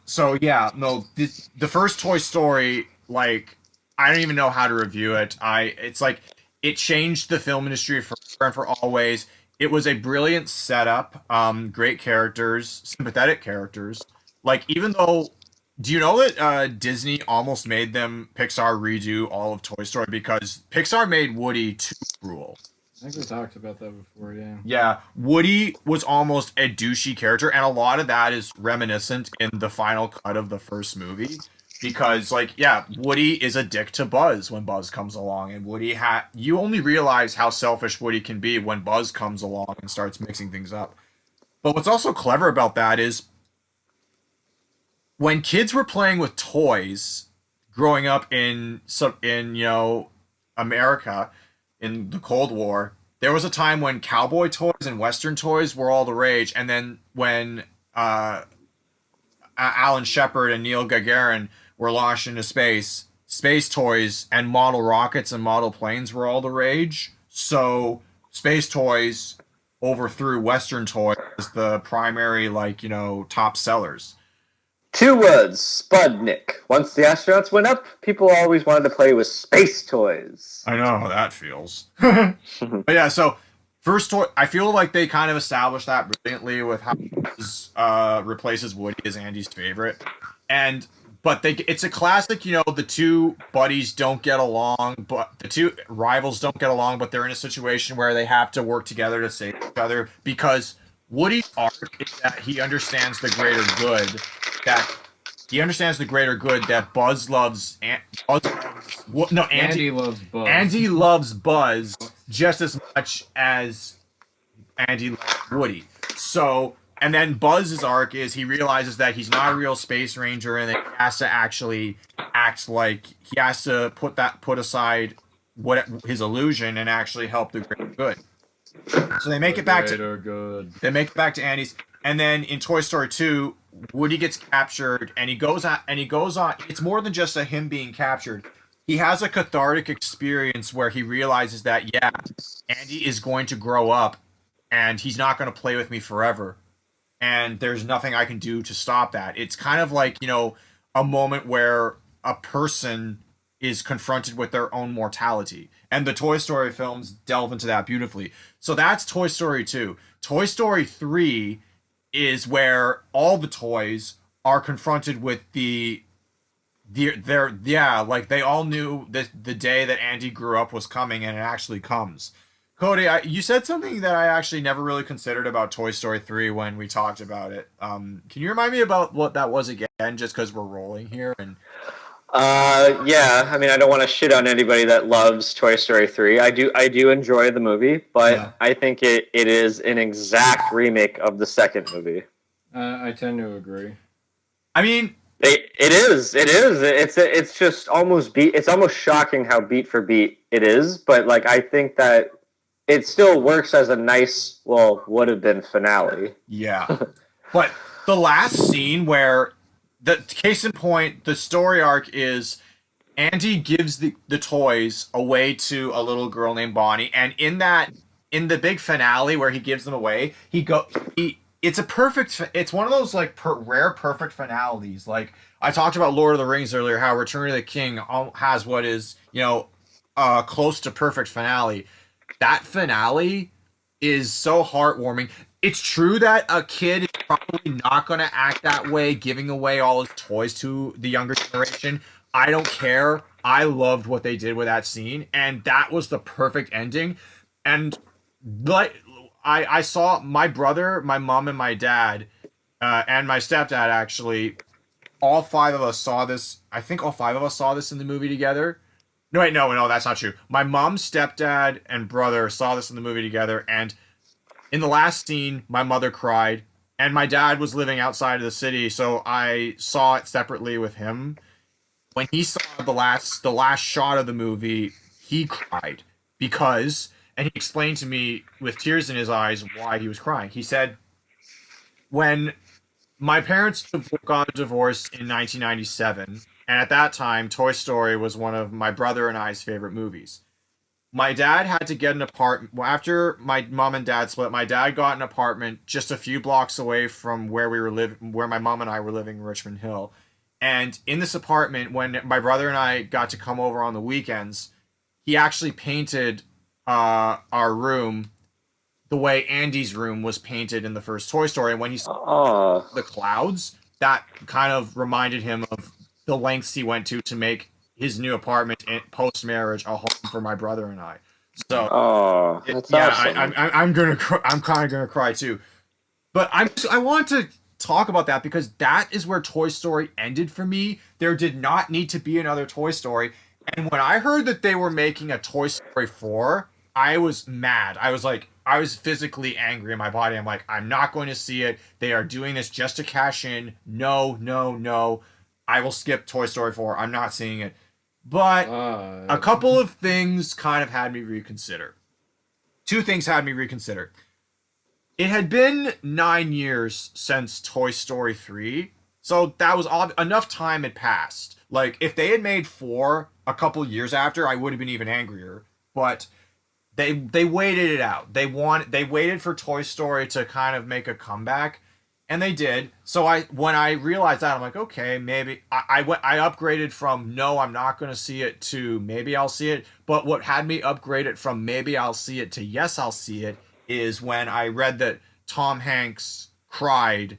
so yeah, no, the first Toy Story, like, I don't even know how to review it. It's like it changed the film industry forever and for always. It was a brilliant setup, great characters, sympathetic characters. Like, even though, do you know that Disney almost made Pixar redo all of Toy Story because Pixar made Woody too cruel. I think we talked about that before, yeah. Yeah, Woody was almost a douchey character, and a lot of that is reminiscent in the final cut of the first movie. Because, like, yeah, Woody is a dick to Buzz when Buzz comes along, and you only realize how selfish Woody can be when Buzz comes along and starts mixing things up. But what's also clever about that is when kids were playing with toys growing up in America in the Cold War, there was a time when cowboy toys and Western toys were all the rage, and then when Alan Shepard and Neil Gagarin were launched into space, space toys and model rockets and model planes were all the rage. So space toys overthrew Western toys as the primary, top sellers. 2 words, Spudnik. Once the astronauts went up, people always wanted to play with space toys. I know how that feels. But yeah, so first toy, I feel like they kind of established that brilliantly with how replaces Woody as Andy's favorite. But it's a classic, the 2 buddies don't get along, but the 2 rivals don't get along, but they're in a situation where they have to work together to save each other because Woody's arc is that he understands the greater good, that Buzz loves Andy loves Buzz. Andy loves Buzz just as much as Andy loves Woody. So, and then Buzz's arc is he realizes that he's not a real space ranger and that he has to actually act like he has to put aside his illusion and actually help the greater good. So they make it back to Andy's, and then in Toy Story 2, Woody gets captured and he goes on. It's more than just him being captured. He has a cathartic experience where he realizes that Andy is going to grow up and he's not going to play with me forever. And there's nothing I can do to stop that. It's kind of like, a moment where a person is confronted with their own mortality. And the Toy Story films delve into that beautifully. So that's Toy Story 2. Toy Story 3 is where all the toys are confronted with they all knew that the day that Andy grew up was coming, and it actually comes. Cody, you said something that I actually never really considered about Toy Story 3 when we talked about it. Can you remind me about what that was again, just because we're rolling here? And Yeah. I mean, I don't want to shit on anybody that loves Toy Story 3. I do enjoy the movie, Yeah. but I think it is an exact remake of the second movie. I tend to agree. I mean, It is. It is. It's just almost beat. It's almost shocking how beat for beat it is. But like, I think that it still works as a nice, well, would have been finale. yeah. But the last scene where the case in point, the story arc is Andy gives the toys away to a little girl named Bonnie, and in the big finale where he gives them away, he it's a perfect it's one of those like rare perfect finales. Like I talked about Lord of the Rings earlier, how Return of the King has what is, close to perfect finale. That finale is so heartwarming. It's true that a kid is probably not going to act that way, giving away all his toys to the younger generation. I don't care. I loved what they did with that scene, and that was the perfect ending. And like, I saw my brother, my mom, and my dad, and my stepdad actually. All five of us saw this. I think all five of us saw this in the movie together. No, wait, no, that's not true. My mom, stepdad, and brother saw this in the movie together, and in the last scene, my mother cried, and my dad was living outside of the city, so I saw it separately with him. When he saw the last shot of the movie, he cried because, and he explained to me with tears in his eyes why he was crying. He said, when my parents got a divorce in 1997, and at that time, Toy Story was one of my brother and I's favorite movies. My dad had to get an apartment after my mom and dad split. My dad got an apartment just a few blocks away from where we were living, where my mom and I were living in Richmond Hill. And in this apartment, when my brother and I got to come over on the weekends, he actually painted our room the way Andy's room was painted in the first Toy Story. And when he saw Oh, the clouds, that kind of reminded him of the lengths he went to make his new apartment post marriage a home for my brother and I. So that's yeah, awesome. I'm kind of gonna cry too. But I want to talk about that because that is where Toy Story ended for me. There did not need to be another Toy Story. And when I heard that they were making a Toy Story 4, I was mad. I was physically angry in my body. I'm like, I'm not going to see it. They are doing this just to cash in. No, no, no. I will skip Toy Story 4. I'm not seeing it. But a Uh, couple of things kind of had me reconsider. Two things had me reconsider. It had been 9 years since Toy Story 3, so that was enough time had passed. Like, if they had made 4 a couple years after, I would have been even angrier. But they waited it out. They waited for Toy Story to kind of make a comeback, and they did. So when I realized that, I'm like, okay, maybe I upgraded from no, I'm not going to see it to maybe I'll see it. But what had me upgrade it from maybe I'll see it to yes, I'll see it is when I read that Tom Hanks cried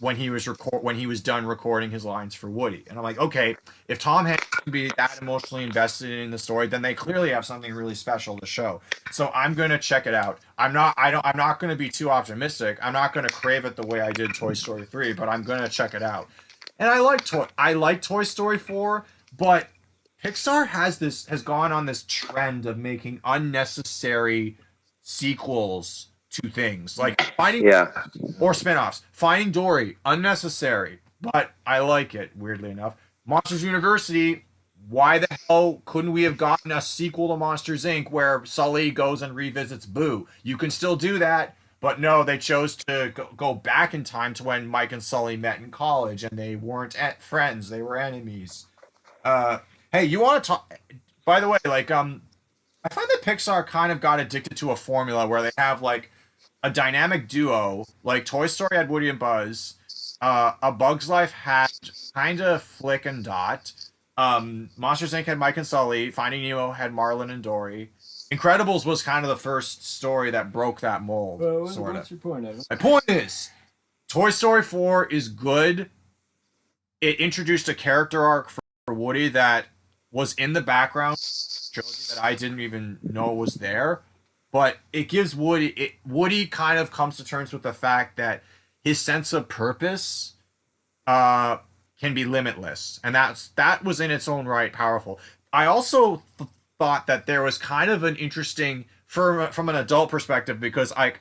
when he was done recording his lines for Woody. And I'm like, okay, if Tom Hanks can be that emotionally invested in the story, then they clearly have something really special to show. So I'm gonna check it out. I'm not gonna be too optimistic. I'm not gonna crave it the way I did Toy Story 3, but I'm gonna check it out. And I like Toy Story 4, but Pixar has gone on this trend of making unnecessary sequels to things. Like Finding Yeah. or spin-offs. Finding Dory, unnecessary, but I like it, weirdly enough. Monsters University, why the hell couldn't we have gotten a sequel to Monsters Inc. where Sully goes and revisits Boo? You can still do that, but no, they chose to go back in time to when Mike and Sully met in college and they weren't friends, they were enemies. Uh, hey, you want to talk? By the way, I find that Pixar kind of got addicted to a formula where they have like a dynamic duo, like Toy Story had Woody and Buzz, A Bug's Life had kind of Flick and Dot, Monsters Inc. had Mike and Sully, Finding Nemo had Marlin and Dory. Incredibles was kind of the first story that broke that mold, sort of. what's your point, Evan? My point is, Toy Story 4 is good. It introduced a character arc for Woody that was in the background trilogy that I didn't even know was there. But it gives Woody kind of comes to terms with the fact that his sense of purpose uh can be limitless, and that was in its own right powerful. I also thought that there was kind of an interesting from an adult perspective, because I,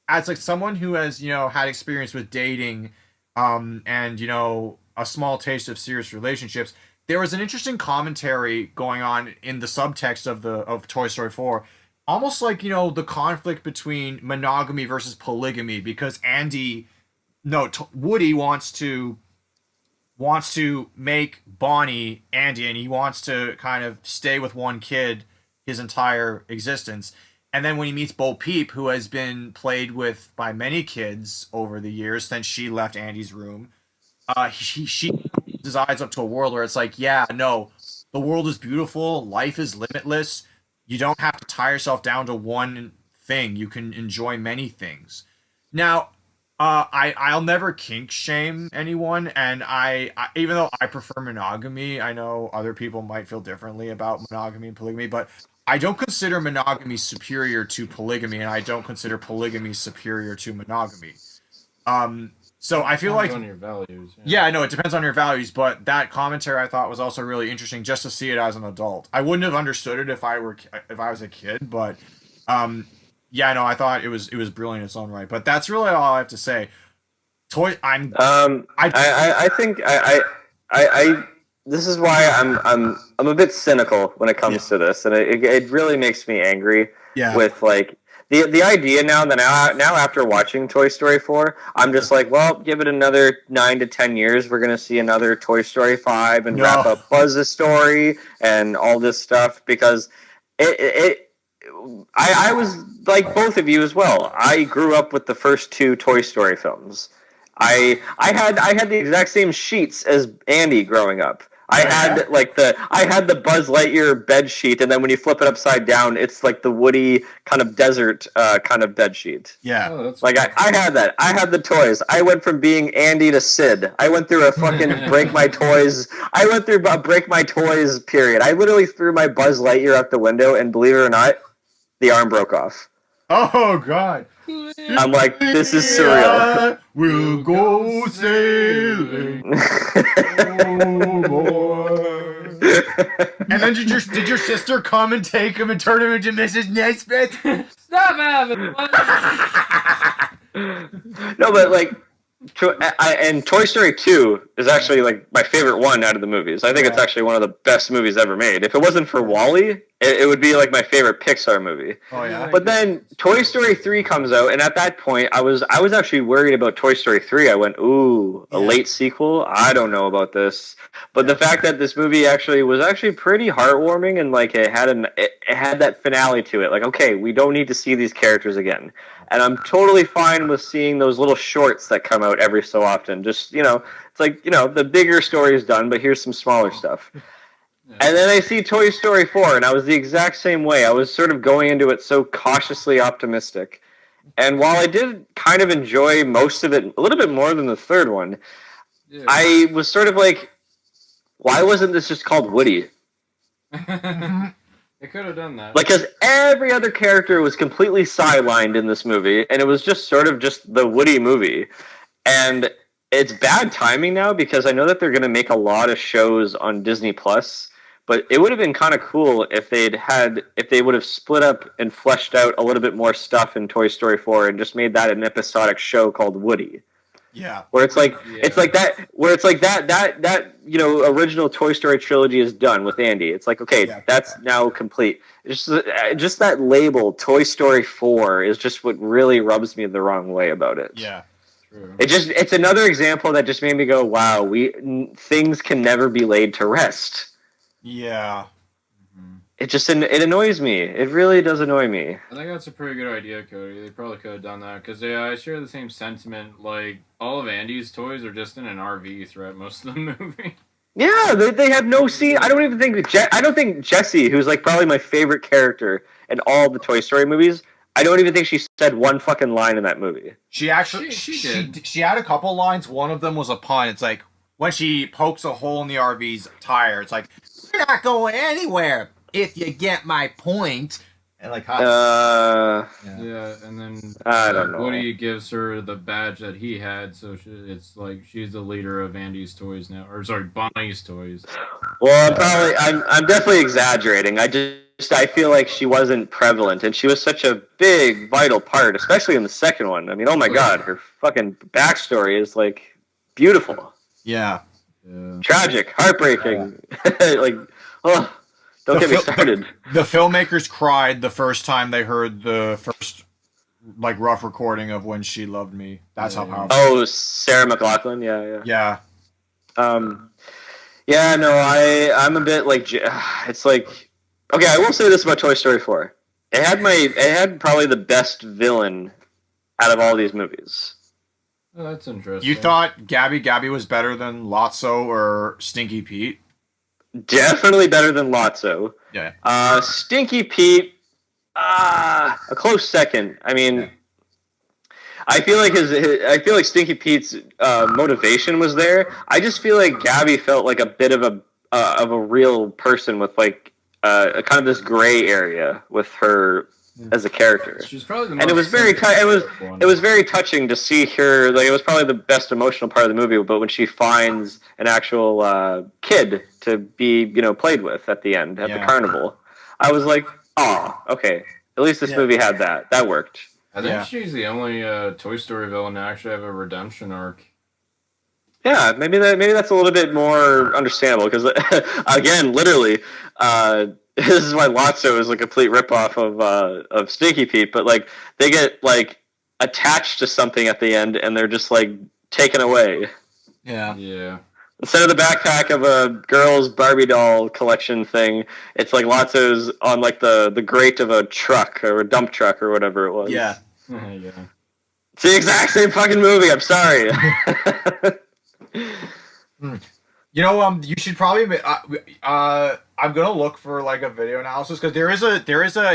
as like someone who has had experience with dating, and a small taste of serious relationships, there was an interesting commentary going on in the subtext of Toy Story 4, almost like the conflict between monogamy versus polygamy, because Woody wants to make Bonnie Andy, and he wants to kind of stay with one kid his entire existence. And then when he meets Bo Peep, who has been played with by many kids over the years since she left Andy's room, she his eyes up to a world where it's like, yeah, no, the world is beautiful, life is limitless. You don't have to tie yourself down to one thing. You can enjoy many things. Now, I'll never kink shame anyone, and I even though I prefer monogamy, I know other people might feel differently about monogamy and polygamy, but I don't consider monogamy superior to polygamy, and I don't consider polygamy superior to monogamy. So I feel like on your values. yeah, I know it depends on your values, but that commentary I thought was also really interesting just to see it as an adult. I wouldn't have understood it if I was a kid, but yeah, no, I thought it was brilliant in its own right. But that's really all I have to say. I think I this is why I'm a bit cynical when it comes to this, and it really makes me angry with like the idea now after watching Toy Story 4, I'm just like, well, give it another 9 to 10 years, we're gonna see another Toy Story 5 and wrap up Buzz's story and all this stuff, because I was like both of you as well. I grew up with the first two Toy Story films. I had the exact same sheets as Andy growing up. I had the Buzz Lightyear bed sheet, and then when you flip it upside down, it's like the Woody kind of desert kind of bed sheet. Yeah, like I had that. I had the toys. I went from being Andy to Sid. I went through a fucking break my toys. I went through a break my toys period. I literally threw my Buzz Lightyear out the window, and believe it or not, the arm broke off. Oh God! I'm like, this is surreal. We'll go sailing. Oh, boy. And then did your sister come and take him and turn him into Mrs. Nesbit? Stop having No, but like, and Toy Story 2 is actually like my favorite one out of the movies. I think it's actually one of the best movies ever made. If it wasn't for WALL-E, it would be like my favorite Pixar movie. Oh yeah. But then Toy Story 3 comes out, and at that point, I was actually worried about Toy Story 3. I went, ooh, a late sequel? I don't know about this. But the fact that this movie was actually pretty heartwarming, and like it had that finale to it. Like, okay, we don't need to see these characters again. And I'm totally fine with seeing those little shorts that come out every so often. Just, it's like, the bigger story is done, but here's some smaller stuff. Yeah. And then I see Toy Story 4, and I was the exact same way. I was sort of going into it so cautiously optimistic. And while I did kind of enjoy most of it, a little bit more than the third one, I was sort of like, why wasn't this just called Woody? They could have done that. Like, because every other character was completely sidelined in this movie, and it was just sort of just the Woody movie. And it's bad timing now, because I know that they're going to make a lot of shows on Disney Plus, but it would have been kind of cool if they would have split up and fleshed out a little bit more stuff in Toy Story 4 and just made that an episodic show called Woody. Yeah. Where it's like that original Toy Story trilogy is done with Andy. It's like, okay, that's now complete. It's just that label Toy Story 4 is just what really rubs me the wrong way about it. Yeah. True. It's another example that just made me go, wow, things can never be laid to rest. Yeah. It annoys me. It really does annoy me. I think that's a pretty good idea, Cody. They probably could have done that, because I share the same sentiment. Like, all of Andy's toys are just in an RV throughout most of the movie. Yeah, they have no scene. I don't think Jessie, who's like probably my favorite character in all the Toy Story movies, I don't even think she said one fucking line in that movie. She actually she had a couple lines. One of them was a pun. It's like when she pokes a hole in the RV's tire. It's like, we're not going anywhere, if you get my point. And like hot. Yeah, and then I don't know. Woody gives her the badge that he had, so it's like she's the leader of Andy's Toys now, or sorry, Bonnie's Toys. Well, I'm definitely exaggerating. I feel like she wasn't prevalent, and she was such a big, vital part, especially in the second one. I mean, oh my god, her fucking backstory is like beautiful, Yeah. tragic, heartbreaking. Like, oh, don't get me started. The filmmakers cried the first time they heard the first like rough recording of When She Loved Me. That's how powerful. Oh, Sarah McLachlan, yeah. Yeah. Yeah, no, I'm a bit like it's like okay. I will say this about Toy Story 4. It had probably the best villain out of all these movies. Oh, that's interesting. You thought Gabby was better than Lotso or Stinky Pete? Definitely better than Lotso. Yeah. Stinky Pete, a close second. I mean, I feel like Stinky Pete's motivation was there. I just feel like Gabby felt like a bit of a real person with like a kind of this gray area with her as a character. She's probably the most and it was very touching to see her. Like it was probably the best emotional part of the movie. But when she finds an actual kid to be played with at the end at the carnival, I was like, oh, okay. At least this movie had that. That worked. I think she's the only Toy Story villain to actually have a redemption arc. Yeah, maybe that's a little bit more understandable because, again, literally, this is why Lotso is a complete ripoff of Stinky Pete. But like, they get like attached to something at the end, and they're just like taken away. Yeah. Instead of the backpack of a girl's Barbie doll collection thing, it's like Lotso's on like the grate of a truck or a dump truck or whatever it was. Yeah. Yeah. It's the exact same fucking movie. I'm sorry. You should probably. I'm gonna look for like a video analysis because there is a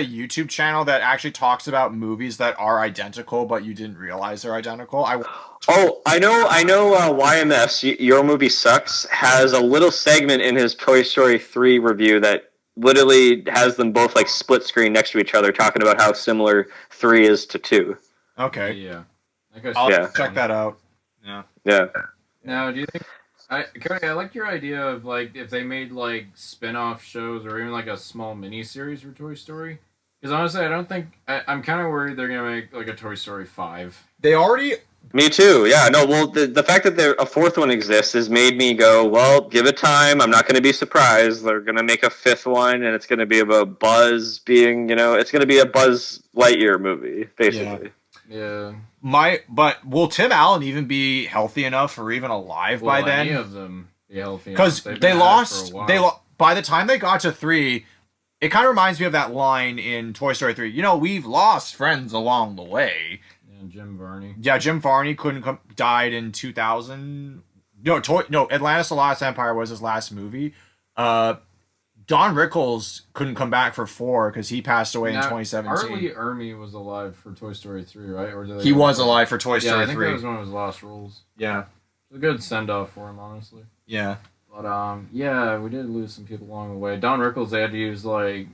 YouTube channel that actually talks about movies that are identical, but you didn't realize they're identical. I know. YMS, Your Movie Sucks, has a little segment in his Toy Story 3 review that literally has them both like split screen next to each other, talking about how similar 3 is to 2. Okay. Yeah. I'll check that out. Yeah. Now, do you think? Cody, I like your idea of like if they made like spin-off shows or even like a small mini-series for Toy Story. Because honestly, I don't think I'm kind of worried they're gonna make like a Toy Story 5. They already. Me too. Yeah. No. Well, the fact that a fourth one exists has made me go, well, give it time. I'm not going to be surprised. They're going to make a fifth one, and it's going to be about Buzz being, it's going to be a Buzz Lightyear movie, basically. Yeah. But will Tim Allen even be healthy enough or even alive by then? Any of them be healthy? Because they lost. By the time they got to 3, it kind of reminds me of that line in Toy Story 3. We've lost friends along the way. Yeah, Jim Varney. Yeah, Jim Varney died in 2000. No, Atlantis: The Lost Empire was his last movie. Don Rickles couldn't come back for 4 because he passed away in 2017. Arlie Ermey was alive for Toy Story 3, right? Or he was alive for Toy Story 3. I think that was one of his last roles. Yeah. It was a good send-off for him, honestly. Yeah. But, we did lose some people along the way. Don Rickles, they had to use, like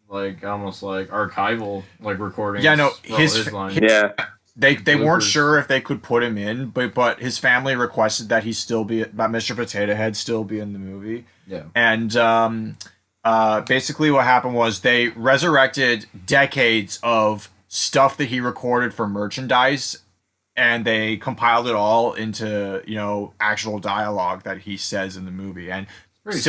almost, like, archival, like, recordings. Yeah, no, his line. Yeah. They weren't sure if they could put him in, but his family requested that he still be, that Mr. Potato Head still be in the movie. Yeah. And, basically what happened was they resurrected decades of stuff that he recorded for merchandise, and they compiled it all into actual dialogue that he says in the movie. And he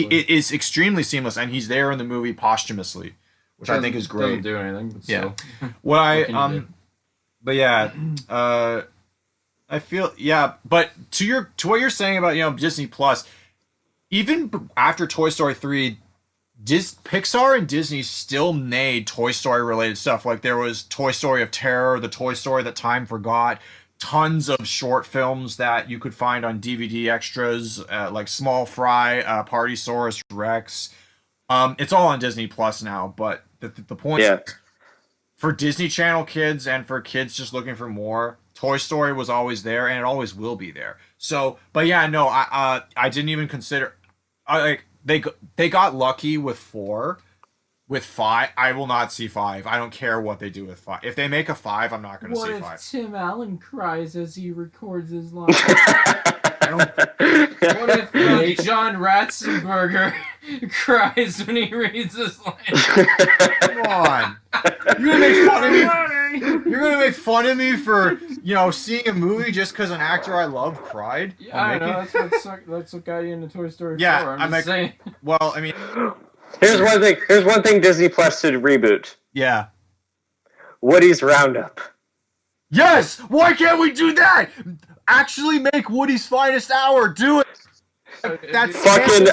is extremely seamless, and he's there in the movie posthumously, which I think is great. Doesn't do anything, but yeah. still. But yeah, I feel but to what you're saying about Disney Plus. Even after Toy Story 3, Pixar and Disney still made Toy Story related stuff. Like there was Toy Story of Terror, the Toy Story that time forgot, tons of short films that you could find on DVD extras, like Small Fry, Partysaurus Rex. It's all on Disney Plus now, but the point is, for Disney Channel kids and for kids just looking for more, Toy Story was always there, and it always will be there. So, but yeah, no, I didn't even consider. They got lucky with 4, With 5, I will not see 5. I don't care what they do with 5. If they make a 5, I'm not going to What see if 5. Tim Allen cries as he records his line? What if John Ratzenberger cries when he reads his line? Come on. You're going to make fun of me. You're going to make fun of me for, seeing a movie just because an actor I love cried? Yeah, I know. That's what got you into Toy Story 4. Yeah, I'm just saying. Well, I mean... Here's one thing Disney Plus should reboot. Yeah. Woody's Roundup. Yes! Why can't we do that? Actually make Woody's Finest Hour. Do it. That's Fucking,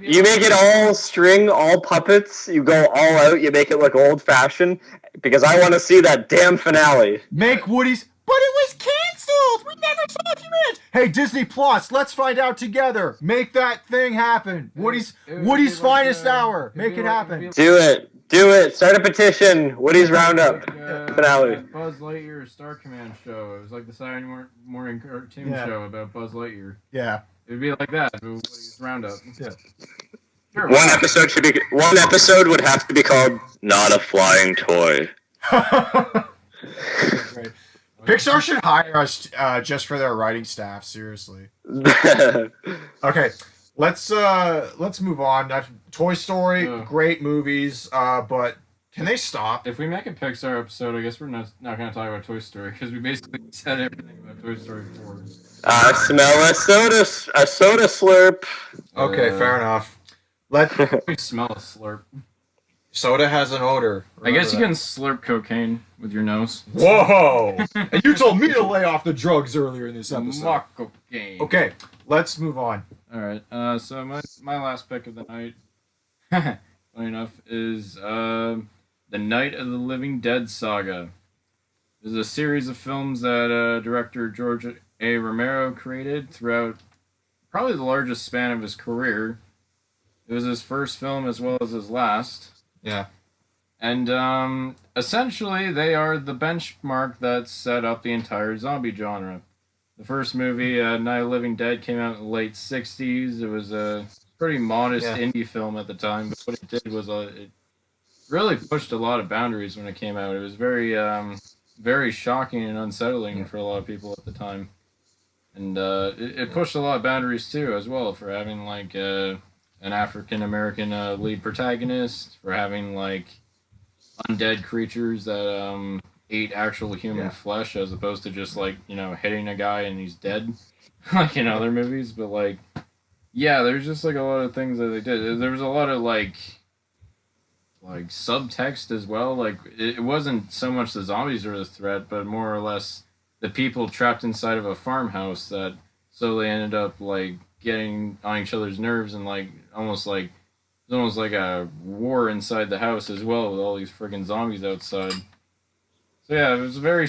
you make it all string, all puppets. You go all out. You make it look old-fashioned because I want to see that damn finale. Make Woody's... But it was canceled! We never saw Humanity! Hey, Disney Plus, let's find out together. Make that thing happen. Woody's Finest Hour. Make it happen. Do it. Do it. Start a petition. Woody's Roundup finale. Buzz Lightyear Star Command show. It was like the Saturday morning cartoon show about Buzz Lightyear. Yeah. It'd be like that. Woody's Roundup. Yeah. Sure, One episode would have to be called "Not a Flying Toy." Great. Pixar should hire us just for their writing staff. Seriously. Okay, let's move on. Toy Story, great movies, but can they stop? If we make a Pixar episode, I guess we're not going to talk about Toy Story because we basically said everything about Toy Story 4. I smell a soda slurp. Okay, fair enough. We smell a slurp. Soda has an odor. I guess you can slurp cocaine with your nose. Whoa! And you told me to lay off the drugs earlier in this episode. Mock cocaine. Okay, let's move on. All right. So my last pick of the night, funny enough, is the Night of the Living Dead saga. This is a series of films that director George A. Romero created throughout probably the largest span of his career. It was his first film as well as his last. Yeah. And essentially, they are the benchmark that set up the entire zombie genre. The first movie, Night of the Living Dead, came out in the late 60s. It was a pretty modest indie film at the time, but what it did was it really pushed a lot of boundaries when it came out. It was very, very shocking and unsettling for a lot of people at the time. And it pushed a lot of boundaries, too, as well, for having, like, an African-American lead protagonist, for having, like, undead creatures that ate actual human flesh as opposed to just, like, hitting a guy and he's dead, like in other movies. But, like, yeah, there's just, like, a lot of things that they did. There was a lot of, like subtext as well. Like, it wasn't so much the zombies are the threat, but more or less the people trapped inside of a farmhouse that slowly ended up, like, getting on each other's nerves and, like, almost like a war inside the house as well with all these friggin' zombies outside. So yeah, it was very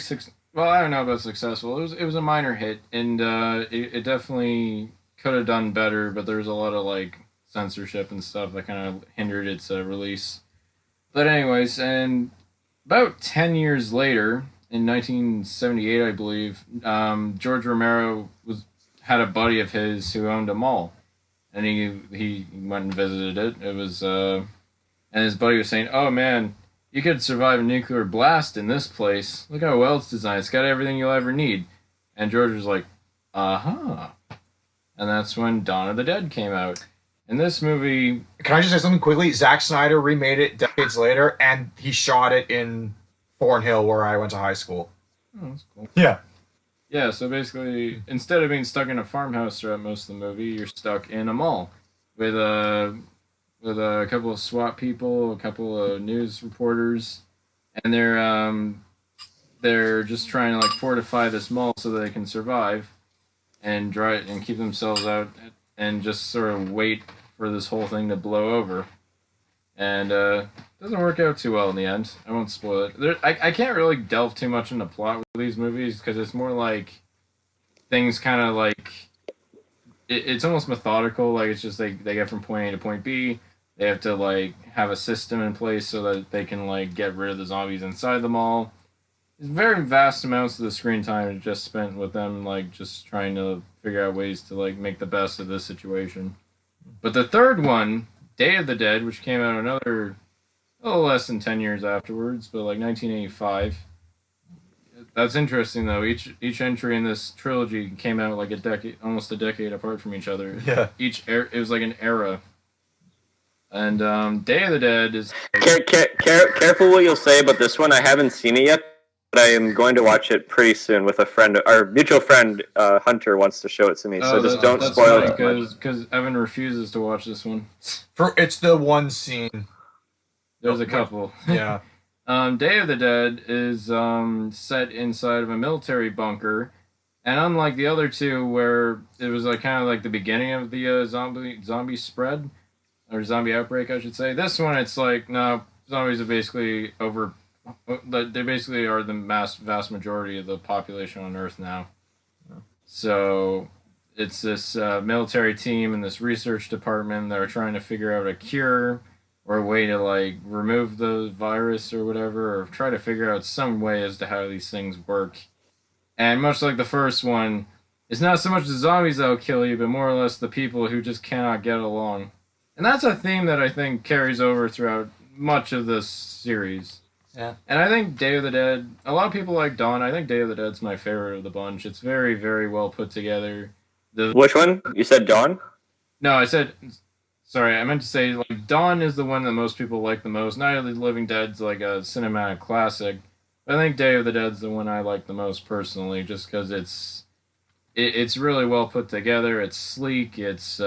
well, I don't know about successful. It was a minor hit, and it definitely could have done better, but there was a lot of, like, censorship and stuff that kind of hindered its release. But anyways, and about 10 years later, in 1978, I believe, George Romero had a buddy of his who owned a mall. And he went and visited it. It was, and his buddy was saying, "Oh man, you could survive a nuclear blast in this place. Look how well it's designed. It's got everything you'll ever need." And George was like, "Uh-huh." And that's when Dawn of the Dead came out. And this movie... Can I just say something quickly? Zack Snyder remade it decades later, and he shot it in Thornhill, where I went to high school. Oh, that's cool. Yeah. Yeah, so basically, instead of being stuck in a farmhouse throughout most of the movie, you're stuck in a mall with a couple of SWAT people, a couple of news reporters, and they're just trying to, like, fortify this mall so that they can survive and keep themselves out and just sort of wait for this whole thing to blow over. And it doesn't work out too well in the end. I won't spoil it. I can't really delve too much into plot with these movies because it's more like things kind of like... It's almost methodical. Like, it's just they get from point A to point B. They have to, like, have a system in place so that they can, like, get rid of the zombies inside the mall. It's very vast amounts of the screen time is just spent with them, like, just trying to figure out ways to, like, make the best of this situation. But the third one... Day of the Dead, which came out a little less than 10 years afterwards, but like 1985. That's interesting though. Each entry in this trilogy came out like a decade, almost a decade apart from each other. Yeah. It was like an era. And Day of the Dead is Careful what you'll say about this one. I haven't seen it yet, but I am going to watch it pretty soon with a friend. Our mutual friend Hunter wants to show it to me, so just don't spoil it. Because Evan refuses to watch this one. It's the one scene. There's a couple. Yeah. Day of the Dead is set inside of a military bunker, and unlike the other two, where it was like kind of like the beginning of the zombie spread or zombie outbreak, I should say. This one, it's like no, zombies are basically over. They basically are the vast majority of the population on Earth now. So it's this military team and this research department that are trying to figure out a cure or a way to like remove the virus or whatever, or try to figure out some way as to how these things work. And much like the first one, it's not so much the zombies that'll kill you, but more or less the people who just cannot get along. And that's a theme that I think carries over throughout much of this series. Yeah. And I think Day of the Dead, a lot of people like Dawn. I think Day of the Dead's my favorite of the bunch. It's very, very well put together. Which one? You said Dawn? No, I said... Sorry, I meant to say, like, Dawn is the one that most people like the most. Night of the Living Dead's like a cinematic classic. But I think Day of the Dead's the one I like the most personally, just because it's really well put together. It's sleek. It's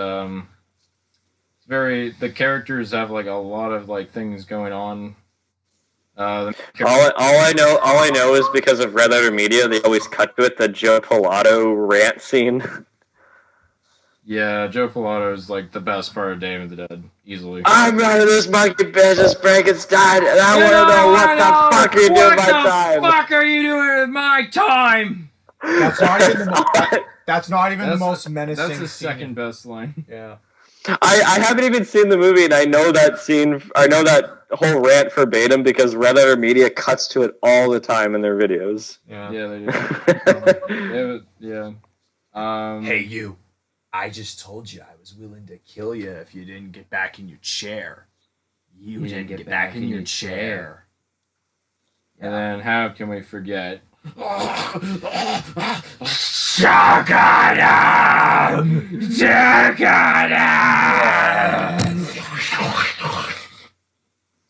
very... The characters have, like, a lot of, like, things going on. All I know is because of Red Letter Media, they always cut to it, the Joe Pilato rant scene. Yeah, Joe Pilato is like the best part of Day of the Dead, easily. I'm running this monkey business, Frankenstein, and I want to know what the fuck are you doing with my time? What the fuck are you doing with my time? That's not even the most menacing. That's the scene. second best line. Yeah. I haven't even seen the movie, and I know that scene. I know that whole rant verbatim because Red Letter Media cuts to it all the time in their videos. Yeah. Yeah, they do. Hey, you. I just told you I was willing to kill you if you didn't get back in your chair. You didn't get back in your chair. And then how can we forget?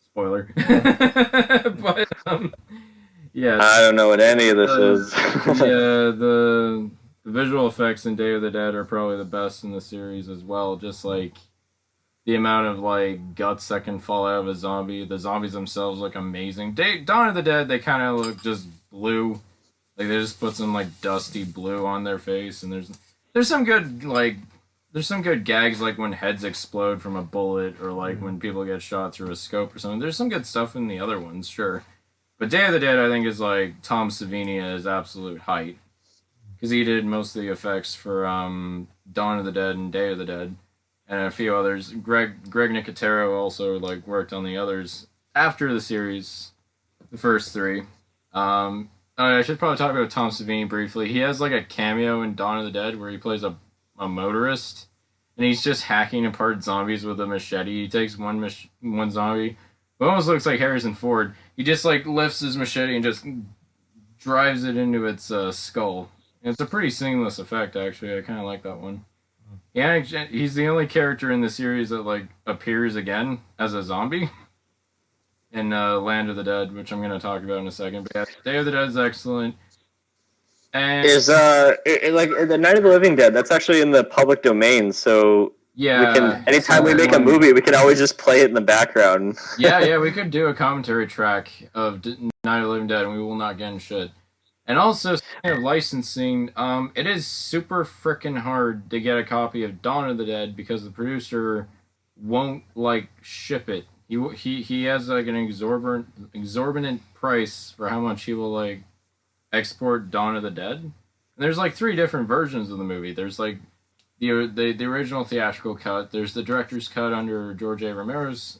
Spoiler. But yeah. I don't know what any of this is. Yeah, the visual effects in Day of the Dead are probably the best in the series as well. Just like the amount of like guts that can fall out of a zombie. The zombies themselves look amazing. Dawn of the Dead, they kind of look just blue. Like they just put some like dusty blue on their face, and there's some good gags like when heads explode from a bullet, or like when people get shot through a scope or something. There's some good stuff in the other ones, sure. But Day of the Dead, I think, is like Tom Savini at his absolute height. Because he did most of the effects for Dawn of the Dead and Day of the Dead, and a few others. Greg Nicotero also like worked on the others after the series, the first three. I should probably talk about Tom Savini briefly. He has like a cameo in Dawn of the Dead where he plays a motorist, and he's just hacking apart zombies with a machete. He takes one zombie, who almost looks like Harrison Ford. He just like lifts his machete and just drives it into its skull. It's a pretty seamless effect, actually. I kind of like that one. Yeah, he's the only character in the series that like appears again as a zombie in Land of the Dead, which I'm going to talk about in a second. But yeah, Day of the Dead is excellent. And is like the Night of the Living Dead? That's actually in the public domain, so yeah, we can anytime we make a movie, we can always just play it in the background. yeah, we could do a commentary track of Night of the Living Dead, and we will not get in shit. And also, speaking of licensing, it is super frickin' hard to get a copy of Dawn of the Dead because the producer won't like ship it. He has like an exorbitant price for how much he will like export Dawn of the Dead. And there's like 3 different versions of the movie. There's like the original theatrical cut. There's the director's cut under George A. Romero's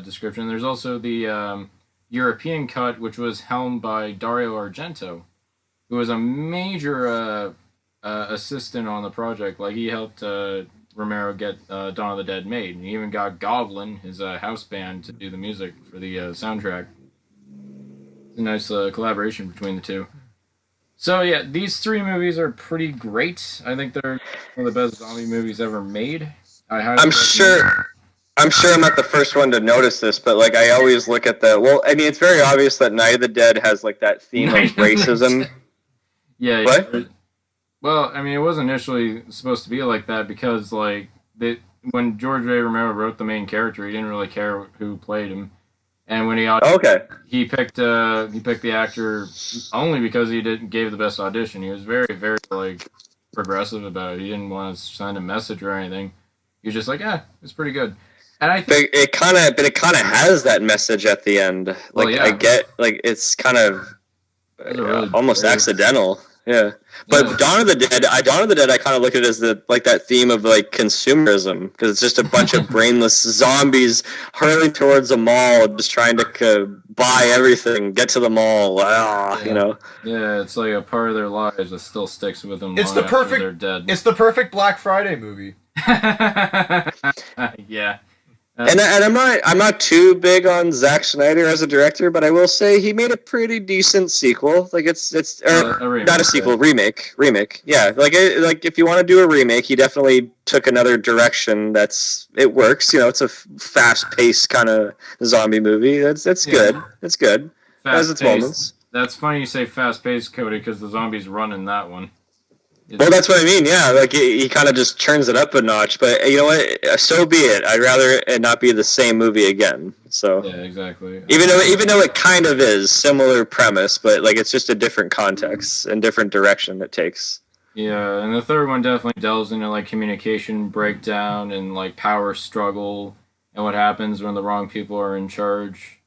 description. There's also the European cut, which was helmed by Dario Argento, who was a major assistant on the project. Like he helped Romero get Dawn of the Dead made. And he even got Goblin, his house band, to do the music for the soundtrack. It's a nice collaboration between the two. So yeah, these three movies are pretty great. I think they're one of the best zombie movies ever made. I'm sure I'm not the first one to notice this, but like I always look at it's very obvious that Night of the Dead has like that theme of racism. Yeah. What? Well, I mean, it wasn't initially supposed to be like that because like when George A. Romero wrote the main character, he didn't really care who played him. And when he picked the actor only because he gave the best audition. He was very, very like progressive about it. He didn't want to send a message or anything. He was just like, it's pretty good. And I think it kind of has that message at the end. Like I get like it's kind of really almost accidental. Yeah. But Dawn of the Dead, I kind of look at it as that theme of like consumerism, because it's just a bunch of brainless zombies hurling towards a mall, just trying to buy everything, get to the mall. You know. Yeah, it's like a part of their lives that still sticks with them. It's they're dead. It's the perfect Black Friday movie. Yeah. And I'm not too big on Zack Snyder as a director, but I will say he made a pretty decent sequel. Like it's remake, not a sequel, remake. Yeah, like if you want to do a remake, he definitely took another direction. It works. You know, it's a fast-paced kind of zombie movie. That's good. It's good. It has its moments. That's funny you say fast-paced, Cody, because the zombies run in that one. Well, that's what I mean. Yeah, like he kind of just turns it up a notch. But you know what? So be it. I'd rather it not be the same movie again. So yeah, exactly. Even though it kind of is similar premise, but like it's just a different context and different direction it takes. Yeah, and the third one definitely delves into like communication breakdown and like power struggle and what happens when the wrong people are in charge.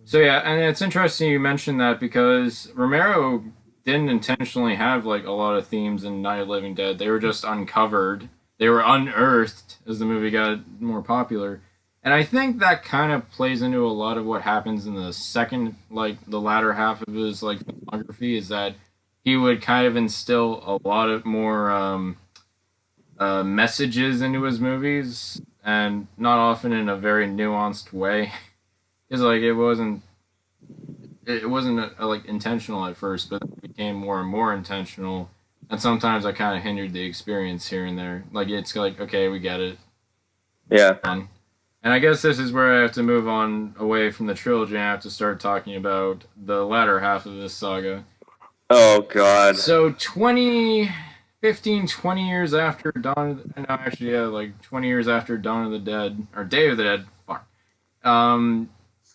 So yeah, and it's interesting you mentioned that because Romero didn't intentionally have like a lot of themes in Night of the Living Dead. They were just uncovered. They were unearthed as the movie got more popular. And I think that kind of plays into a lot of what happens in the second, like the latter half of his like filmography, is that he would kind of instill a lot of more messages into his movies, and not often in a very nuanced way. Because like it wasn't like intentional at first, but it became more and more intentional, and sometimes I kind of hindered the experience here and there. Like it's like, okay, we get it. Yeah. And I guess this is where I have to move on away from the trilogy and I have to start talking about the latter half of this saga. Oh, God. So 20 years after like 20 years after Dawn of the Dead, or Day of the Dead,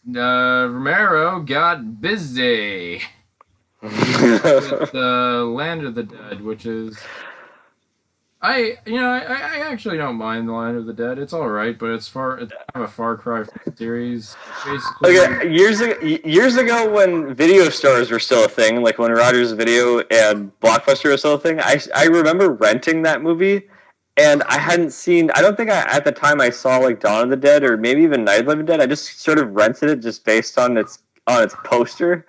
Romero got busy with the Land of the Dead, which is... I actually don't mind the Land of the Dead. It's all right, but it's kind of a far cry from the series. Basically, okay, years ago when video stores were still a thing, like when Rogers Video and Blockbuster was still a thing, I remember renting that movie, and I don't think at the time I saw like Dawn of the Dead or maybe even Night of the Living Dead. I just sort of rented it just based on its poster.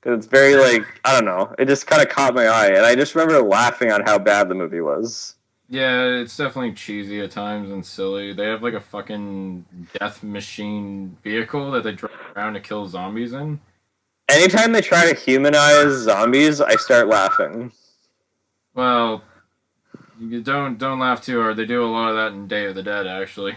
Because it's very like, I don't know, it just kind of caught my eye, and I just remember laughing on how bad the movie was. Yeah, it's definitely cheesy at times and silly. They have like a fucking death machine vehicle that they drive around to kill zombies in. Anytime they try to humanize zombies, I start laughing. Well, you don't laugh too hard. They do a lot of that in Day of the Dead, actually.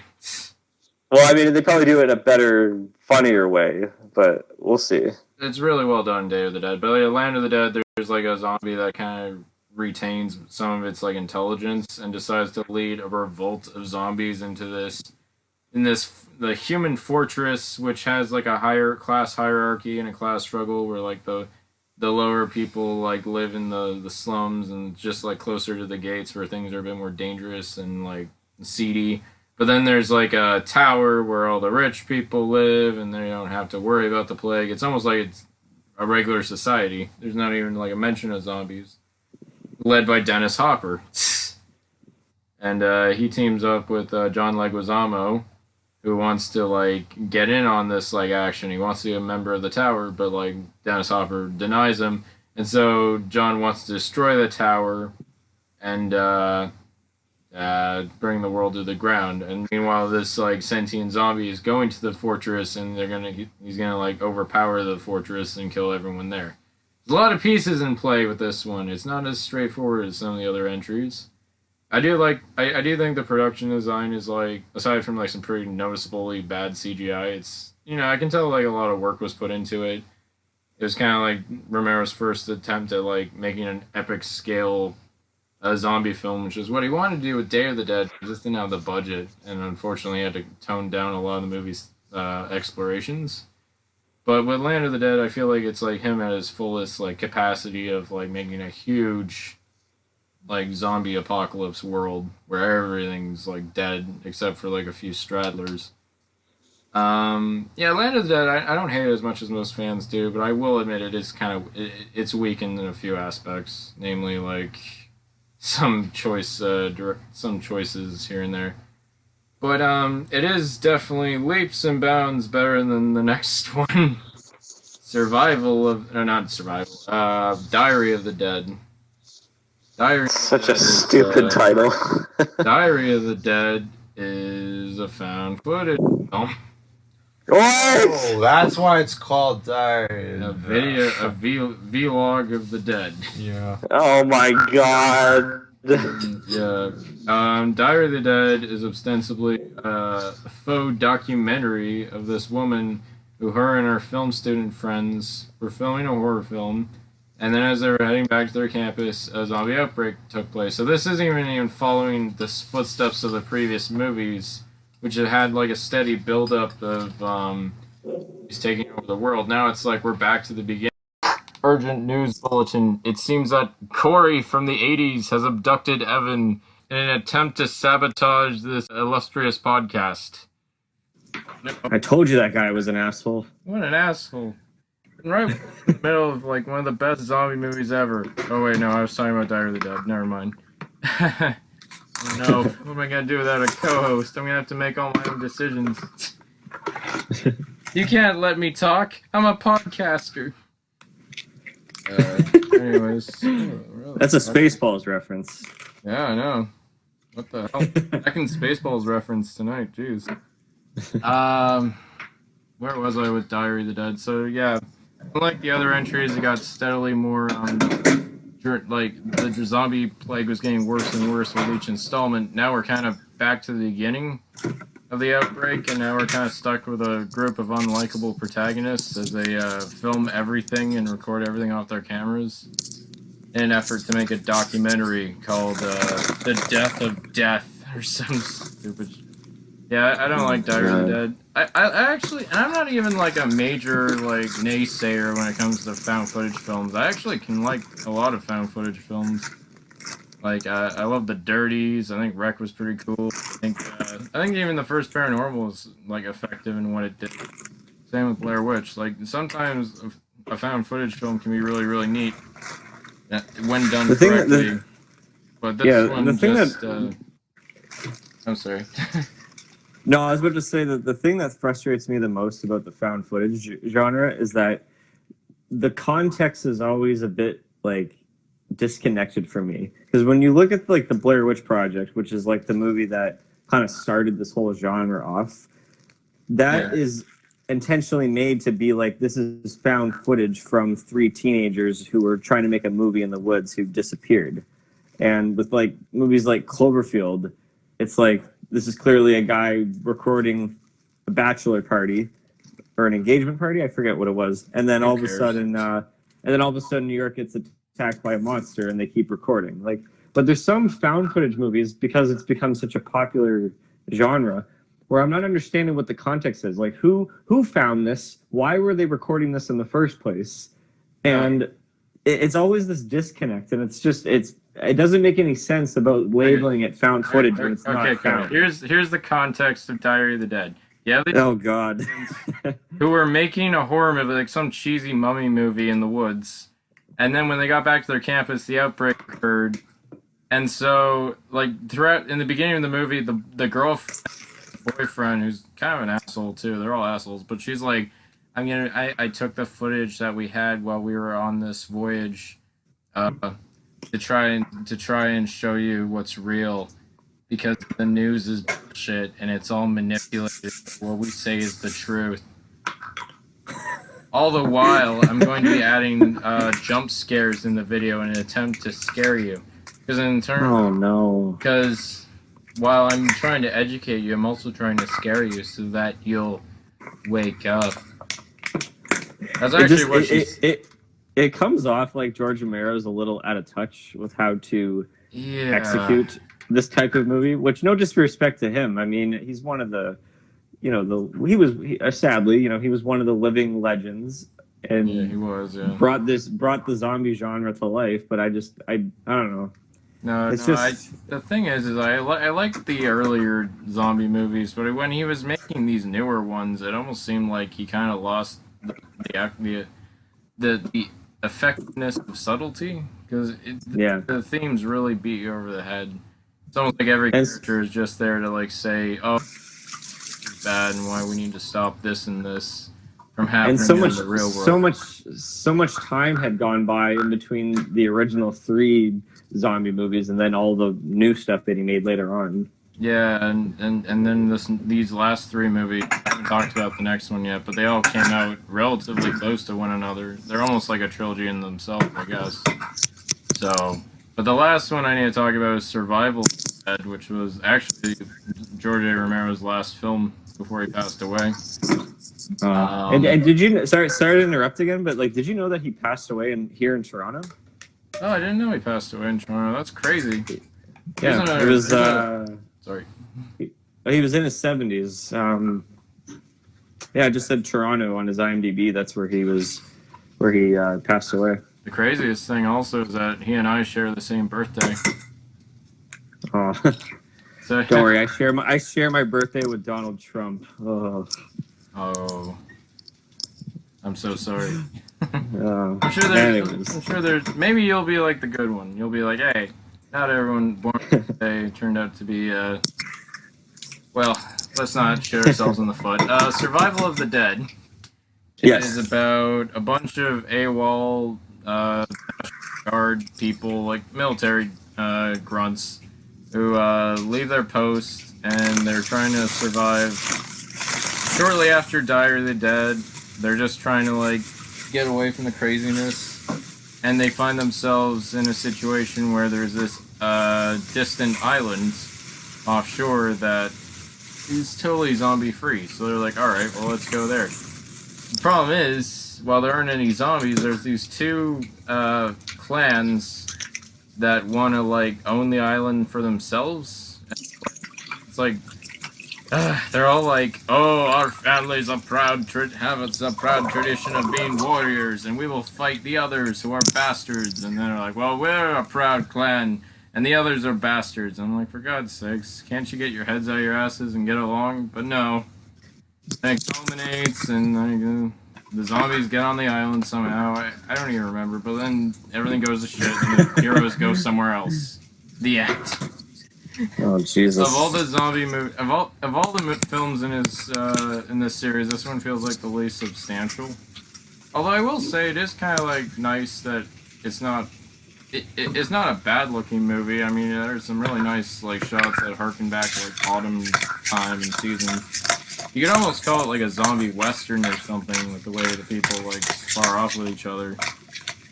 Well, I mean, they probably do it in a better, funnier way, but we'll see. It's really well done in Day of the Dead. But like, Land of the Dead, there's like a zombie that kind of retains some of its like intelligence and decides to lead a revolt of zombies into the human fortress, which has like a higher class hierarchy and a class struggle where like the lower people like live in the slums and just like closer to the gates where things are a bit more dangerous and like seedy. But then there's like a tower where all the rich people live and they don't have to worry about the plague. It's almost like it's a regular society. There's not even like a mention of zombies. Led by Dennis Hopper. And he teams up with John Leguizamo, who wants to like get in on this like action. He wants to be a member of the tower, but like Dennis Hopper denies him. And so John wants to destroy the tower and bring the world to the ground. And meanwhile, this like sentient zombie is going to the fortress, and he's gonna like overpower the fortress and kill everyone there. There's a lot of pieces in play with this one. It's not as straightforward as some of the other entries. I do think the production design is like, aside from like some pretty noticeably bad CGI, it's, I can tell like a lot of work was put into it. It was kind of like Romero's first attempt at like making an epic scale zombie film, which is what he wanted to do with Day of the Dead. He just didn't have the budget, and unfortunately, he had to tone down a lot of the movie's explorations. But with Land of the Dead, I feel like it's like him at his fullest like capacity of like making a huge like zombie apocalypse world where everything's like dead except for like a few stragglers. Yeah, Land of the Dead, I don't hate it as much as most fans do, but I will admit it is kind of it's weakened in a few aspects, namely like some choices here and there. But it is definitely leaps and bounds better than the next one. Not Survival. Diary of the Dead. Such a stupid title. Diary of the Dead is a found footage film. What? Oh, that's why it's called Diary. A vlog of the dead. Yeah. Oh my god. Yeah. Diary of the Dead is ostensibly a faux documentary of this woman who her and her film student friends were filming a horror film, and then as they were heading back to their campus, a zombie outbreak took place. So this isn't even following the footsteps of the previous movies, which had like a steady build-up of he's taking over the world. Now it's like we're back to the beginning. Urgent news bulletin. It seems that Corey from the 80s has abducted Evan in an attempt to sabotage this illustrious podcast. I told you that guy was an asshole. What an asshole. Right in the middle of like one of the best zombie movies ever. Oh wait, no, I was talking about Diary of the Dead. Never mind. Oh, no, what am I gonna do without a co-host? I'm gonna have to make all my own decisions. You can't let me talk. I'm a podcaster. Anyways. That's a Spaceballs reference. Yeah, I know. What the hell? Second Spaceballs reference tonight, jeez. Where was I with Diary of the Dead? So yeah, unlike the other entries, it got steadily more like the zombie plague was getting worse and worse with each installment. Now we're kind of back to the beginning of the outbreak, and now we're kind of stuck with a group of unlikable protagonists as they film everything and record everything off their cameras in an effort to make a documentary called The Death of Death or some stupid. Yeah, I don't like Diary of the Dead. I actually, and I'm not even like a major like naysayer when it comes to found footage films. I actually can like a lot of found footage films. Like I love The Dirties. I think Wreck was pretty cool. I think even the first Paranormal was like effective in what it did. Same with Blair Witch. Like sometimes a found footage film can be really really neat when done correctly. But this one just. I'm sorry. No, I was about to say that the thing that frustrates me the most about the found footage genre is that the context is always a bit like disconnected for me. Because when you look at like the Blair Witch Project, which is like the movie that kind of started this whole genre off, that is intentionally made to be like, this is found footage from 3 teenagers who were trying to make a movie in the woods who disappeared. And with like movies like Cloverfield, it's like, this is clearly a guy recording a bachelor party or an engagement party. I forget what it was. And then all of a sudden, New York gets attacked by a monster, and they keep recording. Like, but there's some found footage movies, because it's become such a popular genre, where I'm not understanding what the context is. Like, who found this? Why were they recording this in the first place? And it's always this disconnect, and it doesn't make any sense about labeling it found footage when it's not found. Here's the context of Diary of the Dead. Yeah. Oh God. Who were making a horror movie, like some cheesy mummy movie in the woods, and then when they got back to their campus, the outbreak occurred, and so like throughout in the beginning of the movie, the boyfriend, who's kind of an asshole too. They're all assholes, but she's like, I took the footage that we had while we were on this voyage, to try and show you what's real. because the news is bullshit and it's all manipulated. What we say is the truth. All the while, I'm going to be adding jump scares in the video in an attempt to scare you. Oh no. Because while I'm trying to educate you, I'm also trying to scare you so that you'll wake up. That's actually what she's... It comes off like George Romero's a little out of touch with how to Yeah. execute this type of movie, which no disrespect to him. I mean, he's one of the, sadly, he was one of the living legends and Yeah, he was, yeah. brought the zombie genre to life, but I don't know. The thing is I like the earlier zombie movies, but when he was making these newer ones, it almost seemed like he kind of lost the effectiveness of subtlety, because the themes really beat you over the head. It's almost like every character is just there to like say, "Oh, this is bad, and why we need to stop this and this from happening in the real world." So much time had gone by in between the original 3 zombie movies and then all the new stuff that he made later on. Yeah, and then these last 3 movies, I haven't talked about the next one yet, but they all came out relatively close to one another. They're almost like a trilogy in themselves, I guess. So, but the last one I need to talk about is Survival of the Dead, which was actually George A. Romero's last film before he passed away. And did you... Sorry to interrupt again, but like, did you know that he passed away here in Toronto? Oh, I didn't know he passed away in Toronto. That's crazy. Yeah, it was... Sorry. He was in his 70s. Yeah, I just said Toronto on his IMDb. That's where he passed away. The craziest thing also is that he and I share the same birthday. Oh, so, don't worry. I share my birthday with Donald Trump. Oh, I'm so sorry. I'm sure there's maybe you'll be like the good one. You'll be like, hey, not everyone born today turned out to be well, let's not shoot ourselves in the foot. Survival of the Dead. It is about a bunch of AWOL guard people, like military grunts, who leave their post and they're trying to survive. Shortly after Die of the Dead, they're just trying to like get away from the craziness, and they find themselves in a situation where there's this distant island offshore that is totally zombie free. So they're like, alright, well, let's go there. The problem is, while there aren't any zombies, there's these 2 clans that want to like own the island for themselves. It's like they're all like, oh, our families have a proud tradition of being warriors, and we will fight the others who are bastards. And they're like, well, we're a proud clan, and the others are bastards. I'm like, for God's sakes, can't you get your heads out of your asses and get along? But no. And it culminates, and the zombies get on the island somehow. I don't even remember, but then everything goes to shit, and the heroes go somewhere else. The end. Oh Jesus! Of all the zombie of all the films in this series, this one feels like the least substantial. Although I will say it is kind of like nice that it's not a bad looking movie. I mean, there's some really nice like shots that harken back to like autumn time and seasons. You could almost call it like a zombie western or something, with the way the people like spar off with each other.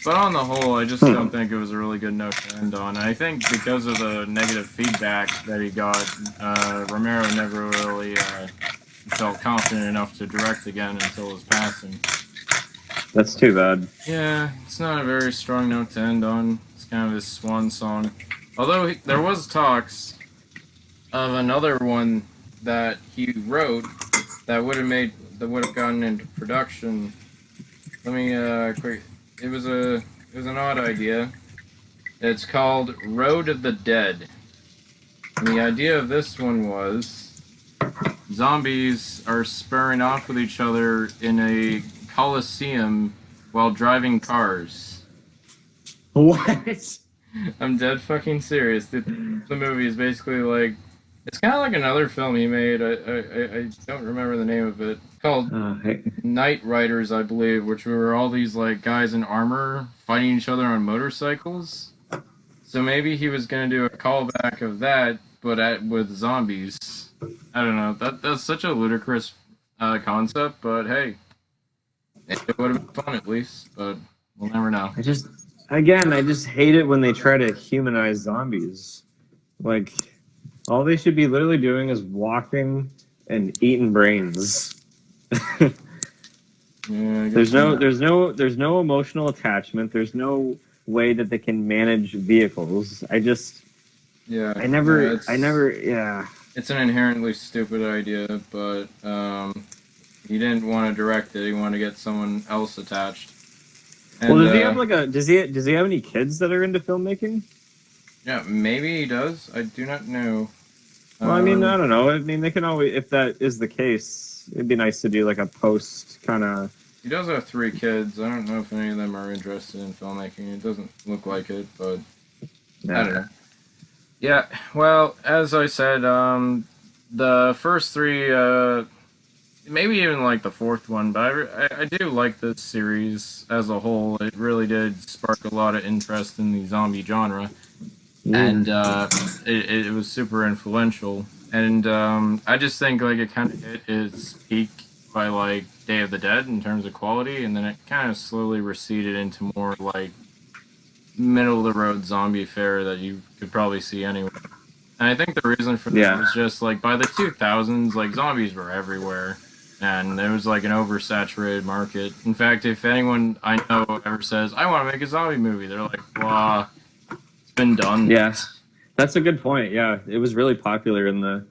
But on the whole, I just don't think it was a really good note to end on. I think because of the negative feedback that he got, Romero never really felt confident enough to direct again until his passing. That's too bad. Yeah, it's not a very strong note to end on. It's kind of his swan song. Although there was talks of another one that he wrote that would have gotten into production. Let me quick. It was an odd idea. It's called Road of the Dead. And the idea of this one was zombies are spurring off with each other in a coliseum while driving cars. What? I'm dead fucking serious. The movie is basically like, it's kind of like another film he made. I don't remember the name of it. Called Night Riders, I believe, which were all these like guys in armor fighting each other on motorcycles. So maybe he was going to do a callback of that with zombies. I don't know. That's such a ludicrous concept, but hey, it would have been fun at least. But we'll never know. I just hate it when they try to humanize zombies. Like, all they should be literally doing is walking and eating brains. Yeah, there's no emotional attachment. There's no way that they can manage vehicles. I never, yeah. It's an inherently stupid idea, but he didn't want to direct it. He wanted to get someone else attached. And, well, does he have does he have any kids that are into filmmaking? Yeah, maybe he does. I do not know. Well, I mean, I don't know. I mean, they can always, if that is the case, it'd be nice to do like a post kind of. He does have 3 kids. I don't know if any of them are interested in filmmaking. It doesn't look like it, but I don't know. Yeah, well, as I said, the first 3, maybe even like the 4th one, but I do like this series as a whole. It really did spark a lot of interest in the zombie genre. And it was super influential. And I just think like it kind of hit its peak by like Day of the Dead in terms of quality, and then it kind of slowly receded into more like middle of the road zombie fare that you could probably see anywhere. And I think the reason for that was just like by the 2000s, like zombies were everywhere, and it was like an oversaturated market. In fact, if anyone I know ever says I want to make a zombie movie, they're like, "Blah, it's been done." Yes, that's a good point. Yeah, it was really popular in the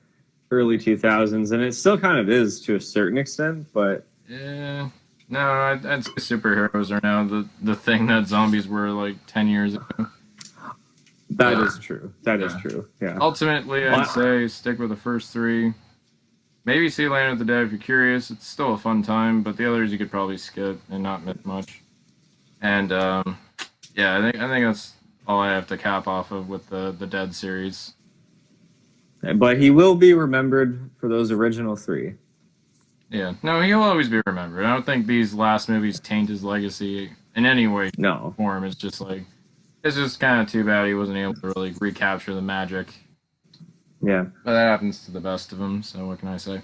early 2000s, and it still kind of is to a certain extent, but yeah. No, I'd say superheroes are now the thing that zombies were like 10 years ago. That is true. That is true. Yeah. Ultimately, I'd say stick with the first 3. Maybe see Land of the Dead if you're curious. It's still a fun time, but the others you could probably skip and not miss much. And yeah, I think that's all I have to cap off of with the Dead series. But he will be remembered for those original 3. Yeah, no, he'll always be remembered. I don't think these last movies taint his legacy in any way, no, form. It's just like, it's just kind of too bad he wasn't able to really recapture the magic. Yeah, but that happens to the best of them. So what can I say?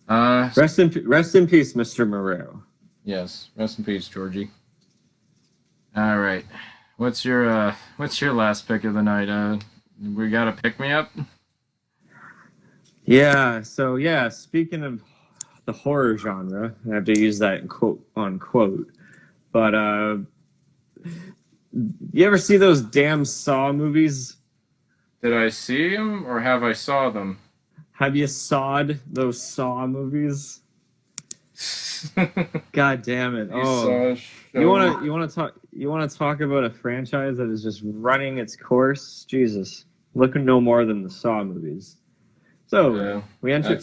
Rest in peace, Mr. Moreau. Yes, rest in peace, Georgie. All right, what's your last pick of the night? We got a pick me up. Yeah. So yeah, speaking of the horror genre, I have to use that in quote unquote. But you ever see those damn Saw movies? Did I see them or have I saw them? Have you sawed those Saw movies? God damn it! You want to talk about a franchise that is just running its course? Jesus, look no more than the Saw movies. So yeah, we enter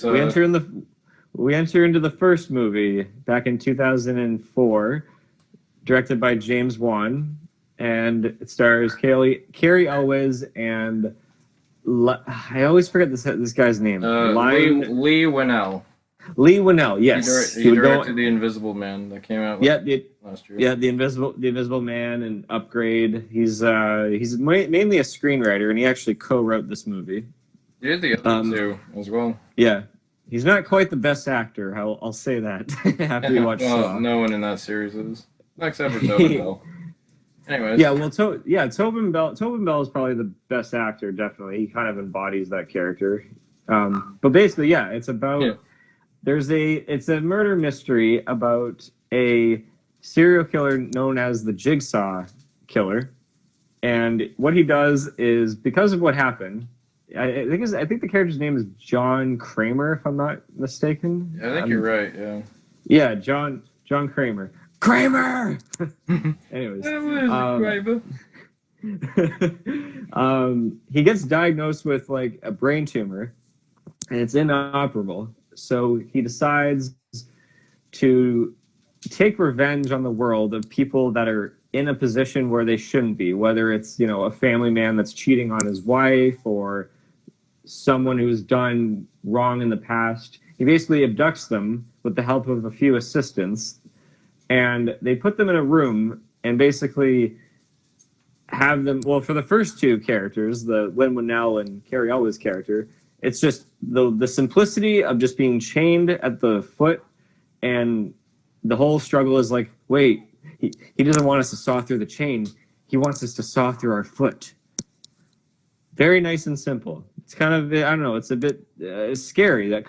into the first movie back in 2004, directed by James Wan, and it stars Carrie Elwes and I always forget this guy's name. Lee Winnell. Lee Winnell, yes. He directed The Invisible Man that came out last year. Yeah, The Invisible Man and Upgrade. He's mainly a screenwriter, and he actually co-wrote this movie. He did the other 2 as well. Yeah. He's not quite the best actor, I'll say that, after you watch Saw. No one in that series is. Except for Tobin Bell. Anyways. Yeah, well, Tobin Bell is probably the best actor, definitely. He kind of embodies that character. But basically, yeah, it's about... Yeah. It's a murder mystery about a serial killer known as the Jigsaw Killer. And what he does is, because of what happened... I think the character's name is John Kramer, if I'm not mistaken. I think you're right. Yeah. Yeah, John Kramer. Kramer. Anyways, he gets diagnosed with like a brain tumor, and it's inoperable. So he decides to take revenge on the world of people that are in a position where they shouldn't be. Whether it's a family man that's cheating on his wife or someone who's done wrong in the past. He basically abducts them with the help of a few assistants, and they put them in a room and basically have them. Well, for the first two characters, the Lin Manuel and Carrie Elwes character, it's just the simplicity of just being chained at the foot, and the whole struggle is like, wait, he doesn't want us to saw through the chain. He wants us to saw through our foot. Very nice and simple. It's kind of, I don't know, it's a bit scary, that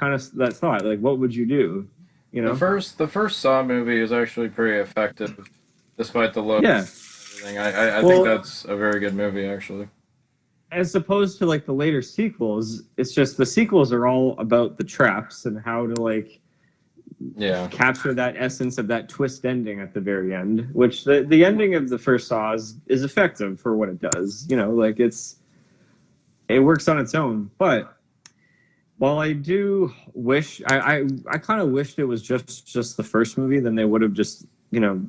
thought. Like, what would you do? You know? The first Saw movie is actually pretty effective, despite the look. Yeah. And everything. I Well, think that's a very good movie, actually. as opposed to like the later sequels, it's just the sequels are all about the traps and how to like Yeah. capture that essence of that twist ending at the very end, which the ending of the first Saw is effective for what it does. You know, like it works on its own. But while I do wish, I kind of wished it was just the first movie, then they would have just, you know,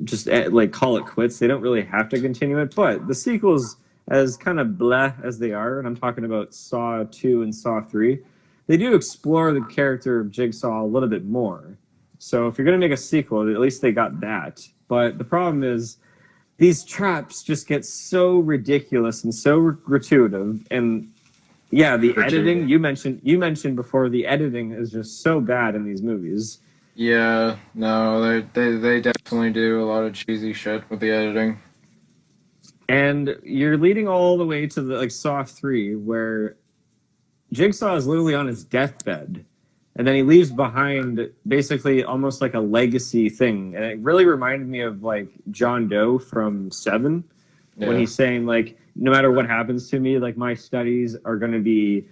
just like call it quits. They don't really have to continue it. But the sequels, as kind of blah as they are, and I'm talking about Saw 2 and Saw 3, they do explore the character of Jigsaw a little bit more. So if you're going to make a sequel, at least they got that. But the problem is, these traps just get so ridiculous and so gratuitous, and yeah, the editing you mentioned before, the editing is just so bad in these movies. Yeah, no, they definitely do a lot of cheesy shit with the editing. And you're leading all the way to the like Saw 3, where Jigsaw is literally on his deathbed, and then he leaves behind basically almost like a legacy thing. And it really reminded me of like John Doe from Seven, when he's saying like, no matter what happens to me, like my studies are going to be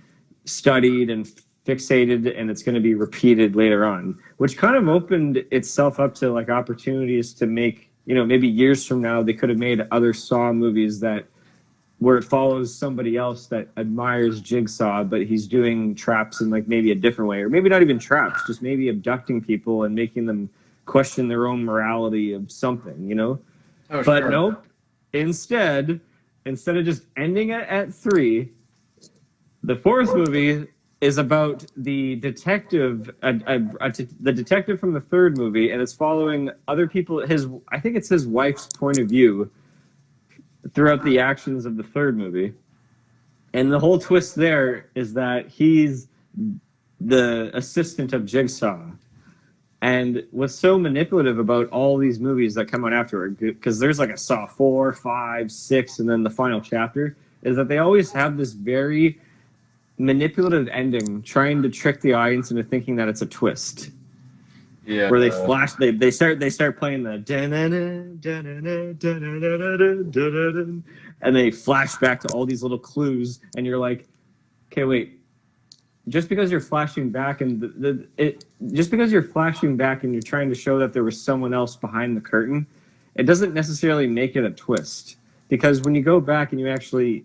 studied and fixated, and it's going to be repeated later on, which kind of opened itself up to like opportunities to make, you know, maybe years from now they could have made other Saw movies that where it follows somebody else that admires Jigsaw, but he's doing traps in like maybe a different way, or maybe not even traps, just maybe abducting people and making them question their own morality of something, you know? Oh, But sure. nope. Instead of just ending it at 3, the fourth movie is about the detective, the detective from the third movie, and it's following other people. I think it's his wife's point of view throughout the actions of the third movie. And the whole twist there is that he's the assistant of Jigsaw. And what's so manipulative about all these movies that come out after it, because there's like a Saw 4, 5, 6, and then the final chapter, is that they always have this very manipulative ending trying to trick the audience into thinking that it's a twist. Yeah. Where they start playing the and they flash back to all these little clues, and you're like, okay, wait. Just because you're flashing back and just because you're flashing back and you're trying to show that there was someone else behind the curtain, it doesn't necessarily make it a twist. Because when you go back and you actually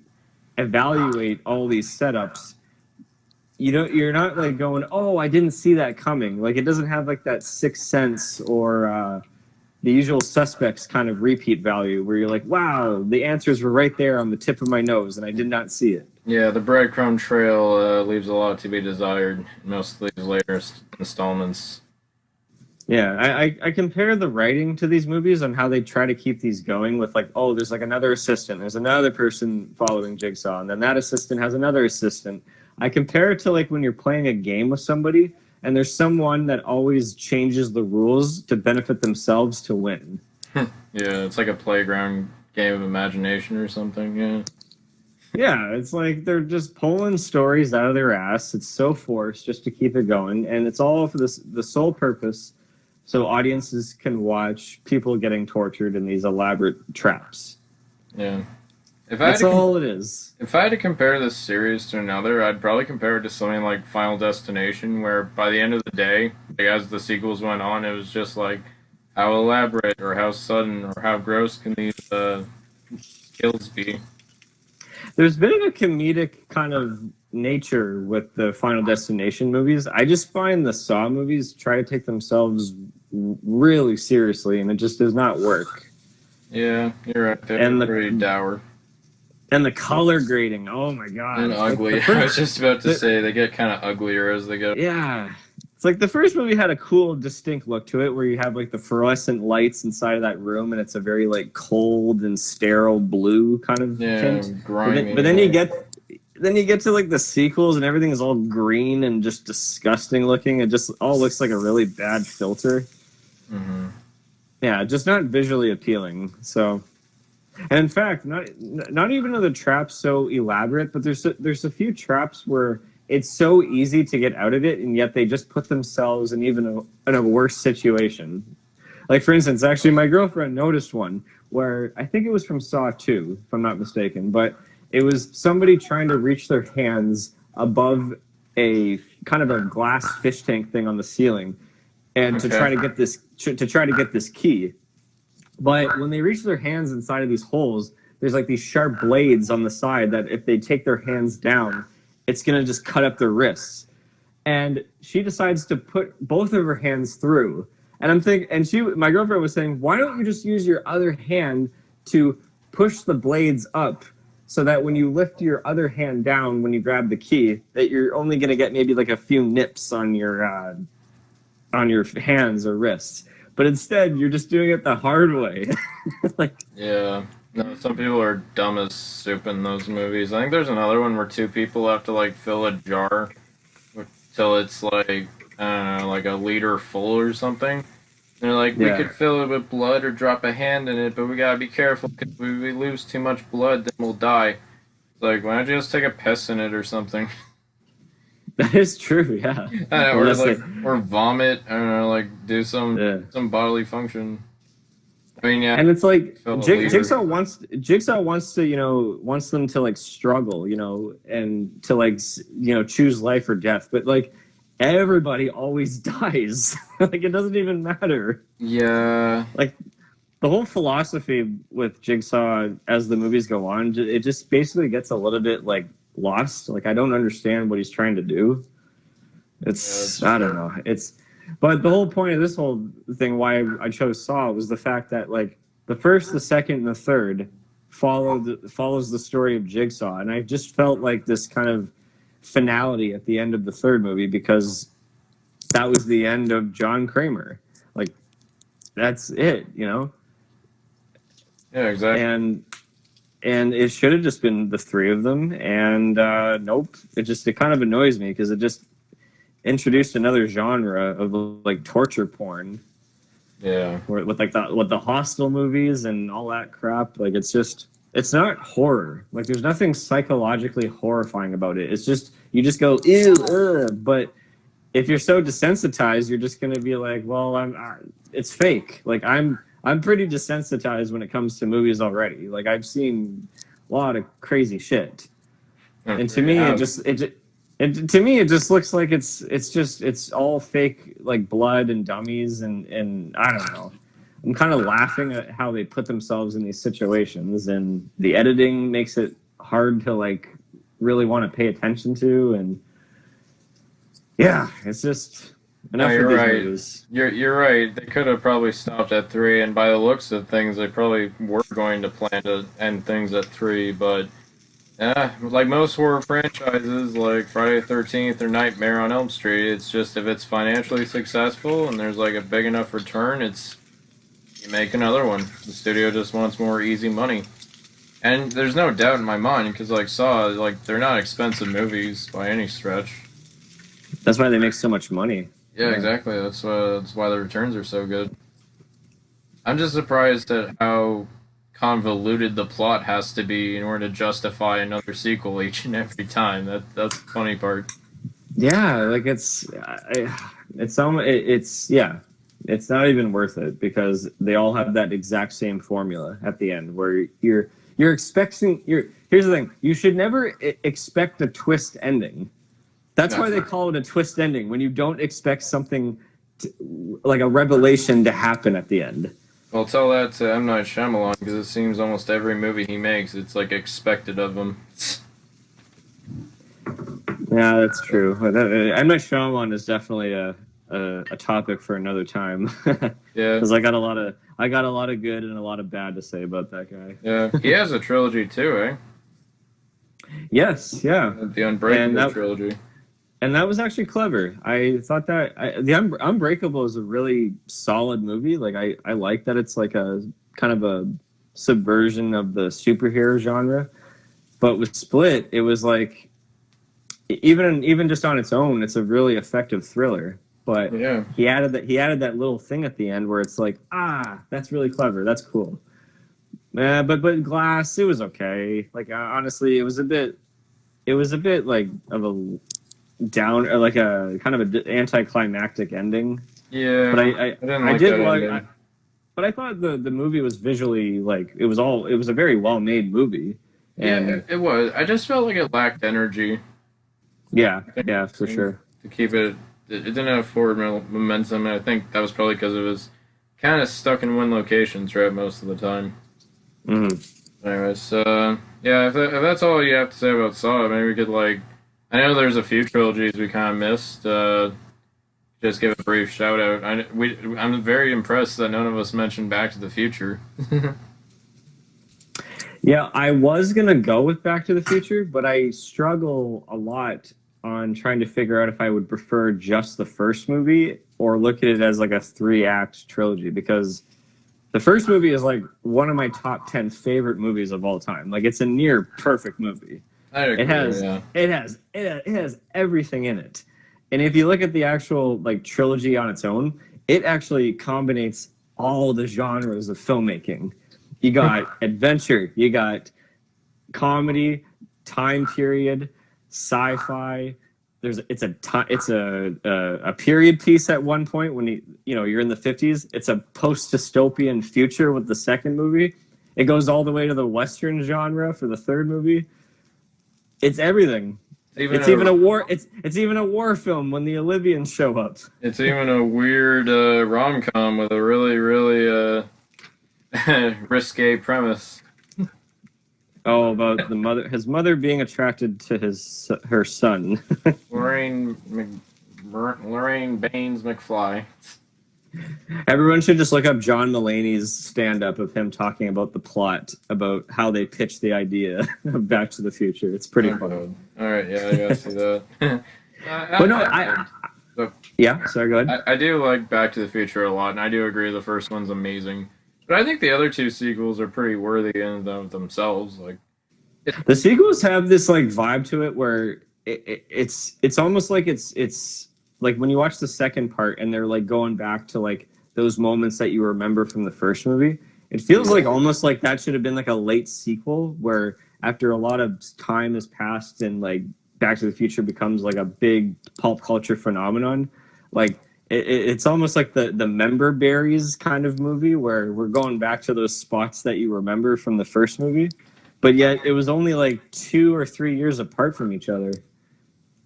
evaluate all these setups, you're not like going, oh, I didn't see that coming. Like it doesn't have like that Sixth Sense or the Usual Suspects kind of repeat value where you're like, wow, the answers were right there on the tip of my nose and I did not see it. Yeah, the breadcrumb trail leaves a lot to be desired in most of these later installments. Yeah, I compare the writing to these movies on how they try to keep these going with like, oh, there's like another assistant, there's another person following Jigsaw, and then that assistant has another assistant. I compare it to like when you're playing a game with somebody and there's someone that always changes the rules to benefit themselves to win. Yeah, it's like a playground game of imagination or something, yeah. Yeah, it's like they're just pulling stories out of their ass. It's so forced just to keep it going, and it's all for the sole purpose so audiences can watch people getting tortured in these elaborate traps. Yeah. That's all it is. If I had to compare this series to another, I'd probably compare it to something like Final Destination, where by the end of the day, like as the sequels went on, it was just like, how elaborate or how sudden or how gross can these kills be? There's been a comedic kind of nature with the Final Destination movies. I just find the Saw movies try to take themselves really seriously, and it just does not work. Yeah, you're right. They're pretty dour. And the color grading, oh my god. And ugly. I was just about to say, they get kind of uglier as they go. Yeah. It's like the first movie had a cool, distinct look to it, where you have like the fluorescent lights inside of that room, and it's a very like cold and sterile blue kind of tint. grimy. But then you get to like the sequels, and everything is all green and just disgusting looking. It just all looks like a really bad filter. Mm-hmm. Yeah, just not visually appealing. So, and in fact, not even are the traps so elaborate, but there's a few traps where it's so easy to get out of it, and yet they just put themselves in in a worse situation. Like, for instance, actually, my girlfriend noticed one where I think it was from Saw 2, if I'm not mistaken, but it was somebody trying to reach their hands above a kind of a glass fish tank thing on the ceiling, and to try to get this key. But when they reach their hands inside of these holes, there's like these sharp blades on the side that if they take their hands down, it's going to just cut up their wrists. And she decides to put both of her hands through. And I'm thinking, and my girlfriend was saying, why don't you just use your other hand to push the blades up so that when you lift your other hand down, when you grab the key, that you're only going to get maybe like a few nips on your hands or wrists. But instead, you're just doing it the hard way. Like, yeah. No, some people are dumb as soup in those movies. I think there's another one where two people have to like fill a jar till it's like, I don't know, like a liter full or something. And they're like, we could fill it with blood or drop a hand in it, but we gotta be careful because if we lose too much blood, then we'll die. It's like, why don't you just take a piss in it or something? That is true, yeah. I know, or vomit. I don't know, like do some bodily function. I mean, yeah. And it's like Jigsaw wants to wants them to like struggle, and to like choose life or death, but like everybody always dies. Like it doesn't even matter. Yeah. Like the whole philosophy with Jigsaw as the movies go on, it just basically gets a little bit like lost. Like I don't understand what he's trying to do. I don't know. But the whole point of this whole thing, why I chose Saw, was the fact that like the first, the second, and the third follows the story of Jigsaw, and I just felt like this kind of finality at the end of the third movie because that was the end of John Kramer. Like that's it, Yeah, exactly. And it should have just been the three of them, and nope. It kind of annoys me because it just introduced another genre of like torture porn. Yeah. With the Hostel movies and all that crap. Like it's not horror. Like there's nothing psychologically horrifying about it. It's just you just go ew, ugh. But if you're so desensitized, you're just gonna be like, well, it's fake. Like I'm pretty desensitized when it comes to movies already. Like I've seen a lot of crazy shit, and to me, it just looks like it's all fake, like blood and dummies, and I don't know. I'm kind of laughing at how they put themselves in these situations, and the editing makes it hard to like really want to pay attention to, and yeah, it's just enough you're of these right. movies. You're right. They could have probably stopped at 3, and by the looks of things, they probably were going to plan to end things at 3, but. Yeah, like most horror franchises, like Friday the 13th or Nightmare on Elm Street, it's just if it's financially successful and there's like a big enough return, you make another one. The studio just wants more easy money. And there's no doubt in my mind, because like Saw, like they're not expensive movies by any stretch. That's why they make so much money. Yeah, exactly. That's why the returns are so good. I'm just surprised at how convoluted the plot has to be in order to justify another sequel each and every time. That's the funny part. Yeah, like it's not even worth it because they all have that exact same formula at the end where you're expecting. Here's the thing: you should never expect a twist ending. That's why they call it a twist ending when you don't expect something like a revelation to happen at the end. Well, tell that to M. Night Shyamalan, because it seems almost every movie he makes, it's like expected of him. Yeah, that's true. M. Night Shyamalan is definitely a topic for another time. Yeah, because I got a lot of good and a lot of bad to say about that guy. Yeah, he has a trilogy too, eh? Yes, yeah. The Unbreakable trilogy. and that was actually clever. I thought that Unbreakable is a really solid movie. Like I like that it's like a kind of a subversion of the superhero genre. But with Split, it was like even just on its own, it's a really effective thriller. But Yeah. he added that little thing at the end where it's like, that's really clever. That's cool. But Glass, it was okay. Like honestly, it was a bit like of a down or like a kind of a anticlimactic ending. Yeah. But I didn't I like did that like. ending. But I thought the movie was visually like it was a very well made movie. Yeah, And it was. I just felt like it lacked energy. yeah, I think yeah, for sure. to keep it. It didn't have forward momentum, and I think that was probably because it was kind of stuck in one location throughout most of the time. Anyways, yeah, if that's all you have to say about Saw, maybe we could like. I know there's a few trilogies we kind of missed. Just give a brief shout out. I'm very impressed that none of us mentioned Back to the Future. Yeah, I was gonna go with Back to the Future, but I struggle a lot on trying to figure out if I would prefer just the first movie or look at it as like a 3-act trilogy because the first movie is like one of my top 10 favorite movies of all time. Like it's a near perfect movie. I agree. Yeah. It has everything in it. And if you look at the actual like trilogy on its own, it actually combines all the genres of filmmaking. You got adventure, you got comedy, time period, sci-fi. It's a period piece at one point when you're in the 50s. It's a post-dystopian future with the second movie. It goes all the way to the Western genre for the third movie. It's everything. It's even a war film when the Olivians show up. It's even a weird rom-com with a really, really risque premise. Oh, about his mother being attracted to her son. Lorraine Baines McFly. Everyone should just look up John Mulaney's stand-up of him talking about the plot, about how they pitched the idea of Back to the Future. It's pretty fun. All right, yeah, I gotta see that. But no, yeah. Sorry, go ahead. I do like Back to the Future a lot, and I do agree the first one's amazing. But I think the other two sequels are pretty worthy in of themselves. Like the sequels have this like vibe to it where it's almost like it's like when you watch the second part and they're like going back to like those moments that you remember from the first movie. It feels like almost like that should have been like a late sequel where after a lot of time has passed and like Back to the Future becomes like a big pulp culture phenomenon. Like it's almost like the Member Berries kind of movie where we're going back to those spots that you remember from the first movie, but yet it was only like 2 or 3 years apart from each other.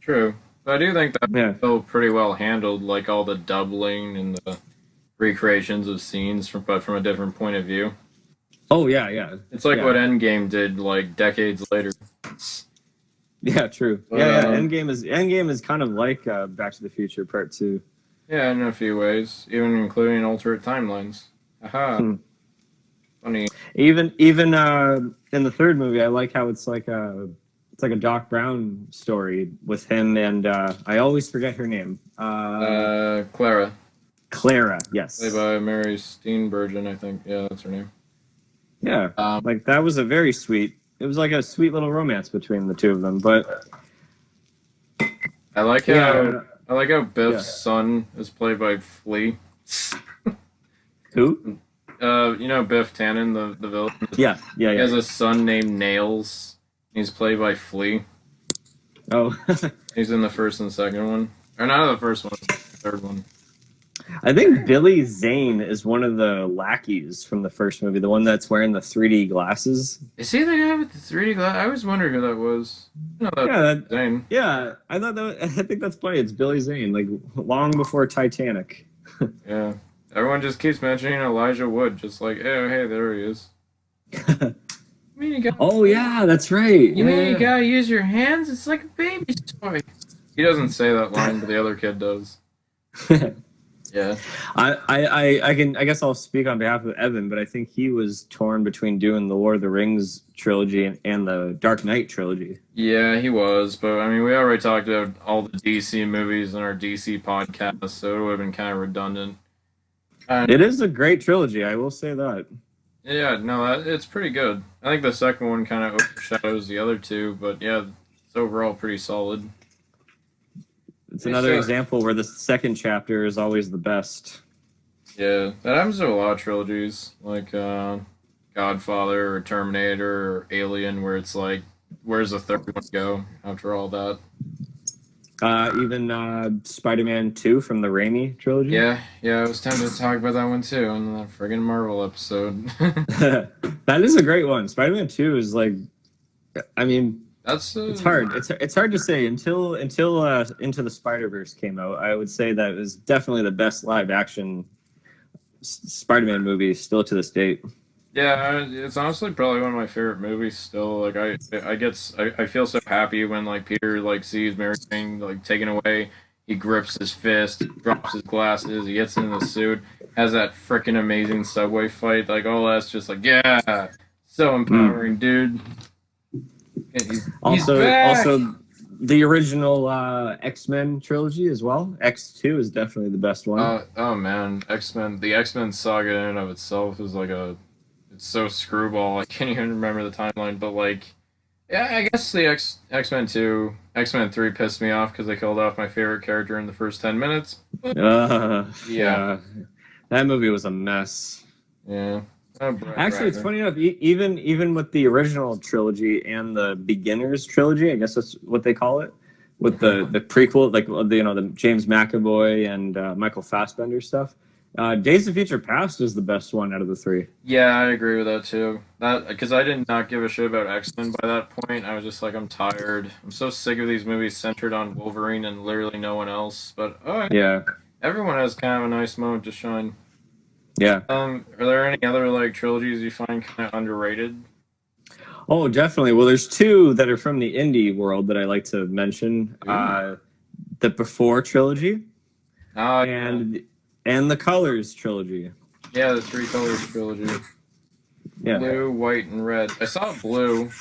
True. But I do think that's still pretty well handled, like all the doubling and the recreations of scenes, but from a different point of view. Oh, yeah. It's like what Endgame did, like, decades later. Yeah, true. Yeah. Endgame is kind of like Back to the Future Part 2. Yeah, in a few ways, even including alternate timelines. Aha. Funny. Even in the third movie, I like how it's like a Doc Brown story with him and I always forget her name. Clara. Clara, yes. Played by Mary Steenburgen, I think. Yeah, that's her name. Yeah, like that was it was like a sweet little romance between the two of them. But I like how Biff's son is played by Flea. Who? Biff Tannen, the villain. Yeah. He has a son named Nails. He's played by Flea. Oh. He's in the first and second one. Or not the first one, the third one. I think Billy Zane is one of the lackeys from the first movie, the one that's wearing the 3D glasses. Is he the guy with the 3D glasses? I was wondering who that was. Zane. Yeah, I think that's funny. It's Billy Zane, like long before Titanic. Yeah. Everyone just keeps mentioning Elijah Wood, just like, oh, hey, there he is. Oh, yeah, that's right. You mean you gotta use your hands? It's like a baby's toy. He doesn't say that line, but the other kid does. Yeah. I guess I'll speak on behalf of Evan, but I think he was torn between doing the Lord of the Rings trilogy and the Dark Knight trilogy. Yeah, he was, but I mean, we already talked about all the DC movies in our DC podcast, so it would have been kind of redundant. It is a great trilogy, I will say that. Yeah, no, it's pretty good. I think the second one kind of overshadows the other two, but yeah, it's overall pretty solid. It's another example where the second chapter is always the best. Yeah, that happens to a lot of trilogies, like Godfather or Terminator or Alien, where it's like, where's the third one go after all that? Even Spider-Man 2 from the Raimi trilogy. Yeah, I was tempted to talk about that one too in the friggin' Marvel episode. That is a great one. Spider-Man 2 is like, I mean, it's hard. It's hard to say until Into the Spider-Verse came out. I would say that it was definitely the best live action Spider-Man movie still to this date. Yeah, it's honestly probably one of my favorite movies still. Like I feel so happy when like Peter like sees Mary Jane like taken away. He grips his fist, drops his glasses, he gets into the suit, has that freaking amazing subway fight. Like all that's just like yeah, so empowering, dude. He's back! Also the original X-Men trilogy as well. X2 is definitely the best one. Oh man, the X-Men saga in and of itself is like it's so screwball. I can't even remember the timeline, but like, yeah, I guess the X-Men 2, X-Men 3 pissed me off because they killed off my favorite character in the first 10 minutes. But, yeah, that movie was a mess. Yeah. Actually, it's funny enough. Even with the original trilogy and the Beginners trilogy, I guess that's what they call it, with the prequel, like the James McAvoy and Michael Fassbender stuff. Days of Future Past is the best one out of the three. Yeah, I agree with that too. That because I did not give a shit about X-Men by that point. I was just like, I'm tired. I'm so sick of these movies centered on Wolverine and literally no one else. But yeah, everyone has kind of a nice moment to shine. Yeah. Are there any other like trilogies you find kind of underrated? Oh, definitely. Well, there's two that are from the indie world that I like to mention. The Before trilogy, and the Colors trilogy. Yeah, the Three Colors trilogy. Yeah. Blue, white, and red. I saw blue,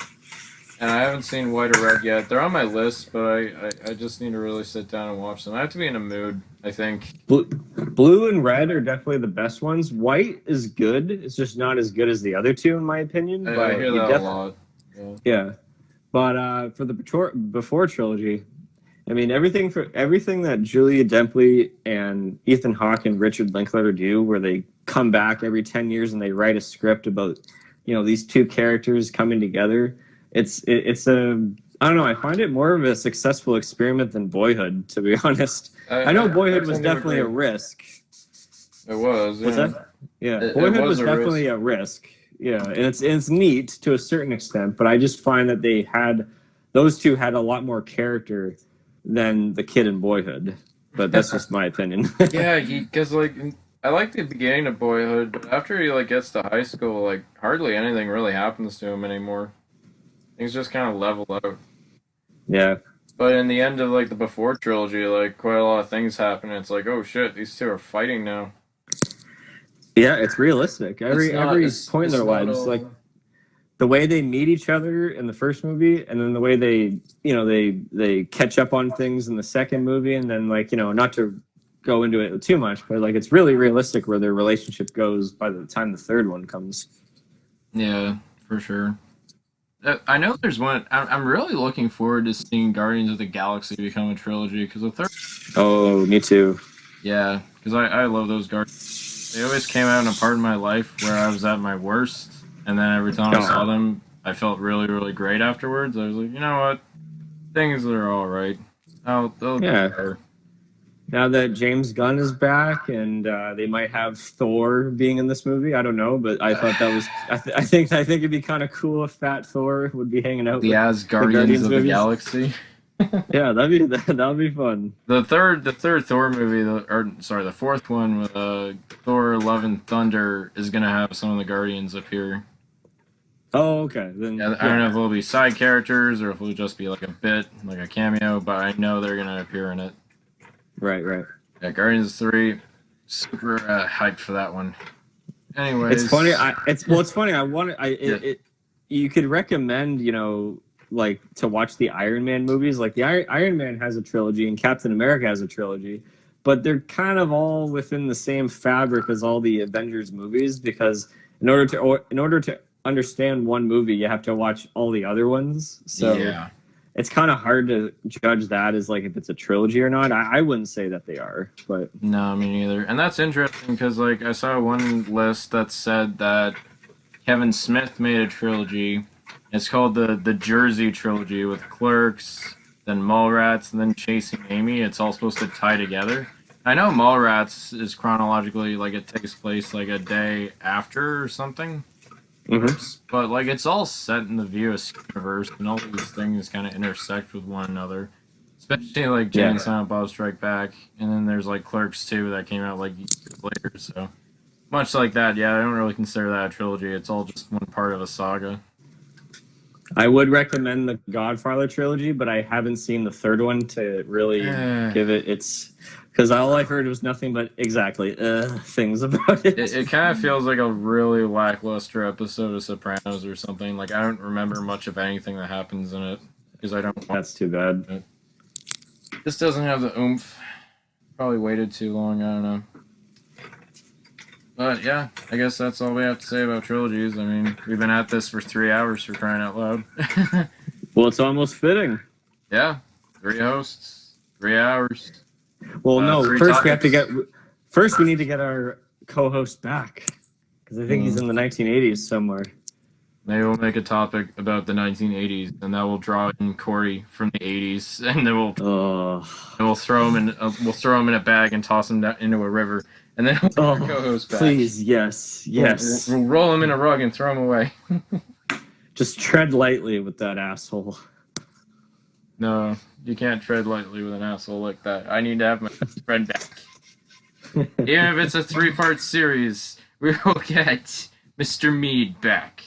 and I haven't seen white or red yet. They're on my list, but I just need to really sit down and watch them. I have to be in a mood, I think. Blue and red are definitely the best ones. White is good. It's just not as good as the other two, in my opinion. I hear that a lot. Yeah. But for the Before trilogy, I mean, everything that Julia Dempsey and Ethan Hawke and Richard Linklater do, where they come back every 10 years and they write a script about, these two characters coming together. It's a I don't know. I find it more of a successful experiment than Boyhood, to be honest. I know Boyhood was definitely a risk. It was. What's that? Yeah, Boyhood was definitely a risk. Yeah, and it's neat to a certain extent, but I just find that those two had a lot more character than the kid in Boyhood. But that's just my opinion. Yeah, because like I like the beginning of Boyhood, but after he like gets to high school, like hardly anything really happens to him anymore. Things just kind of level out. Yeah. But in the end of like the Before trilogy, like quite a lot of things happen. And it's like, oh shit, these two are fighting now. Yeah, it's realistic. Every point in their lives, like the way they meet each other in the first movie, and then the way they catch up on things in the second movie, and then not to go into it too much, but like it's really realistic where their relationship goes by the time the third one comes. Yeah, for sure. I know there's one. I'm really looking forward to seeing Guardians of the Galaxy become a trilogy because the third. Oh, me too. Yeah, because I love those Guardians. They always came out in a part of my life where I was at my worst, and then every time I saw them, I felt really, really great afterwards. I was like, you know what, things are all right. They'll be better. Now that James Gunn is back, and they might have Thor being in this movie, I don't know, but I thought that was. I think it'd be kind of cool if Fat Thor would be hanging out. The Asgardians of the Galaxy. Yeah, that'd be fun. The third Thor movie, the fourth one with Thor: Love and Thunder is gonna have some of the Guardians appear. Oh, okay. Then I don't know if it'll be side characters or if it'll just be like a bit, like a cameo, but I know they're gonna appear in it. Right. Yeah, Guardians 3. super hyped for that one. Anyways, It's funny. It's funny. You could recommend, like to watch the Iron Man movies. Like the Iron Man has a trilogy and Captain America has a trilogy, but they're kind of all within the same fabric as all the Avengers movies because in order to understand one movie, you have to watch all the other ones. So yeah. it's kind of hard to judge that as like if it's a trilogy or not. I wouldn't say that they are, but No, me neither. And that's interesting because, like, I saw one list that said that Kevin Smith made a trilogy. It's called the Jersey trilogy with Clerks, then Mallrats, and then Chasing Amy. It's all supposed to tie together. I know Mallrats is chronologically like it takes place like a day after or something. But like it's all set in the View universe, and all these things kind of intersect with one another. Especially like Jay and Silent Bob Strike Back, and then there's like Clerks 2 that came out like years later. So much like that, yeah, I don't really consider that a trilogy. It's all just one part of a saga. I would recommend the Godfather trilogy, but I haven't seen the third one to really give it its. Because all I heard was nothing but things about it. It kind of feels like a really lackluster episode of Sopranos or something. Like I don't remember much of anything that happens in it because I don't. That's too bad. It. This doesn't have the oomph. Probably waited too long. I don't know. But yeah, I guess that's all we have to say about trilogies. I mean, we've been at this for 3 hours for crying out loud. Well, it's almost fitting. Yeah, 3 hosts, 3 hours. Well, no. First, topics. we need to get our co-host back because I think he's in the 1980s somewhere. Maybe we'll make a topic about the 1980s, and that will draw in Corey from the 80s, and then we'll throw him in a bag and toss him down into a river, and then we'll our co-host back. Please, yes. We'll roll him in a rug and throw him away. Just tread lightly with that asshole. No, you can't tread lightly with an asshole like that. I need to have my friend back. Even if it's a 3-part series, we will get Mr. Mead back.